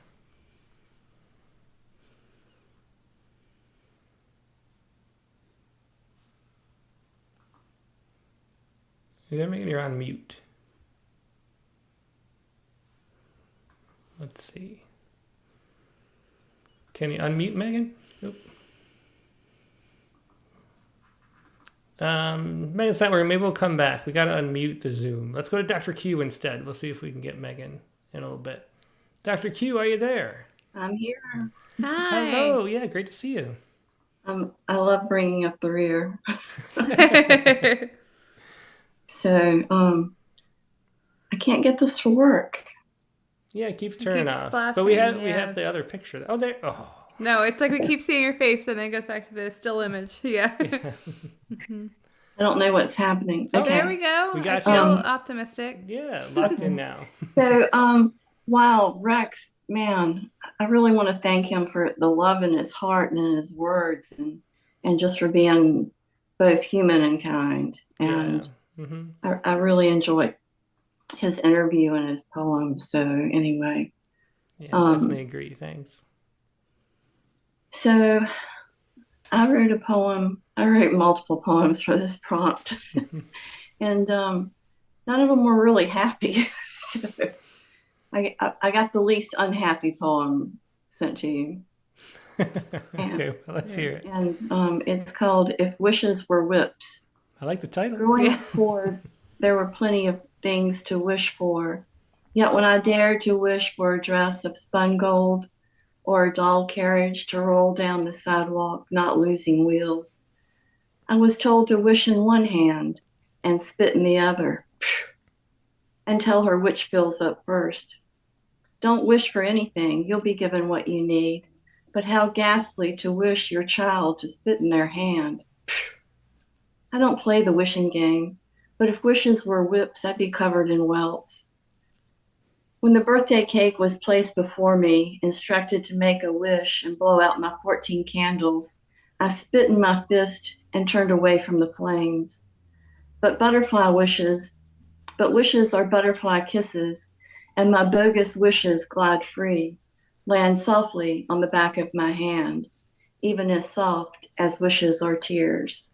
You there, Megan? You're on mute. Let's see. Can you unmute, Megan? Nope. Megan's not working. Maybe we'll come back. We got to unmute the Zoom. Let's go to Dr. Q instead. We'll see if we can get Megan in a little bit. Dr. Q, are you there? I'm here. Hi. Hello. Yeah, great to see you. I love bringing up the rear. So, I can't get this to work. Yeah, it keeps turning off. Splashing, but we have the other picture. Oh, there. Oh. No, it's like we keep seeing your face and then it goes back to the still image. Yeah. I don't know what's happening. Oh, Okay. there we go. We I got feel you. optimistic. Yeah, locked in now. So, wow, Rex, man, I really want to thank him for the love in his heart and in his words and just for being both human and kind. And I really enjoyed his interview and his poems. So anyway. Yeah, definitely agree. Thanks. So I wrote a poem. I wrote multiple poems for this prompt. And none of them were really happy. So I got the least unhappy poem sent to you. Okay, well, let's hear it. And it's called If Wishes Were Whips. I like the title. Growing forward, there were plenty of things to wish for. Yet when I dared to wish for a dress of spun gold or a doll carriage to roll down the sidewalk, not losing wheels, I was told to wish in one hand and spit in the other and tell her which fills up first. Don't wish for anything. You'll be given what you need. But how ghastly to wish your child to spit in their hand. I don't play the wishing game, but if wishes were whips, I'd be covered in welts. When the birthday cake was placed before me, instructed to make a wish and blow out my 14 candles, I spit in my fist and turned away from the flames. But wishes are butterfly kisses, and my bogus wishes glide free, land softly on the back of my hand, even as soft as wishes are tears.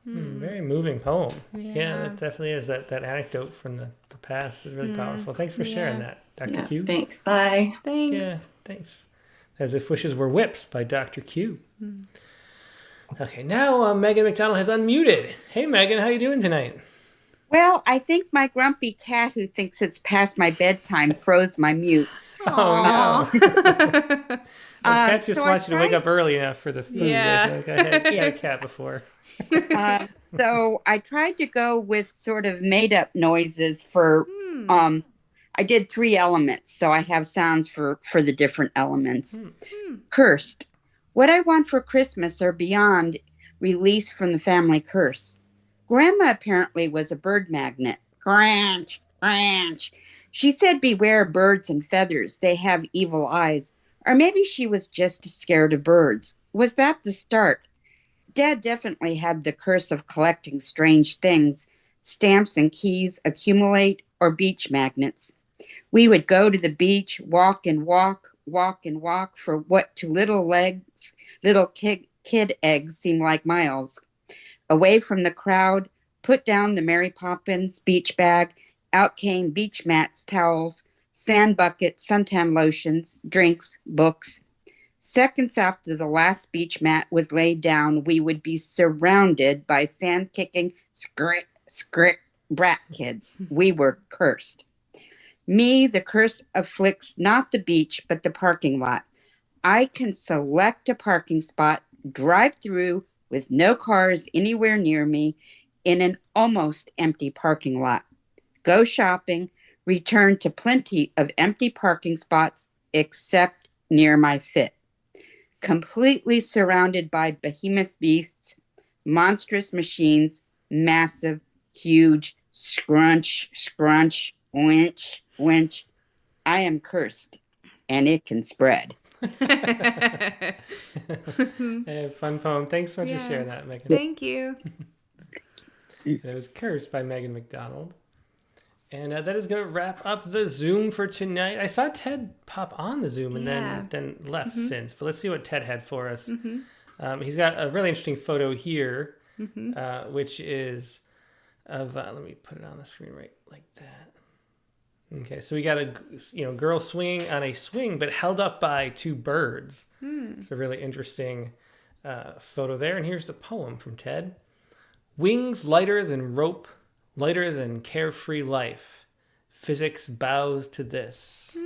Very moving poem. Yeah, Yeah. that definitely is. That anecdote from the past is really powerful. Thanks for sharing that, Dr. Yeah, Q. thanks. Bye. Thanks. Yeah, thanks. As If Wishes Were Whips by Dr. Q. Okay, now Megan McDonald has unmuted. Hey, Megan, how you doing tonight? Well, I think my grumpy cat who thinks it's past my bedtime froze my mute. Oh, no. Cats just so want you to wake up early enough for the food. Yeah. I had a cat before. So I tried to go with sort of made up noises for I did 3 elements, so I have sounds for the different elements. Cursed. What I want for Christmas or beyond, release from the family curse. Grandma apparently was a bird magnet. Granch, Granch. She said, beware birds and feathers. They have evil eyes. Or maybe she was just scared of birds. Was that the start? Dad definitely had the curse of collecting strange things. Stamps and keys accumulate, or beach magnets. We would go to the beach, walk and walk, walk and walk for what to little kid eggs seem like miles. Away from the crowd, put down the Mary Poppins beach bag. Out came beach mats, towels, sand bucket, suntan lotions, drinks, books. Seconds after the last beach mat was laid down, we would be surrounded by sand-kicking, scrick, brat kids. We were cursed. Me, the curse afflicts not the beach, but the parking lot. I can select a parking spot, drive through with no cars anywhere near me in an almost empty parking lot. Go shopping, return to plenty of empty parking spots except near my fit. Completely surrounded by behemoth beasts, monstrous machines, massive, huge, scrunch, winch. I am cursed, and it can spread. Fun poem. Thanks so much for sharing that, Megan. Thank you. It was Cursed by Megan McDonald. And that is going to wrap up the Zoom for tonight. I saw Ted pop on the Zoom and then left since. But let's see what Ted had for us. He's got a really interesting photo here, which is of, let me put it on the screen right like that. Okay, so we got a girl swinging on a swing, but held up by 2 birds. It's a really interesting photo there. And here's the poem from Ted. Wings lighter than rope, lighter than carefree life. Physics bows to this.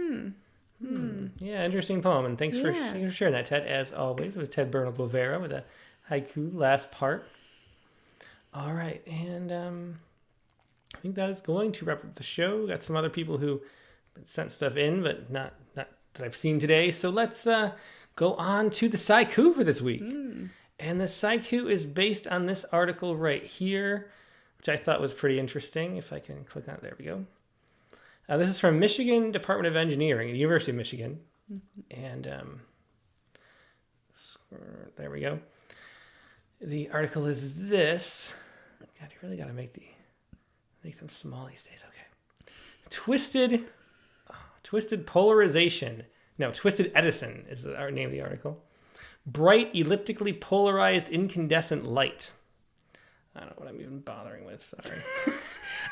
Yeah, interesting poem. And thanks for sharing that, Ted, as always. It was Ted Bernal Guevara with a haiku last part. All right, and I think that is going to wrap up the show. We got some other people who sent stuff in, but not that I've seen today. So let's go on to the Sciku for this week. And the Sciku is based on this article right here, which I thought was pretty interesting. If I can click on it, there we go. This is from Michigan Department of Engineering, the University of Michigan. And there we go. The article is this. God, you really got to make them small these days. Okay. Twisted polarization. No, Twisted Edison is the name of the article. Bright, elliptically polarized incandescent light. I don't know what I'm even bothering with. Sorry.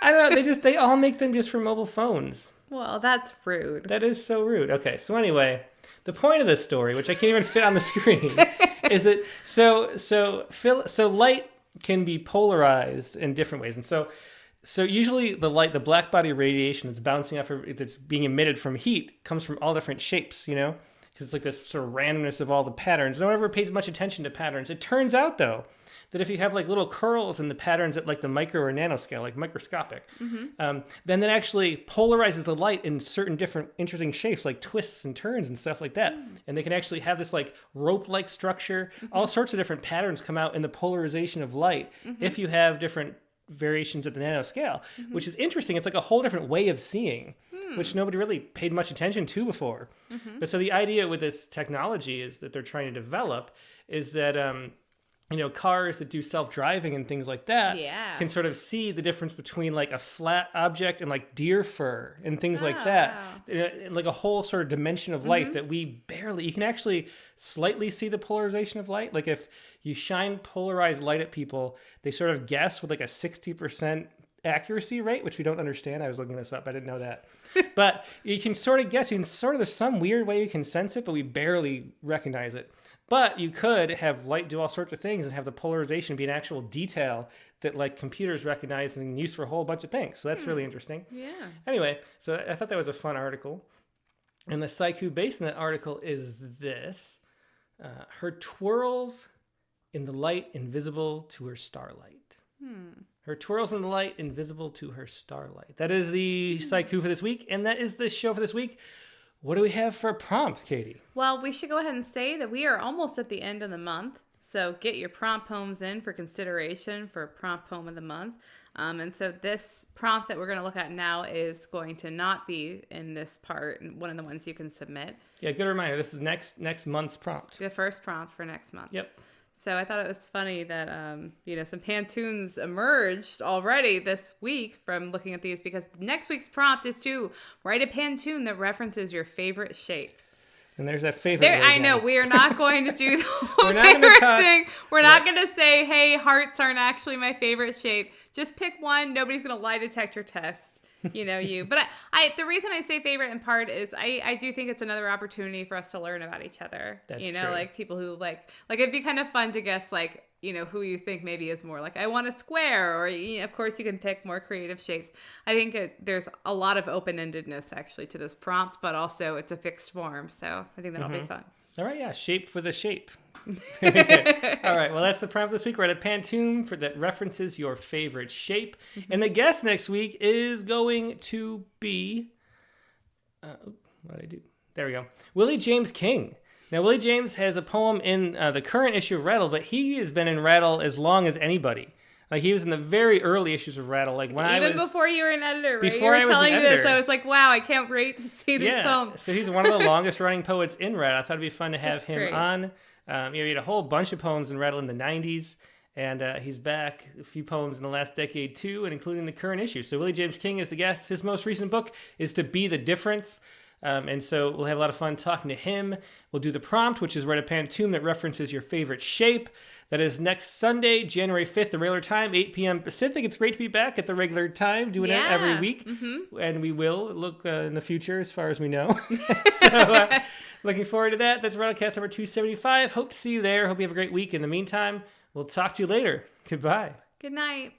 I don't know. They all make them just for mobile phones. Well, that's rude. That is so rude. Okay, so anyway, the point of this story, which I can't even fit on the screen, is that so light can be polarized in different ways, and so usually the light, the black body radiation that's bouncing off, that's being emitted from heat, comes from all different shapes, because it's like this sort of randomness of all the patterns. No one ever pays much attention to patterns. It turns out, though, that if you have like little curls in the patterns at like the micro or nanoscale, like microscopic, then that actually polarizes the light in certain different interesting shapes, like twists and turns and stuff like that. And they can actually have this like rope-like structure. All sorts of different patterns come out in the polarization of light if you have different variations at the nanoscale, which is interesting. It's like a whole different way of seeing, which nobody really paid much attention to before. But so the idea with this technology is that they're trying to develop is that cars that do self-driving and things like that can sort of see the difference between like a flat object and like deer fur and things like that. Like a whole sort of dimension of light that you can actually slightly see the polarization of light. Like if you shine polarized light at people, they sort of guess with like a 60% accuracy rate, which we don't understand. I was looking this up. I didn't know that. But you can sort of guess, there's some weird way you can sense it, but we barely recognize it. But you could have light do all sorts of things and have the polarization be an actual detail that like computers recognize and use for a whole bunch of things. So that's really interesting. Yeah. Anyway, so I thought that was a fun article. And the Sciku based in that article is this. Her twirls in the light invisible to her starlight. Her twirls in the light invisible to her starlight. That is the Sciku for this week. And that is the show for this week. What do we have for a prompt, Katie? Well, we should go ahead and say that we are almost at the end of the month. So get your prompt poems in for consideration for prompt poem of the month. And so this prompt that we're going to look at now is going to not be in this part, one of the ones you can submit. Yeah, good reminder. This is next month's prompt. The first prompt for next month. Yep. So I thought it was funny that, some Pantoons emerged already this week from looking at these, because next week's prompt is to write a Pantoon that references your favorite shape. And there's that favorite. I know we are not going to do the whole favorite thing. We're not going to say, hey, hearts aren't actually my favorite shape. Just pick one. Nobody's going to lie detector test. But the reason I say favorite in part is I do think it's another opportunity for us to learn about each other. That's true. True. Like people who like it'd be kind of fun to guess like, who you think maybe is more like, I want a square, or of course you can pick more creative shapes. I think there's a lot of open-endedness actually to this prompt, but also it's a fixed form. So I think that'll be fun. All right. Yeah. Shape for the shape. All right, well, that's the prompt this week. We're at a Pantoon that references your favorite shape. And the guest next week is going to be... what did I do? There we go. Willie James King. Now, Willie James has a poem in the current issue of Rattle, but he has been in Rattle as long as anybody. Like, he was in the very early issues of Rattle. Like when Even before you were an editor, right? Before you were telling me this, I was like, wow, I can't wait to see these poems. So he's one of the longest running poets in Rattle. I thought it'd be fun to have him on. He had a whole bunch of poems in Rattle in the 90s, and he's back a few poems in the last decade too, and including the current issue. So Willie James King is the guest. His most recent book is To Be the Difference. And so we'll have a lot of fun talking to him. We'll do the prompt, which is write a Pantoon that references your favorite shape. That is next Sunday, January 5th, the regular time, 8 p.m. Pacific. It's great to be back at the regular time, doing it every week. And we will look in the future as far as we know. So looking forward to that. That's Rattlecast number 275. Hope to see you there. Hope you have a great week. In the meantime, we'll talk to you later. Goodbye. Good night.